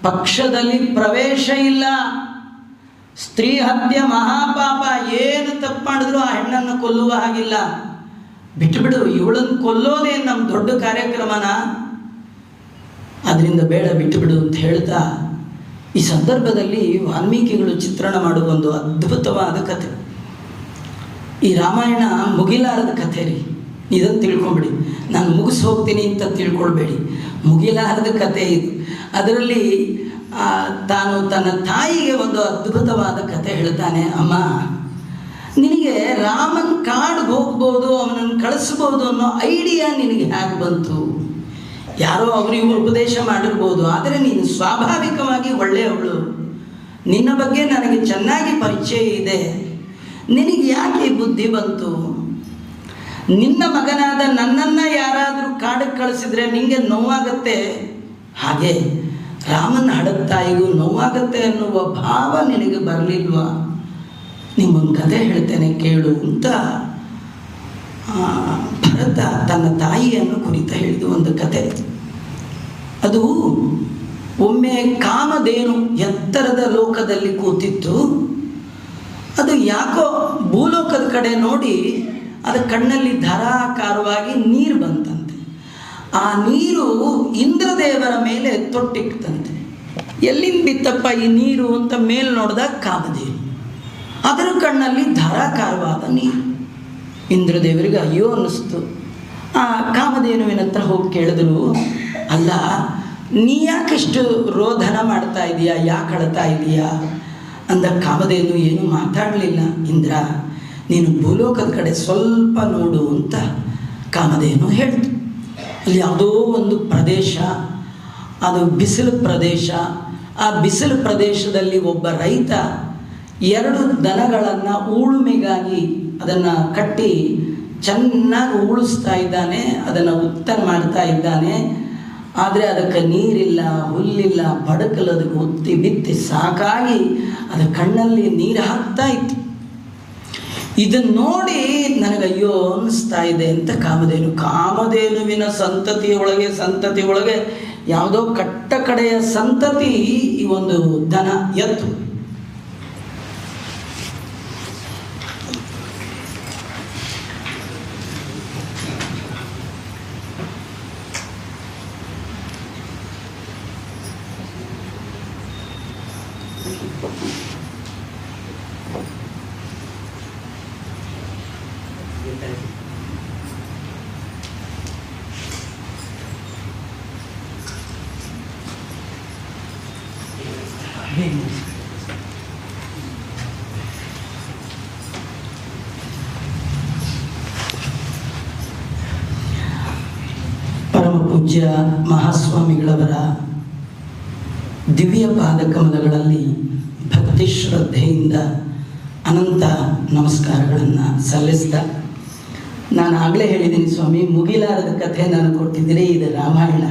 ಪಕ್ಷದಲ್ಲಿ ಪ್ರವೇಶ ಇಲ್ಲ. ಸ್ತ್ರೀ ಹತ್ಯೆ ಮಹಾಪಾಪ. ಏನು ತಪ್ಪು ಮಾಡಿದ್ರು ಆ ಹೆಣ್ಣನ್ನು ಕೊಲ್ಲುವ ಹಾಗಿಲ್ಲ. ಬಿಟ್ಟುಬಿಡು, ಇವಳನ್ನು ಕೊಲ್ಲೋದೇನು ನಮ್ಮ ದೊಡ್ಡ ಕಾರ್ಯಕ್ರಮನ, ಅದರಿಂದ ಬೇಡ, ಬಿಟ್ಟುಬಿಡು ಅಂತ ಹೇಳ್ತಾ ಈ ಸಂದರ್ಭದಲ್ಲಿ ವಾಲ್ಮೀಕಿಗಳು ಚಿತ್ರಣ ಮಾಡುವ ಒಂದು ಅದ್ಭುತವಾದ ಕಥೆ. ಈ ರಾಮಾಯಣ ಮುಗಿಲಾರದ ಕಥೆ ರೀ, ಇದನ್ನು ತಿಳ್ಕೊಂಬಿಡಿ. ನಾನು ಮುಗಿಸಿ ಹೋಗ್ತೀನಿ ಅಂತ ತಿಳ್ಕೊಳ್ಬೇಡಿ. ಮುಗಿಲಾರದ ಕಥೆ ಇದು. ಅದರಲ್ಲಿ ತಾನು ತನ್ನ ತಾಯಿಗೆ ಒಂದು ಅದ್ಭುತವಾದ ಕಥೆ ಹೇಳ್ತಾನೆ. ಅಮ್ಮ, ನಿನಗೆ ರಾಮನ್ ಕಾಡಿಗೆ ಹೋಗ್ಬೋದು, ಅವನನ್ನು ಕಳಿಸ್ಬೋದು ಅನ್ನೋ ಐಡಿಯಾ ನಿನಗೆ ಹೇಗೆ ಬಂತು? ಯಾರೋ ಅವರಿಗೂ ಉಪದೇಶ ಮಾಡಿರ್ಬೋದು, ಆದರೆ ನೀನು ಸ್ವಾಭಾವಿಕವಾಗಿ ಒಳ್ಳೆಯವಳು. ನಿನ್ನ ಬಗ್ಗೆ ನನಗೆ ಚೆನ್ನಾಗಿ ಪರಿಚಯ ಇದೆ. ನಿನಗೆ ಯಾಕೆ ಬುದ್ಧಿ ಬಂತು? ನಿನ್ನ ಮಗನಾದ ನನ್ನನ್ನು ಯಾರಾದರೂ ಕಾಡಿಗೆ ಕಳಿಸಿದ್ರೆ ನಿನಗೆ ನೋವಾಗತ್ತೆ, ಹಾಗೆ ರಾಮನ ಹಡದ ತಾಯಿಗೂ ನೋವಾಗತ್ತೆ ಅನ್ನುವ ಭಾವ ನಿನಗೆ ಬರಲಿಲ್ವಾ? ನಿಮ್ಮೊಂದು ಕಥೆ ಹೇಳ್ತೇನೆ ಕೇಳು ಅಂತ ಭರತ ತನ್ನ ತಾಯಿಯನ್ನು ಕುರಿತ ಹೇಳಿದ ಒಂದು ಕತೆ. ಅದು ಒಮ್ಮೆ ಕಾಮಧೇನು ಎತ್ತರದ ಲೋಕದಲ್ಲಿ ಕೂತಿತ್ತು. ಅದು ಯಾಕೋ ಭೂಲೋಕದ ಕಡೆ ನೋಡಿ ಅದರ ಕಣ್ಣಲ್ಲಿ ಧಾರಾಕಾರವಾಗಿ ನೀರು ಬಂತಂತೆ. ಆ ನೀರು ಇಂದ್ರದೇವರ ಮೇಲೆ ತೊಟ್ಟಿಕ್ತಂತೆ. ಎಲ್ಲಿಂದ ಬಿತ್ತಪ್ಪ ಈ ನೀರು ಅಂತ ಮೇಲೆ ನೋಡಿದಾಗ ಕಾಮಧೇನು, ಅದರ ಕಣ್ಣಲ್ಲಿ ಧಾರಾಕಾರವಾದ ನೀರು. ಇಂದ್ರದೇವರಿಗೆ ಅಯ್ಯೋ ಅನ್ನಿಸ್ತು. ಆ ಕಾಮಧೇನುವಿನ ಹತ್ರ ಹೋಗಿ ಕೇಳಿದ್ರು, ಅಲ್ಲ ನೀ ಯಾಕಿಷ್ಟು ರೋಧನ ಮಾಡ್ತಾ ಇದೀಯಾ, ಯಾಕೆ ಅಳ್ತಾ ಇದೀಯಾ? ಅಂದ ಕಾಮಧೇನು ಏನು ಮಾತಾಡಲಿಲ್ಲ. ಇಂದ್ರ, ನೀನು ಭೂಲೋಕದ ಕಡೆ ಸ್ವಲ್ಪ ನೋಡು ಅಂತ ಕಾಮಧೇನು ಹೇಳ್ತು. ಅಲ್ಲಿ ಯಾವುದೋ ಒಂದು ಪ್ರದೇಶ, ಅದು ಬಿಸಿಲು ಪ್ರದೇಶ. ಆ ಬಿಸಿಲು ಪ್ರದೇಶದಲ್ಲಿ ಒಬ್ಬ ರೈತ 2 ದನಗಳನ್ನು ಉಳುಮೆಗಾಗಿ ಅದನ್ನು ಕಟ್ಟಿ ಚೆನ್ನಾಗಿ ಉಳಿಸ್ತಾ ಇದ್ದಾನೆ, ಅದನ್ನು ಉತ್ತರ ಮಾಡ್ತಾ ಇದ್ದಾನೆ. ಆದರೆ ಅದಕ್ಕೆ ನೀರಿಲ್ಲ, ಹುಲ್ಲಿಲ್ಲ, ಬಡಕಲು ಅದಕ್ಕೆ ಒತ್ತಿ ಬಿತ್ತಿ ಸಾಕಾಗಿ ಅದು ಕಣ್ಣಲ್ಲಿ ನೀರು ಹಾಕ್ತಾ ಇತ್ತು. ಇದನ್ನು ನೋಡಿ ನನಗಯ್ಯೋ ಅನ್ನಿಸ್ತಾ ಇದೆ ಅಂತ ಕಾಮಧೇನುವಿನ ಸಂತತಿ ಒಳಗೆ ಯಾವುದೋ ಕಟ್ಟ ಕಡೆಯ ಸಂತತಿ ಈ ಒಂದು ದನ ಎತ್ತು. ಪರಮ ಪೂಜ್ಯ ಮಹಾಸ್ವಾಮಿಗಳವರ ದಿವ್ಯ ಪಾದಕಮಲಗಳಲ್ಲಿ ಭಕ್ತಿ ಶ್ರದ್ಧೆಯಿಂದ ಅನಂತ ನಮಸ್ಕಾರಗಳನ್ನು ಸಲ್ಲಿಸ್ತಾ, ನಾನು ಆಗಲೇ ಹೇಳಿದ್ದೀನಿ ಸ್ವಾಮಿ, ಮುಗಿಲಾರದ ಕಥೆ ನಾನು ಕೊಟ್ಟಿದ್ದರೆ ಇದು ರಾಮಾಯಣ,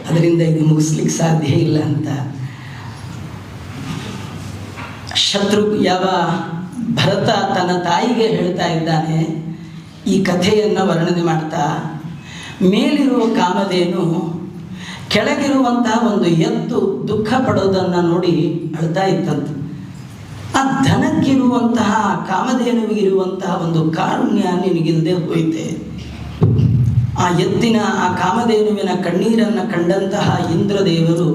ಅದರಿಂದ ಇದು ಮುಗಿಸ್ಲಿಕ್ಕೆ ಸಾಧ್ಯ ಇಲ್ಲ ಅಂತ. ಭರತ ತನ್ನ ತಾಯಿಗೆ ಹೇಳ್ತಾ ಇದ್ದಾನೆ ಈ ಕಥೆಯನ್ನು ವರ್ಣನೆ ಮಾಡ್ತಾ. ಮೇಲಿರುವ ಕಾಮಧೇನು ಕೆಳಗಿರುವಂತಹ ಒಂದು ಎತ್ತು ದುಃಖ ಪಡೋದನ್ನು ನೋಡಿ ಅಳ್ತಾ ಇತ್ತಂತೆ. ಆ ದನಕ್ಕಿರುವಂತಹ ಕಾಮಧೇನುವಿಗಿರುವಂತಹ ಒಂದು ಕಾರುಣ್ಯ ನಿನಗಿಲ್ಲದೆ ಹೋಯಿತೆ. ಆ ಎತ್ತಿನ ಆ ಕಾಮಧೇನುವಿನ ಕಣ್ಣೀರನ್ನು ಕಂಡಂತಹ ಇಂದ್ರದೇವರು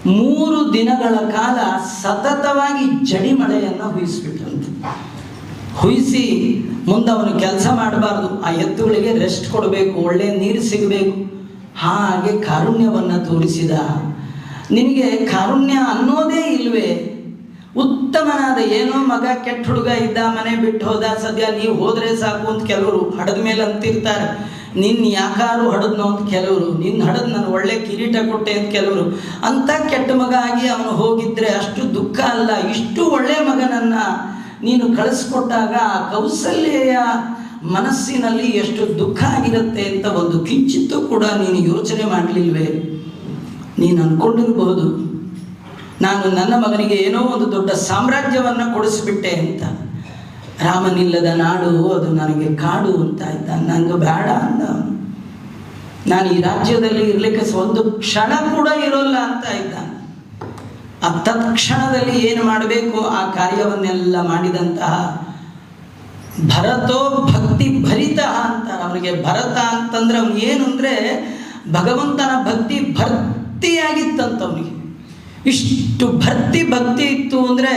3 ದಿನಗಳ ಕಾಲ ಸತತವಾಗಿ ಜಡಿ ಮಳೆಯನ್ನು ಹುಯಿಸ್ಬಿಟ್ರಂತೆ. ಹುಯಿಸಿ ಮುಂದೆ ಅವನು ಕೆಲಸ ಮಾಡಬಾರ್ದು, ಆ ಎತ್ತುಗಳಿಗೆ ರೆಸ್ಟ್ ಕೊಡಬೇಕು, ಒಳ್ಳೆಯ ನೀರು ಸಿಗಬೇಕು. ಹಾಗೆ ಕಾರುಣ್ಯವನ್ನು ತೋರಿಸಿದ. ನಿನಗೆ ಕಾರುಣ್ಯ ಅನ್ನೋದೇ ಇಲ್ವೇ? ಉತ್ತಮನಾದ ಏನೋ ಮಗ ಕೆಟ್ಟ ಹುಡುಗ ಇದ್ದ, ಮನೆ ಬಿಟ್ಟು ಹೋದ, ಸದ್ಯ ನೀವು ಹೋದರೆ ಸಾಕು ಅಂತ ಕೆಲವರು ಹಡದ ಮೇಲೆ ಅಂತಿರ್ತಾರೆ. ನಿನ್ನ ಯಾಕಾರು ಹಡದ್ನೋ ಅಂತ ಕೆಲವರು, ನಿನ್ನ ಹಡದ್ ನಾನು ಒಳ್ಳೆ ಕಿರೀಟ ಕೊಟ್ಟೆ ಅಂತ ಕೆಲವರು. ಅಂಥ ಕೆಟ್ಟ ಮಗ ಆಗಿ ಅವನು ಹೋಗಿದ್ರೆ ಅಷ್ಟು ದುಃಖ ಅಲ್ಲ, ಇಷ್ಟು ಒಳ್ಳೆಯ ಮಗನನ್ನು ನೀನು ಕಳಿಸ್ಕೊಟ್ಟಾಗ ಆ ಕೌಸಲ್ಯೆಯ ಮನಸ್ಸಿನಲ್ಲಿ ಎಷ್ಟು ದುಃಖ ಆಗಿರುತ್ತೆ ಅಂತ ಒಂದು ಕಿಂಚಿತ್ತೂ ಕೂಡ ನೀನು ಯೋಚನೆ ಮಾಡಲಿಲ್ವೇ? ನೀನು ಅಂದ್ಕೊಂಡಿರ್ಬೋದು ನಾನು ನನ್ನ ಮಗನಿಗೆ ಏನೋ ಒಂದು ದೊಡ್ಡ ಸಾಮ್ರಾಜ್ಯವನ್ನು ಕೊಡಿಸ್ಬಿಟ್ಟೆ ಅಂತ. ರಾಮನಿಲ್ಲದ ನಾಡು ಅದು ನನಗೆ ಕಾಡು ಅಂತ ಇದ್ದ. ನನಗೆ ಬೇಡ ಅಂದ. ನಾನು ಈ ರಾಜ್ಯದಲ್ಲಿ ಇರಲಿಕ್ಕೆ ಒಂದು ಕ್ಷಣ ಕೂಡ ಇರೋಲ್ಲ ಅಂತ ಇದ್ದ. ಆ ತತ್ಕ್ಷಣದಲ್ಲಿ ಏನು ಮಾಡಬೇಕು ಆ ಕಾರ್ಯವನ್ನೆಲ್ಲ ಮಾಡಿದಂತಹ ಭರತೋ ಭಕ್ತಿ ಭರಿತ ಅಂತಾರೆ. ಅವನಿಗೆ ಭರತ ಅಂತಂದ್ರೆ ಅವನು ಏನು ಅಂದರೆ ಭಗವಂತನ ಭಕ್ತಿ ಭರ್ತಿಯಾಗಿತ್ತಂತವನಿಗೆ. ಇಷ್ಟು ಭಕ್ತಿ ಇತ್ತು ಅಂದರೆ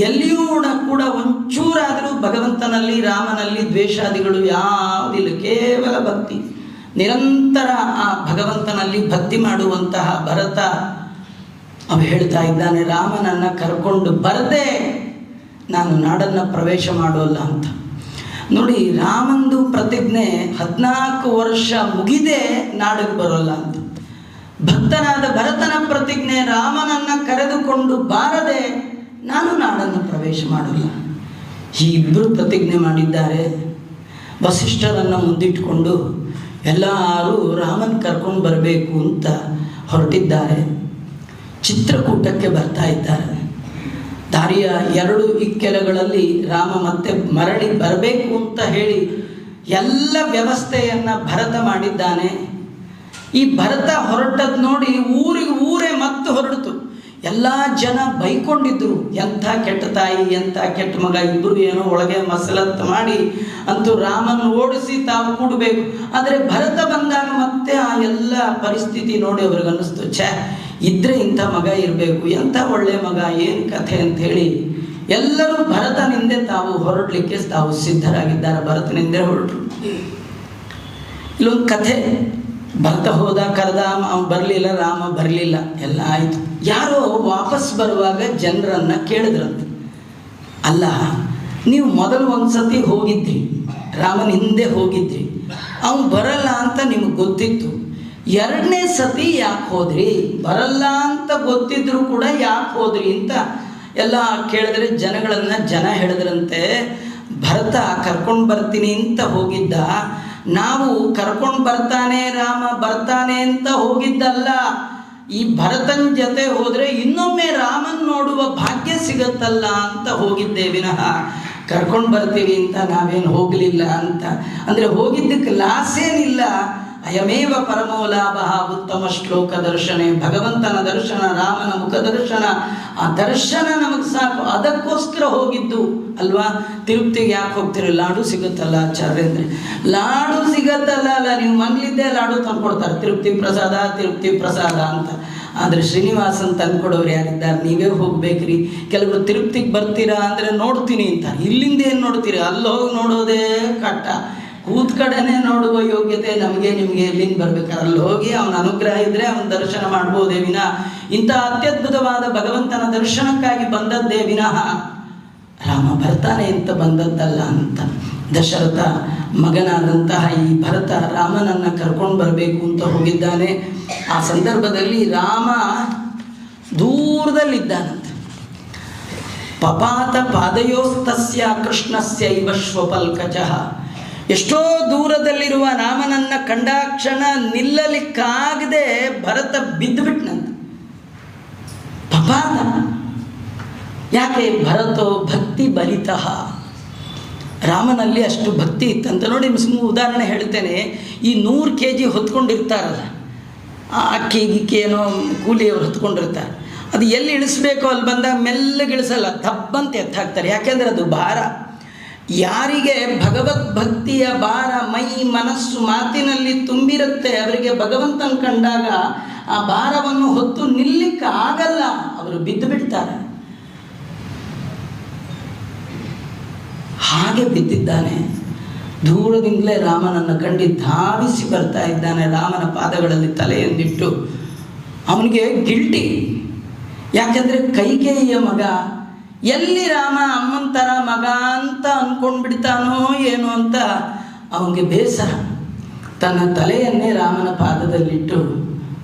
ಎಲ್ಲಿಯೂ ಕೂಡ ಒಂಚೂರಾದರೂ ಭಗವಂತನಲ್ಲಿ ರಾಮನಲ್ಲಿ ದ್ವೇಷಾದಿಗಳು ಯಾವುದಿಲ್ಲ, ಕೇವಲ ಭಕ್ತಿ. ನಿರಂತರ ಆ ಭಗವಂತನಲ್ಲಿ ಭಕ್ತಿ ಮಾಡುವಂತಹ ಭರತ ಅವ ಹೇಳ್ತಾ ಇದ್ದಾನೆ, ರಾಮನನ್ನು ಕರ್ಕೊಂಡು ಬರದೆ ನಾನು ನಾಡನ್ನು ಪ್ರವೇಶ ಮಾಡೋಲ್ಲ ಅಂತ. ನೋಡಿ, ರಾಮಂದು ಪ್ರತಿಜ್ಞೆ 14 ವರ್ಷ ಮುಗಿದೇ ನಾಡಿಗೆ ಬರೋಲ್ಲ ಅಂತ. ಭಕ್ತನಾದ ಭರತನ ಪ್ರತಿಜ್ಞೆ ರಾಮನನ್ನು ಕರೆದುಕೊಂಡು ಬಾರದೆ ನಾನು ನಾಡನ್ನು ಪ್ರವೇಶ ಮಾಡಲ್ಲ. ಈ ಇಬ್ಬರು ಪ್ರತಿಜ್ಞೆ ಮಾಡಿದ್ದಾರೆ. ವಸಿಷ್ಠರನ್ನು ಮುಂದಿಟ್ಟುಕೊಂಡು ಎಲ್ಲರೂ ರಾಮನ ಕರ್ಕೊಂಡು ಬರಬೇಕು ಅಂತ ಹೊರಟಿದ್ದಾರೆ. ಚಿತ್ರಕೂಟಕ್ಕೆ ಬರ್ತಾ ಇದ್ದಾರೆ. ದಾರಿಯ 2 ಇಕ್ಕೆಲಗಳಲ್ಲಿ ರಾಮ ಮತ್ತೆ ಮರಳಿ ಬರಬೇಕು ಅಂತ ಹೇಳಿ ಎಲ್ಲ ವ್ಯವಸ್ಥೆಯನ್ನು ಭರತ ಮಾಡಿದ್ದಾನೆ. ಈ ಭರತ ಹೊರಟದ್ದು ನೋಡಿ ಊರೇ ಮತ್ತೆ ಹೊರಡಿತು. ಎಲ್ಲ ಜನ ಬೈಕೊಂಡಿದ್ರು, ಎಂಥ ಕೆಟ್ಟ ತಾಯಿ, ಎಂಥ ಕೆಟ್ಟ ಮಗ, ಇಬ್ಬರು ಏನೋ ಒಳಗೆ ಮಸಲತ್ತು ಮಾಡಿ ಅಂತೂ ರಾಮನ ಓಡಿಸಿ ತಾವು ಕೂಡಬೇಕು. ಆದರೆ ಭರತ ಬಂದಾಗ ಮತ್ತೆ ಆ ಎಲ್ಲ ಪರಿಸ್ಥಿತಿ ನೋಡಿ ಅವ್ರಿಗೆ ಅನ್ನಿಸ್ತು, ಇದ್ರೆ ಇಂಥ ಮಗ ಇರಬೇಕು, ಎಂಥ ಒಳ್ಳೆ ಮಗ, ಏನು ಕಥೆ ಅಂಥೇಳಿ ಎಲ್ಲರೂ ಭರತನಿಂದೆ ತಾವು ಹೊರಡಲಿಕ್ಕೆ ತಾವು ಸಿದ್ಧರಾಗಿದ್ದಾರೆ. ಭರತನಿಂದೆ ಹೊರಟರು. ಇಲ್ಲೊಂದು ಕಥೆ, ಭರತ ಹೋದ, ಕರೆದ, ಅವನು ಬರಲಿಲ್ಲ, ರಾಮ ಬರಲಿಲ್ಲ, ಎಲ್ಲ ಆಯಿತು. ಯಾರೋ ವಾಪಸ್ ಬರುವಾಗ ಜನರನ್ನು ಕೇಳಿದ್ರಂತೆ, ಅಲ್ಲ ನೀವು ಮೊದಲು ಒಂದು ಸತಿ ಹೋಗಿದ್ರಿ, ರಾಮನ ಹಿಂದೆ ಹೋಗಿದ್ರಿ, ಅವನು ಬರಲ್ಲ ಅಂತ ನಿಮಗೆ ಗೊತ್ತಿತ್ತು, ಎರಡನೇ ಸತಿ ಯಾಕೆ ಹೋದ್ರಿ? ಬರಲ್ಲ ಅಂತ ಗೊತ್ತಿದ್ರು ಕೂಡ ಯಾಕೆ ಹೋದ್ರಿ ಅಂತ ಎಲ್ಲ ಕೇಳಿದ್ರೆ ಜನ ಹೇಳಿದ್ರಂತೆ, ಭರತ ಕರ್ಕೊಂಡು ಬರ್ತೀನಿ ಅಂತ ಹೋಗಿದ್ದ, ನಾವು ಕರ್ಕೊಂಡು ಬರ್ತಾನೆ ರಾಮ ಬರ್ತಾನೆ ಅಂತ ಹೋಗಿದ್ದಲ್ಲ, ಈ ಭರತನ ಜೊತೆ ಹೋದರೆ ಇನ್ನೊಮ್ಮೆ ರಾಮನ್ ನೋಡುವ ಭಾಗ್ಯ ಸಿಗತ್ತಲ್ಲ ಅಂತ ಹೋಗಿದ್ದೆ ವಿನಃ ಕರ್ಕೊಂಡು ಬರ್ತೀವಿ ಅಂತ ನಾವೇನು ಹೋಗಲಿಲ್ಲ ಅಂತ. ಅಂದರೆ ಹೋಗಿದ್ದಕ್ಕೆ ಲಾಸ್ ಏನಿಲ್ಲ. ಅಯಮೇವ ಪರಮೋ ಲಾಭ ಉತ್ತಮ ಶ್ಲೋಕ ದರ್ಶನೆ, ಭಗವಂತನ ದರ್ಶನ, ರಾಮನ ಮುಖ ದರ್ಶನ, ಆ ದರ್ಶನ ನಮಗೆ ಸಾಕು, ಅದಕ್ಕೋಸ್ಕರ ಹೋಗಿದ್ದು ಅಲ್ವಾ. ತಿರುಪತಿಗೆ ಯಾಕೆ ಹೋಗ್ತೀರಿ? ಲಾಡು ಸಿಗುತ್ತಲ್ಲ ಆಚಾರ್ಯಂದ್ರೆ, ಲಾಡು ಸಿಗತ್ತಲ್ಲ ಅಲ್ಲ, ನೀವು ಮನೇಲಿದ್ದೇ ಲಾಡು ತಂದ್ಕೊಡ್ತಾರೆ, ತಿರುಪತಿ ಪ್ರಸಾದ ಅಂತ. ಆದರೆ ಶ್ರೀನಿವಾಸನ್ ತಂದ್ಕೊಡೋರು ಯಾರಿದ್ದಾರೆ? ನೀವೇ ಹೋಗ್ಬೇಕ್ರಿ. ಕೆಲವರು ತಿರುಪತಿಗೆ ಬರ್ತೀರಾ ಅಂದರೆ ನೋಡ್ತೀನಿ ಅಂತಾರೆ, ಇಲ್ಲಿಂದ ಏನು ನೋಡ್ತೀರಿ? ಅಲ್ಲಿ ಹೋಗಿ ನೋಡೋದೇ ಕಟ್ಟ, ಕೂತ್ ಕಡೆನೇ ನೋಡುವ ಯೋಗ್ಯತೆ ನಮಗೆ ನಿಮಗೆ ಎಲ್ಲಿಂದ ಬರ್ಬೇಕಾದ್ರೆ ಅಲ್ಲಿ ಹೋಗಿ ಅವನ ಅನುಗ್ರಹ ಇದ್ದರೆ ಅವನ ದರ್ಶನ ಮಾಡ್ಬೋದೇ ವಿನಃ ಇಂಥ ಅತ್ಯದ್ಭುತವಾದ ಭಗವಂತನ ದರ್ಶನಕ್ಕಾಗಿ ಬಂದದ್ದೇ ವಿನಃ ರಾಮ ಬರ್ತಾನೆ ಅಂತ ಬಂದದ್ದಲ್ಲ ಅಂತ. ದಶರಥ ಮಗನಾದಂತಹ ಈ ಭರತ ರಾಮನನ್ನು ಕರ್ಕೊಂಡು ಬರಬೇಕು ಅಂತ ಹೋಗಿದ್ದಾನೆ. ಆ ಸಂದರ್ಭದಲ್ಲಿ ರಾಮ ದೂರದಲ್ಲಿದ್ದಾನಂತೆ. ಪಪಾತ ಪಾದಯೋಸ್ತಸ್ಯ ಕೃಷ್ಣಸ್ಯೈವ ಶ್ವಪಲ್ಕಜಃ. ಎಷ್ಟೋ ದೂರದಲ್ಲಿರುವ ರಾಮನನ್ನು ಕಂಡಾಕ್ಷಣ ನಿಲ್ಲಲಿಕ್ಕಾಗದೆ ಭರತ ಬಿದ್ದುಬಿಟ್ನಂತೆ. ಪಪಾತ ಯಾಕೆ? ಭರತೋ ಭಕ್ತಿ ಬಲಿತಃ, ರಾಮನಲ್ಲಿ ಅಷ್ಟು ಭಕ್ತಿ ಇತ್ತಂತ. ನೋಡಿ ಉದಾಹರಣೆ ಹೇಳ್ತೇನೆ. ಈ 100 kg ಹೊತ್ಕೊಂಡಿರ್ತಾರಲ್ಲ, ಅಕ್ಕಿ ಗಿಕ್ಕಿ ಏನೋ ಕೂಲಿಯವರು ಹೊತ್ಕೊಂಡಿರ್ತಾರೆ, ಅದು ಎಲ್ಲಿ ಇಳಿಸ್ಬೇಕೋ ಅಲ್ಲಿ ಬಂದಾಗ ಮೆಲ್ಲಗೆ ಇಳಿಸಲ್ಲ, ದಬ್ಬಂತ ಎತ್ತಾಕ್ತಾರೆ. ಯಾಕೆಂದರೆ ಅದು ಭಾರ. ಯಾರಿಗೆ ಭಗವದ್ಭಕ್ತಿಯ ಭಾರ ಮೈ ಮನಸ್ಸು ಮಾತಿನಲ್ಲಿ ತುಂಬಿರುತ್ತೆ, ಅವರಿಗೆ ಭಗವಂತನ ಕಂಡಾಗ ಆ ಭಾರವನ್ನು ಹೊತ್ತು ನಿಲ್ಲಿಕ್ಕೆ ಆಗಲ್ಲ, ಅವರು ಬಿದ್ದು ಬಿಡ್ತಾರೆ. ಹಾಗೆ ಬಿದ್ದಿದ್ದಾನೆ. ದೂರದಿಂದಲೇ ರಾಮನನ್ನು ಕಂಡು ಧಾವಿಸಿ ಬರ್ತಾ ಇದ್ದಾನೆ, ರಾಮನ ಪಾದಗಳಲ್ಲಿ ತಲೆಯನ್ನಿಟ್ಟು. ಅವನಿಗೆ ಗಿಲ್ಟಿ. ಯಾಕೆಂದರೆ ಕೈಕೇಯಿಯ ಮಗ, ಎಲ್ಲಿ ರಾಮ ಅಮ್ಮನ ಥರ ಮಗ ಅಂತ ಅಂದ್ಕೊಂಡ್ಬಿಡ್ತಾನೋ ಏನೋ ಅಂತ ಅವನಿಗೆ ಬೇಸರ. ತನ್ನ ತಲೆಯನ್ನೇ ರಾಮನ ಪಾದದಲ್ಲಿಟ್ಟು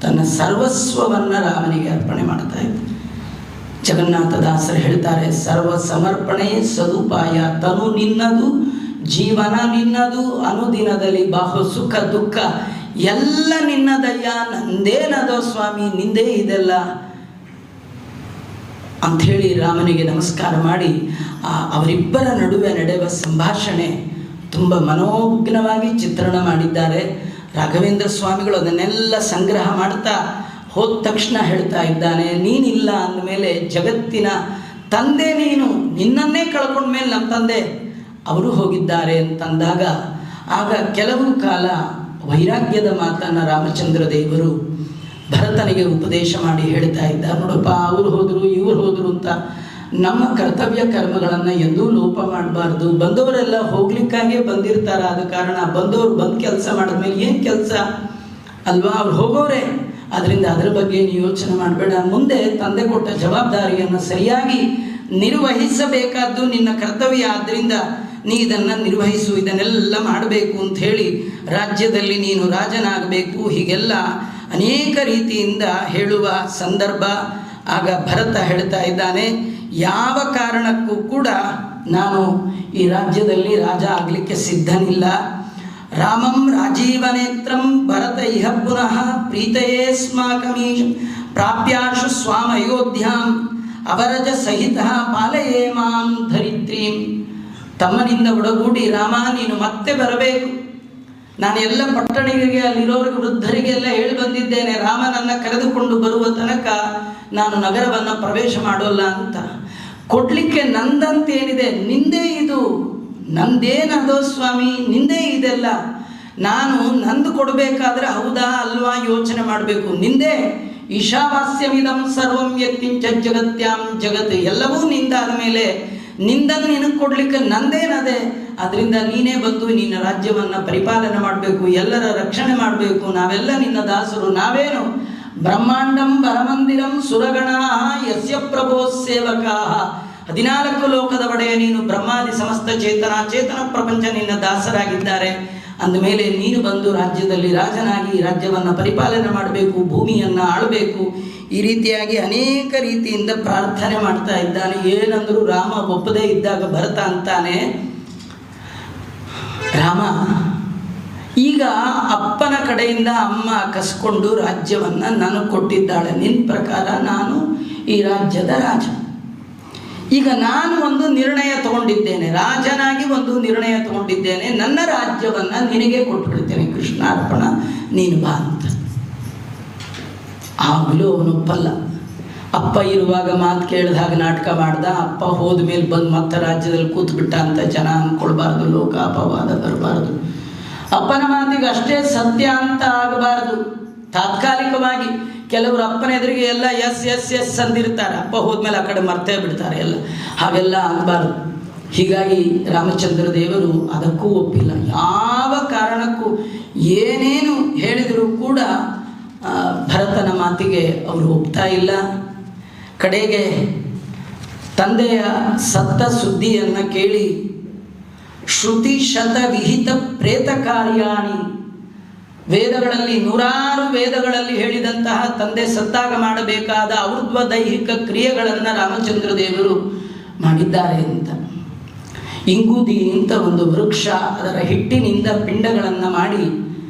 ತನ್ನ ಸರ್ವಸ್ವವನ್ನು ರಾಮನಿಗೆ ಅರ್ಪಣೆ ಮಾಡ್ತಾ ಇದ್ದ. ಜಗನ್ನಾಥದಾಸರು ಹೇಳ್ತಾರೆ, ಸರ್ವ ಸಮರ್ಪಣೆ ಸದುಪಾಯ, ತನು ನಿನ್ನದು, ಜೀವನ ನಿನ್ನದು, ಅನುದಿನದಲ್ಲಿ ಬಾಹು ಸುಖ ದುಃಖ ಎಲ್ಲ ನಿನ್ನದಯ್ಯ, ನಂದೇನದೋ ಸ್ವಾಮಿ, ನಿಂದೇ ಇದೆಲ್ಲ ಅಂಥೇಳಿ ರಾಮನಿಗೆ ನಮಸ್ಕಾರ ಮಾಡಿ ಅವರಿಬ್ಬರ ನಡುವೆ ನಡೆಯುವ ಸಂಭಾಷಣೆ ತುಂಬ ಮನೋಜ್ಞವಾಗಿ ಚಿತ್ರಣ ಮಾಡಿದ್ದಾರೆ. ರಾಘವೇಂದ್ರ ಸ್ವಾಮಿಗಳು ಅದನ್ನೆಲ್ಲ ಸಂಗ್ರಹ ಮಾಡ್ತಾ ಹೋದ ತಕ್ಷಣ ಹೇಳ್ತಾ ಇದ್ದಾನೆ, ನೀನಿಲ್ಲ ಅಂದಮೇಲೆ ಜಗತ್ತಿನ ತಂದೆ ನೀನು, ನಿನ್ನನ್ನೇ ಕಳ್ಕೊಂಡ್ಮೇಲೆ ನಮ್ಮ ತಂದೆ ಅವರು ಹೋಗಿದ್ದಾರೆ ಅಂತಂದಾಗ ಆಗ ಕೆಲವು ಕಾಲ ವೈರಾಗ್ಯದ ಮಾತನ್ನು ರಾಮಚಂದ್ರ ದೇವರು ಭರತನಿಗೆ ಉಪದೇಶ ಮಾಡಿ ಹೇಳ್ತಾ ಇದ್ದ, ನೋಡಪ್ಪ ಅವರು ಹೋದರು ಇವರು ಹೋದರು ಅಂತ ನಮ್ಮ ಕರ್ತವ್ಯ ಕರ್ಮಗಳನ್ನು ಎಂದೂ ಲೋಪ ಮಾಡಬಾರ್ದು. ಬಂದವರೆಲ್ಲ ಹೋಗ್ಲಿಕ್ಕಾಗೇ ಬಂದಿರ್ತಾರೆ, ಆದ ಕಾರಣ ಬಂದವರು ಬಂದು ಕೆಲಸ ಮಾಡಿದ್ಮೇಲೆ ಏನು ಕೆಲಸ ಅಲ್ವಾ, ಅವ್ರು ಹೋಗೋರೆ, ಅದರಿಂದ ಅದರ ಬಗ್ಗೆ ನೀವು ಯೋಚನೆ ಮಾಡಬೇಡ, ಮುಂದೆ ತಂದೆ ಕೊಟ್ಟ ಜವಾಬ್ದಾರಿಯನ್ನು ಸರಿಯಾಗಿ ನಿರ್ವಹಿಸಬೇಕಾದ್ದು ನಿನ್ನ ಕರ್ತವ್ಯ, ಆದ್ದರಿಂದ ನೀ ಇದನ್ನು ನಿರ್ವಹಿಸು, ಇದನ್ನೆಲ್ಲ ಮಾಡಬೇಕು ಅಂತ ಹೇಳಿ ರಾಜ್ಯದಲ್ಲಿ ನೀನು ರಾಜನಾಗಬೇಕು, ಹೀಗೆಲ್ಲ ಅನೇಕ ರೀತಿಯಿಂದ ಹೇಳುವ ಸಂದರ್ಭ. ಆಗ ಭರತ ಹೇಳ್ತಾ ಇದ್ದಾನೆ, ಯಾವ ಕಾರಣಕ್ಕೂ ಕೂಡ ನಾನು ಈ ರಾಜ್ಯದಲ್ಲಿ ರಾಜ ಆಗಲಿಕ್ಕೆ ಸಿದ್ಧನಿಲ್ಲ. ರಾಮಂ ರಾಜೀವನೇತ್ರಂ ಭರತ ಇಹ ಪುನಃ ಪ್ರೀತಯೇ ಸ್ಮಾಕಮೀಶ್ ಪ್ರಾಪ್ಯಾಶು ಸ್ವಾಮ ಅಯೋಧ್ಯಾಂ ಅವರಜ ಸಹಿತ ಪಾಲಯೇ ಮಾಂ ಧರಿತ್ರೀಂ. ತಮ್ಮನಿಂದ ಒಡಗೂಡಿ ರಾಮ ನೀನು ಮತ್ತೆ ಬರಬೇಕು, ನಾನು ಎಲ್ಲ ಪಟ್ಟಣಿಗೆ ಅಲ್ಲಿರೋರಿಗೆ ವೃದ್ಧರಿಗೆಲ್ಲ ಹೇಳಿ ಬಂದಿದ್ದೇನೆ, ರಾಮನನ್ನು ಕರೆದುಕೊಂಡು ಬರುವ ತನಕ ನಾನು ನಗರವನ್ನು ಪ್ರವೇಶ ಮಾಡೋಲ್ಲ ಅಂತ. ಕೊಡಲಿಕ್ಕೆ ನಂದಂತೇನಿದೆ, ನಿಂದೇ ಇದು, ನಂದೇನದೋ ಸ್ವಾಮಿ, ನಿಂದೇ ಇದೆಲ್ಲ, ನಾನು ನಂದು ಕೊಡಬೇಕಾದ್ರೆ ಹೌದಾ ಅಲ್ವಾ ಯೋಚನೆ ಮಾಡಬೇಕು, ನಿಂದೇ. ಈಶಾವಾಸ್ಯಮಿದಂ ಸರ್ವಂ ಯತ್ಕಿಂಚ ಜಗತ್ಯಾಂ ಜಗತ್, ಎಲ್ಲವೂ ನಿಂದಾದ ಮೇಲೆ ನಿಂದನ್ನು ನಿನಗೆ ಕೊಡಲಿಕ್ಕೆ ನಂದೇನದೆ, ಅದರಿಂದ ನೀನೇ ಬಂದು ನಿನ್ನ ರಾಜ್ಯವನ್ನು ಪರಿಪಾಲನೆ ಮಾಡಬೇಕು, ಎಲ್ಲರ ರಕ್ಷಣೆ ಮಾಡಬೇಕು, ನಾವೆಲ್ಲ ನಿನ್ನ ದಾಸರು, ನಾವೇನು ಬ್ರಹ್ಮಾಂಡಂ ಬಲಮಂದಿರಂ ಸುರಗಣಾ ಯಸ್ಯ ಪ್ರಭೋ ಸೇವಕಾ. 14 ಲೋಕದ ಒಡೆಯ ನೀನು, ಬ್ರಹ್ಮಾದಿ ಸಮಸ್ತ ಚೇತನ ಪ್ರಪಂಚ ನಿನ್ನ ದಾಸರಾಗಿದ್ದಾರೆ. ಅಂದಮೇಲೆ ನೀನು ಬಂದು ರಾಜ್ಯದಲ್ಲಿ ರಾಜನಾಗಿ ರಾಜ್ಯವನ್ನು ಪರಿಪಾಲನೆ ಮಾಡಬೇಕು, ಭೂಮಿಯನ್ನು ಆಳಬೇಕು. ಈ ರೀತಿಯಾಗಿ ಅನೇಕ ರೀತಿಯಿಂದ ಪ್ರಾರ್ಥನೆ ಮಾಡ್ತಾ ಇದ್ದಾನೆ. ಏನಂದರೂ ರಾಮ ಒಪ್ಪದೇ ಇದ್ದಾಗ ಭರತ ಅಂತಾನೆ, ರಾಮ ಈಗ ಅಪ್ಪನ ಕಡೆಯಿಂದ ಅಮ್ಮ ಕಸ್ಕೊಂಡು ರಾಜ್ಯವನ್ನು ನನಗೆ ಕೊಟ್ಟಿದ್ದಾಳೆ. ನಿನ್ನ ಪ್ರಕಾರ ನಾನು ಈ ರಾಜ್ಯದ ರಾಜ. ಈಗ ನಾನು ಒಂದು ನಿರ್ಣಯ ತಗೊಂಡಿದ್ದೇನೆ, ರಾಜನಾಗಿ ಒಂದು ನಿರ್ಣಯ ತಗೊಂಡಿದ್ದೇನೆ. ನನ್ನ ರಾಜ್ಯವನ್ನು ನಿನಗೆ ಕೊಟ್ಬಿಡ್ತೇನೆ, ಕೃಷ್ಣಾರ್ಪಣ, ನೀನು ಬಾ ಅಂತ. ಆಗಲೂ ಅವನೊಪ್ಪಲ್ಲ. ಅಪ್ಪ ಇರುವಾಗ ಮಾತು ಕೇಳಿದಾಗ ನಾಟಕ ಮಾಡ್ದ, ಅಪ್ಪ ಹೋದ ಮೇಲೆ ಬಂದು ಮತ್ತೆ ರಾಜ್ಯದಲ್ಲಿ ಕೂತ್ಬಿಟ್ಟ ಅಂತ ಜನ ಅಂದ್ಕೊಳ್ಬಾರ್ದು, ಲೋಕ ಅಪವಾದ ಬರಬಾರ್ದು. ಅಪ್ಪನ ಮಾತಿಗೆ ಅಷ್ಟೇ ಸತ್ಯ ಅಂತ ಆಗಬಾರ್ದು. ತಾತ್ಕಾಲಿಕವಾಗಿ ಕೆಲವರು ಅಪ್ಪನ ಎದುರಿಗೆ ಎಲ್ಲ ಎಸ್ ಎಸ್ ಎಸ್ ಅಂದಿರ್ತಾರೆ, ಅಪ್ಪ ಹೋದ್ಮೇಲೆ ಆ ಕಡೆ ಮರ್ತೇ ಬಿಡ್ತಾರೆ ಎಲ್ಲ. ಹಾಗೆಲ್ಲ ಆಗಬಾರ್ದು. ಹೀಗಾಗಿ ರಾಮಚಂದ್ರ ದೇವರು ಅದಕ್ಕೂ ಒಪ್ಪಿಲ್ಲ. ಯಾವ ಕಾರಣಕ್ಕೂ ಏನೇನು ಹೇಳಿದರೂ ಕೂಡ ಭರತನ ಮಾತಿಗೆ ಅವರು ಒಪ್ತಾ ಇಲ್ಲ. ಕಡೆಗೆ ತಂದೆಯ ಸತ್ತ ಸುದ್ದಿಯನ್ನು ಕೇಳಿ ಶ್ರುತಿ ಶತ ವಿಹಿತ ಪ್ರೇತ ಕಾರ್ಯಾಣಿ, ವೇದಗಳಲ್ಲಿ 100 ವೇದಗಳಲ್ಲಿ ಹೇಳಿದಂತಹ ತಂದೆ ಸತ್ತಾಗ ಮಾಡಬೇಕಾದ ಔರ್ಧ್ವ ದೈಹಿಕ ಕ್ರಿಯೆಗಳನ್ನು ರಾಮಚಂದ್ರ ದೇವರು ಮಾಡಿದ್ದಾರೆ ಅಂತ. ಇಂಗುದಿ ಅಂತ ಒಂದು ವೃಕ್ಷ, ಅದರ ಹಿಟ್ಟಿನಿಂದ ಪಿಂಡಗಳನ್ನು ಮಾಡಿ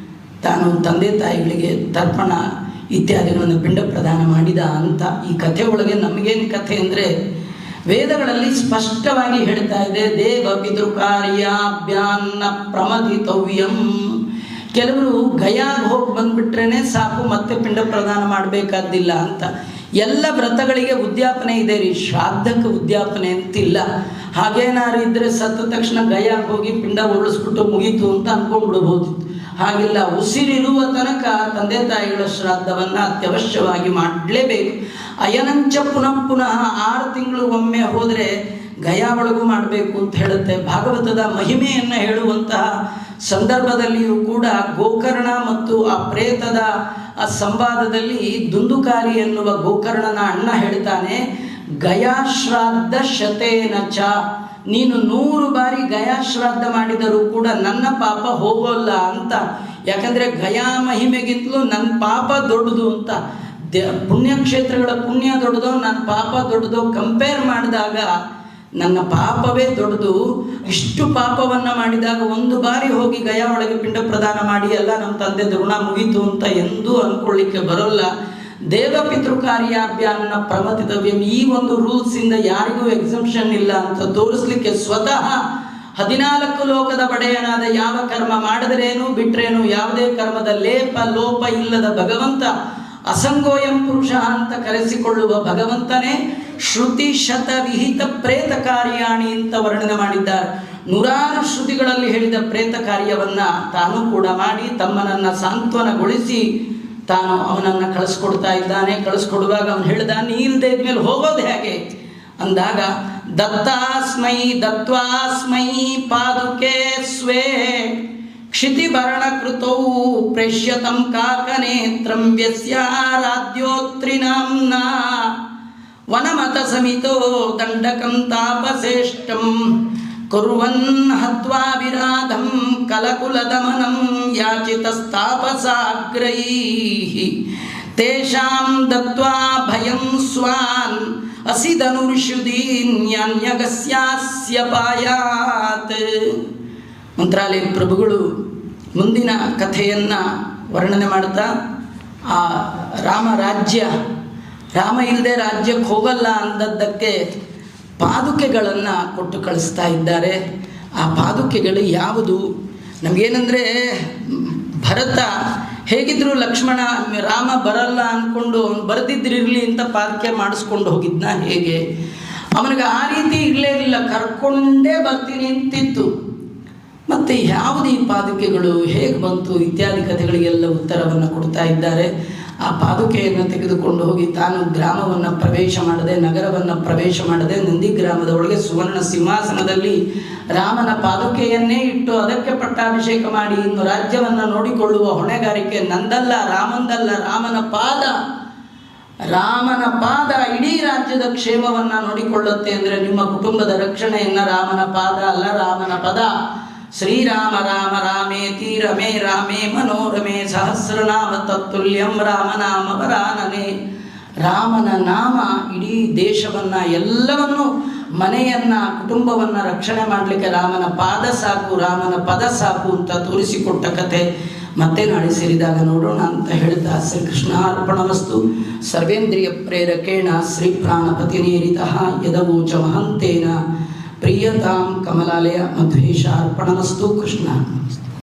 ತಾನು ತಂದೆ ತಾಯಿಗಳಿಗೆ ತರ್ಪಣ ಇತ್ಯಾದಿಗಳನ್ನು ಪಿಂಡ ಪ್ರದಾನ ಮಾಡಿದ ಅಂತ. ಈ ಕಥೆ ಒಳಗೆ ನಮಗೇನು ಕಥೆ ಅಂದರೆ, ವೇದಗಳಲ್ಲಿ ಸ್ಪಷ್ಟವಾಗಿ ಹೇಳ್ತಾ ಇದೆ, ದೇವ ಪಿತೃಕಾರ್ಯಾಭ್ಯಾನ್ನ ಪ್ರಮದಿತವ್ಯಂ. ಕೆಲವರು ಗಯಾಗೆ ಹೋಗಿ ಬಂದುಬಿಟ್ರೇ ಸಾಕು, ಮತ್ತೆ ಪಿಂಡ ಪ್ರದಾನ ಮಾಡಬೇಕಾದ್ದಿಲ್ಲ ಅಂತ. ಎಲ್ಲ ವ್ರತಗಳಿಗೆ ಉದ್ಯಾಪನೆ ಇದೆ ರೀ, ಶ್ರಾದ್ದಕ್ಕೆ ಉದ್ಯಾಪನೆ ಅಂತಿಲ್ಲ. ಹಾಗೇನಾರು ಇದ್ದರೆ ಸತ್ತ ತಕ್ಷಣ ಗಯಾಗೆ ಹೋಗಿ ಪಿಂಡ ಉರುಳಿಸ್ಬಿಟ್ಟು ಮುಗೀತು ಅಂತ ಅಂದ್ಕೊಂಡ್ಬಿಡ್ಬೋದು. ಹಾಗಿಲ್ಲ, ಉಸಿರಿರುವ ತನಕ ತಂದೆ ತಾಯಿಗಳ ಶ್ರಾದ್ದವನ್ನು ಅತ್ಯವಶ್ಯವಾಗಿ ಮಾಡಲೇಬೇಕು. ಅಯನಂಚ ಪುನಃ 6 ತಿಂಗಳು ಒಮ್ಮೆ ಹೋದರೆ ಗಯಾ ಒಳಗೂ ಮಾಡಬೇಕು ಅಂತ ಹೇಳುತ್ತೆ. ಭಾಗವತದ ಮಹಿಮೆಯನ್ನು ಹೇಳುವಂತಹ ಸಂದರ್ಭದಲ್ಲಿಯೂ ಕೂಡ ಗೋಕರ್ಣ ಮತ್ತು ಆ ಪ್ರೇತದ ಆ ಸಂವಾದದಲ್ಲಿ ದುಂದುಕಾರಿ ಎನ್ನುವ ಗೋಕರ್ಣನ ಅಣ್ಣ ಹೇಳ್ತಾನೆ, ಗಯಾಶ್ರಾದ್ದ ಶತೇನ ಚ, ನೀನು 100 ಬಾರಿ ಗಯಾಶ್ರಾದ್ದ ಮಾಡಿದರೂ ಕೂಡ ನನ್ನ ಪಾಪ ಹೋಗೋಲ್ಲ ಅಂತ. ಯಾಕಂದರೆ ಗಯಾ ಮಹಿಮೆಗಿಂತಲೂ ನನ್ನ ಪಾಪ ದೊಡ್ಡದು ಅಂತ. ಪುಣ್ಯಕ್ಷೇತ್ರಗಳ ಪುಣ್ಯ ದೊಡ್ಡದೋ ನನ್ನ ಪಾಪ ದೊಡ್ಡದೋ ಕಂಪೇರ್ ಮಾಡಿದಾಗ ನನ್ನ ಪಾಪವೇ ದೊಡ್ಡದು. ಇಷ್ಟು ಪಾಪವನ್ನು ಮಾಡಿದಾಗ 1 ಬಾರಿ ಹೋಗಿ ಗಯಾ ಒಳಗೆ ಪಿಂಡ ಪ್ರದಾನ ಮಾಡಿ ಎಲ್ಲ ನಮ್ಮ ತಂದೆ ಋಣ ಮುಗೀತು ಅಂತ ಎಂದೂ ಅಂದ್ಕೊಳ್ಳಿಕ್ಕೆ ಬರೋಲ್ಲ. ದೇವ ಪಿತೃಕಾರ್ಯಾಭ್ಯಾನ್ನ ಪ್ರಮದಿತವ್ಯಂ, ಈ ಒಂದು ರೂಲ್ಸಿಂದ ಯಾರಿಗೂ ಎಕ್ಸಂಪ್ಷನ್ ಇಲ್ಲ ಅಂತ ತೋರಿಸ್ಲಿಕ್ಕೆ ಸ್ವತಃ 14 ಲೋಕದ ಒಡೆಯನಾದ ಯಾವ ಕರ್ಮ ಮಾಡಿದ್ರೇನು ಬಿಟ್ರೇನು ಯಾವುದೇ ಕರ್ಮದ ಲೇಪ ಲೋಪ ಇಲ್ಲದ ಭಗವಂತ, ಅಸಂಗೋಯಂ ಪುರುಷ ಅಂತ ಕರೆಸಿಕೊಳ್ಳುವ ಭಗವಂತನೇ ಶ್ರುತಿ ಶತ ವಿಹಿತ ಪ್ರೇತ ಕಾರ್ಯಾಣಿ ಅಂತ ವರ್ಣನೆ ಮಾಡಿದ್ದಾರೆ. 100 ಶ್ರುತಿಗಳಲ್ಲಿ ಹೇಳಿದ ಪ್ರೇತ ಕಾರ್ಯವನ್ನು ತಾನು ಕೂಡ ಮಾಡಿ ತಮ್ಮನನ್ನು ಸಾಂತ್ವನಗೊಳಿಸಿ ತಾನು ಅವನನ್ನು ಕಳಿಸ್ಕೊಡ್ತಾ ಇದ್ದಾನೆ. ಕಳಿಸ್ಕೊಡುವಾಗ ಅವನು ಹೇಳ್ದ, ನೀ ಇಲ್ಲದೆ ಇದ್ಮೇಲೆ ಹೋಗೋದು ಹೇಗೆ ಅಂದಾಗ, ದತ್ವಾಸ್ಮೈ ಪಾದುಕೆ ಸ್ವೇ ಕ್ಷಿತಿಭರಣಕೃತೌ ಪ್ರೇಷ್ಯತಂ ಕಾಕನೇತ್ರಂ ವ್ಯಸ್ಯಾರಾಧ್ಯೋತ್ರಿನಾಂನಾ ವನಮತ ಸಮಿತೋ ದಂಡಕಂ ತಾಪಸೇಷ್ಟಂ ಕುರ್ವನ್ ಹತ್ವಾ ವಿರಾಧಂ ಕಲಕುಲದಮನಂ ಯಾಚಿತಸ್ತಾಪಸಾಗ್ರೈಃ ತೇಷಾಂ ದತ್ವಾ ಭಯಂ ಸ್ವಾನ್ ಅಸಿಧನುರ್ಷುದೀನ್ಯನ್ಯಗಸ್ಯಾಸ್ಯ ಪಾಯಾತ್. ಮಂತ್ರಾಲಯ ಪ್ರಭುಗಳು ಮುಂದಿನ ಕಥೆಯನ್ನು ವರ್ಣನೆ ಮಾಡ್ತಾ, ಆ ರಾಮ ಇಲ್ಲದೆ ರಾಜ್ಯಕ್ಕೆ ಹೋಗಲ್ಲ ಅಂದದ್ದಕ್ಕೆ ಪಾದುಕೆಗಳನ್ನು ಕೊಟ್ಟು ಕಳಿಸ್ತಾ ಇದ್ದಾರೆ. ಆ ಪಾದುಕೆಗಳು ಯಾವುದು? ನಮಗೇನೆಂದರೆ, ಭರತ ಹೇಗಿದ್ದರೂ ರಾಮ ಬರಲ್ಲ ಅಂದ್ಕೊಂಡು ಅವನು ಬರೆದಿದ್ದಿರಲಿ ಅಂತ ಪಾದುಕೆ ಮಾಡಿಸ್ಕೊಂಡು ಹೋಗಿದ್ನ ಹೇಗೆ? ಅವನಿಗೆ ಆ ರೀತಿ ಇರಲೇ ಇಲ್ಲ, ಕರ್ಕೊಂಡೇ ಬರ್ತೀನಿ ಅಂತಿತ್ತು. ಮತ್ತು ಯಾವುದು ಈ ಪಾದುಕೆಗಳು, ಹೇಗೆ ಬಂತು ಇತ್ಯಾದಿ ಕಥೆಗಳಿಗೆಲ್ಲ ಉತ್ತರವನ್ನು ಕೊಡ್ತಾ ಇದ್ದಾರೆ. ಆ ಪಾದುಕೆಯನ್ನು ತೆಗೆದುಕೊಂಡು ಹೋಗಿ ತಾನು ಗ್ರಾಮವನ್ನು ಪ್ರವೇಶ ಮಾಡದೆ, ನಗರವನ್ನು ಪ್ರವೇಶ ಮಾಡದೆ, ನಂದಿಗ್ರಾಮದ ಒಳಗೆ ಸುವರ್ಣ ಸಿಂಹಾಸನದಲ್ಲಿ ರಾಮನ ಪಾದುಕೆಯನ್ನೇ ಇಟ್ಟು ಅದಕ್ಕೆ ಪಟ್ಟಾಭಿಷೇಕ ಮಾಡಿ ಇನ್ನು ರಾಜ್ಯವನ್ನು ನೋಡಿಕೊಳ್ಳುವ ಹೊಣೆಗಾರಿಕೆ ನಂದಲ್ಲ, ರಾಮಂದಲ್ಲ, ರಾಮನ ಪಾದ ರಾಮನ ಪಾದ ಇಡೀ ರಾಜ್ಯದ ಕ್ಷೇಮವನ್ನ ನೋಡಿಕೊಳ್ಳುತ್ತೆ ಅಂದರೆ ನಿಮ್ಮ ಕುಟುಂಬದ ರಕ್ಷಣೆಯನ್ನ ರಾಮನ ಪಾದ ಅಲ್ಲ, ರಾಮನ ಪದ. ಶ್ರೀರಾಮ ರಾಮ ರಾಮೇತಿ ರಮೇ ರಾಮೇ ಮನೋರಮೆ ಸಹಸ್ರನಾಮ ತತ್ತುಲ್ಯಂ ರಾಮನಾಮ ವರಾನನೆ. ರಾಮನ ನಾಮ ಇಡೀ ದೇಶವನ್ನ, ಎಲ್ಲವನ್ನು, ಮನೆಯನ್ನ, ಕುಟುಂಬವನ್ನ ರಕ್ಷಣೆ ಮಾಡಲಿಕ್ಕೆ ರಾಮನ ಪಾದ ಸಾಕು, ರಾಮನ ಪದ ಸಾಕು ಅಂತ ತೋರಿಸಿಕೊಟ್ಟ ಕತೆ ಮತ್ತೆ ನಾಳೆ ಸೇರಿದಾಗ ನೋಡೋಣ ಅಂತ ಹೇಳ್ತಾ ಶ್ರೀಕೃಷ್ಣ ಅರ್ಪಣಮಸ್ತು. ಸರ್ವೇಂದ್ರಿಯ ಪ್ರೇರಕೇಣ ಶ್ರೀ ಪ್ರಾಣಪತಿ ನೇರಿತಃ ಯದವೋಚ ಮಹಂತೇನ ಪ್ರಿಯತಾಂ ಕಮಲಾಲಯ ಮಧ್ವೇಶ ಅರ್ಪಣಮಸ್ತು. ಕೃಷ್ಣ.